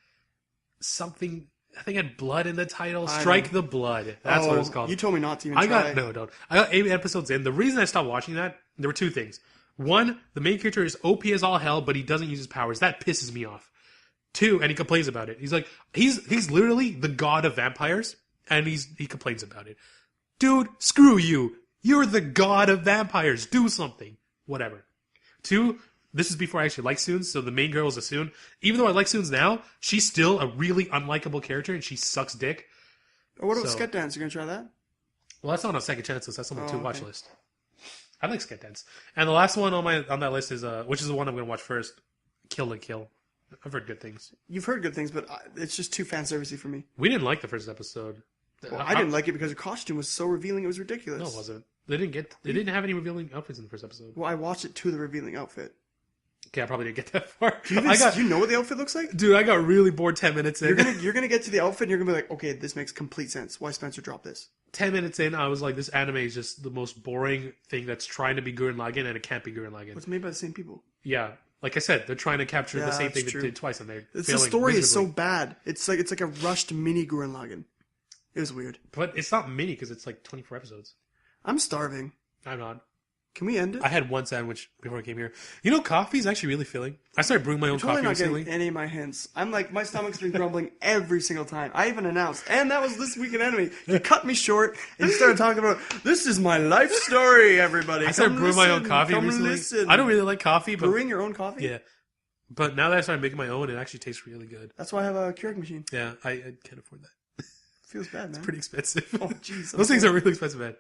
[SPEAKER 1] Something. I think it had blood in the title. Strike the Blood. That's what it was called.
[SPEAKER 2] You told me not to even try.
[SPEAKER 1] Don't. I got 8 episodes in. The reason I stopped watching that, there were 2 things. One, the main character is OP as all hell, but he doesn't use his powers. That pisses me off. 2, and he complains about it. He's like, he's literally the god of vampires, and he complains about it. Dude, screw you. You're the god of vampires. Do something. Whatever. 2, this is before I actually liked Soons, so the main girl is a Soon. Even though I like Soons now, she's still a really unlikable character, and she sucks dick.
[SPEAKER 2] Or what about Sket Dance? You gonna try that?
[SPEAKER 1] Well, that's not on a second chance list. That's on the to watch
[SPEAKER 2] okay.
[SPEAKER 1] list. I like Sket Dance. And the last one on that list is which is the one I'm gonna watch first. Kill la Kill. I've heard good things.
[SPEAKER 2] You've heard good things, but it's just too fan servicey for me.
[SPEAKER 1] We didn't like the first episode.
[SPEAKER 2] Well, I didn't like it because her costume was so revealing. It was ridiculous.
[SPEAKER 1] No, it wasn't. They didn't have any revealing outfits in the first episode.
[SPEAKER 2] Well, I watched it to the revealing outfit.
[SPEAKER 1] Okay, I probably didn't get that far.
[SPEAKER 2] Do you know what the outfit looks like?
[SPEAKER 1] Dude, I got really bored 10 minutes in.
[SPEAKER 2] You're gonna get to the outfit and you're gonna be like, okay, this makes complete sense. Why Spencer dropped this?
[SPEAKER 1] 10 minutes in, I was like, this anime is just the most boring thing that's trying to be Gurren Lagann, and it can't be Gurren Lagann.
[SPEAKER 2] It's made by the same people.
[SPEAKER 1] Yeah. Like I said, they're trying to capture the same thing they did twice, and they're
[SPEAKER 2] The
[SPEAKER 1] failing
[SPEAKER 2] story is so
[SPEAKER 1] miserably.
[SPEAKER 2] bad. It's like a rushed mini Gurren Lagann. It was weird.
[SPEAKER 1] But it's not mini, because it's like 24 episodes.
[SPEAKER 2] I'm starving.
[SPEAKER 1] I'm not.
[SPEAKER 2] Can we end it?
[SPEAKER 1] I had one sandwich before I came here. You know, coffee is actually really filling. I started brewing my own
[SPEAKER 2] Totally
[SPEAKER 1] coffee
[SPEAKER 2] not
[SPEAKER 1] recently.
[SPEAKER 2] getting any of my hints. I'm like, my stomach's been grumbling every single time. I even announced, and that was This Week in Anime. You cut me short, and you started talking about, this is my life story, everybody.
[SPEAKER 1] I started brewing my own coffee
[SPEAKER 2] come
[SPEAKER 1] recently.
[SPEAKER 2] listen.
[SPEAKER 1] I don't really like coffee, but
[SPEAKER 2] Brewing your own coffee?
[SPEAKER 1] yeah. But now that I started making my own, it actually tastes really good.
[SPEAKER 2] That's why I have a Keurig machine.
[SPEAKER 1] Yeah, I can't afford that.
[SPEAKER 2] Feels bad, man.
[SPEAKER 1] Pretty expensive.
[SPEAKER 2] Oh, jeez.
[SPEAKER 1] Those things are really expensive, man.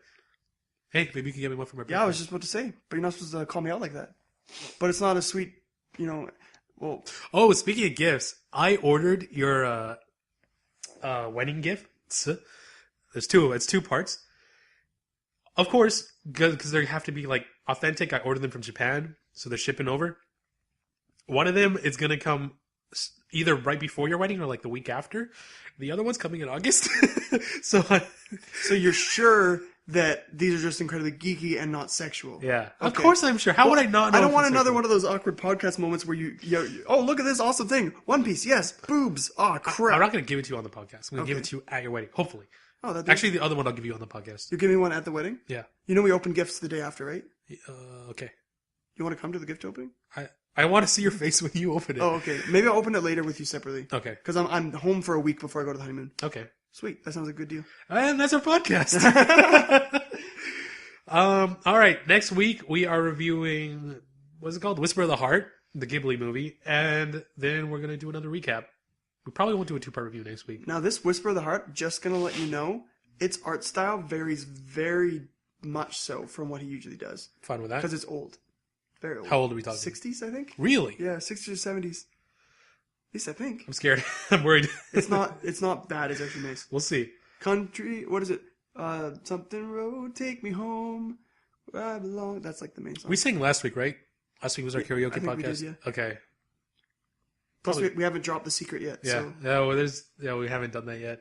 [SPEAKER 1] Hey, maybe you can get me one for my birthday.
[SPEAKER 2] Yeah, I was just about to say, but you're not supposed to call me out like that. But it's not a sweet, well...
[SPEAKER 1] Oh, speaking of gifts, I ordered your wedding gift. There's two. It's two parts. Of course, because they have to be like authentic. I ordered them from Japan, so they're shipping over. One of them is gonna come either right before your wedding or like the week after. The other one's coming in August. So
[SPEAKER 2] you're sure that these are just incredibly geeky and not sexual?
[SPEAKER 1] Yeah,
[SPEAKER 2] Okay.
[SPEAKER 1] Of course I'm sure. How would I not know?
[SPEAKER 2] I don't
[SPEAKER 1] if
[SPEAKER 2] want
[SPEAKER 1] it's
[SPEAKER 2] another
[SPEAKER 1] sexual?
[SPEAKER 2] one of those awkward podcast moments where you oh, look at this awesome thing. One Piece, yes. Boobs. Oh, crap.
[SPEAKER 1] I'm not going to give it to you on the podcast. I'm going to give
[SPEAKER 2] Okay.
[SPEAKER 1] it to you at your wedding, hopefully.
[SPEAKER 2] Oh, that
[SPEAKER 1] Actually, the other one I'll give you on the podcast.
[SPEAKER 2] you're giving me one at the wedding?
[SPEAKER 1] Yeah.
[SPEAKER 2] You know we open gifts the day after, right?
[SPEAKER 1] Okay.
[SPEAKER 2] You want to come to the gift opening?
[SPEAKER 1] I want to see your face when you open it.
[SPEAKER 2] Oh, okay. Maybe I'll open it later with you separately.
[SPEAKER 1] Okay.
[SPEAKER 2] Because I'm home for a week before I go to the honeymoon.
[SPEAKER 1] Okay.
[SPEAKER 2] Sweet. That sounds like a good deal.
[SPEAKER 1] And that's our podcast. All right. Next week we are reviewing, what's it called? Whisper of the Heart, the Ghibli movie, and then we're gonna do another recap. We probably won't do a 2-part review next week.
[SPEAKER 2] Now, this Whisper of the Heart, just going to let you know, its art style varies very much so from what he usually does.
[SPEAKER 1] Fine with that.
[SPEAKER 2] Because it's old. Very old.
[SPEAKER 1] How old are we talking?
[SPEAKER 2] 60s, I think?
[SPEAKER 1] Really?
[SPEAKER 2] Yeah, 60s or 70s. At least I think.
[SPEAKER 1] I'm scared. I'm worried.
[SPEAKER 2] It's not bad. It's actually nice.
[SPEAKER 1] We'll see.
[SPEAKER 2] Country, what is it? Something road, take me home, where I belong. That's like the main song.
[SPEAKER 1] We sang last week, right? Last week was our karaoke
[SPEAKER 2] I think we
[SPEAKER 1] podcast.
[SPEAKER 2] did, yeah.
[SPEAKER 1] Okay.
[SPEAKER 2] Plus, we haven't dropped the secret yet.
[SPEAKER 1] Yeah.
[SPEAKER 2] So.
[SPEAKER 1] We haven't done that yet.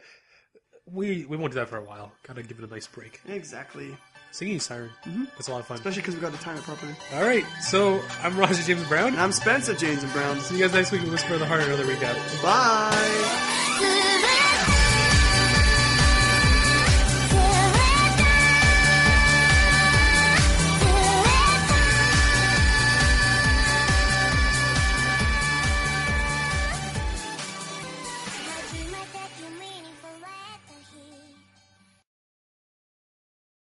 [SPEAKER 1] We won't do that for a while. Gotta give it a nice break.
[SPEAKER 2] Exactly.
[SPEAKER 1] Singing Siren. Mm-hmm. That's a lot of fun.
[SPEAKER 2] Especially because we got to time it properly.
[SPEAKER 1] All right. So I'm Roger James Brown.
[SPEAKER 2] And I'm Spencer James and Brown.
[SPEAKER 1] See you guys next week with Whisper of the Heart, another recap.
[SPEAKER 2] Bye.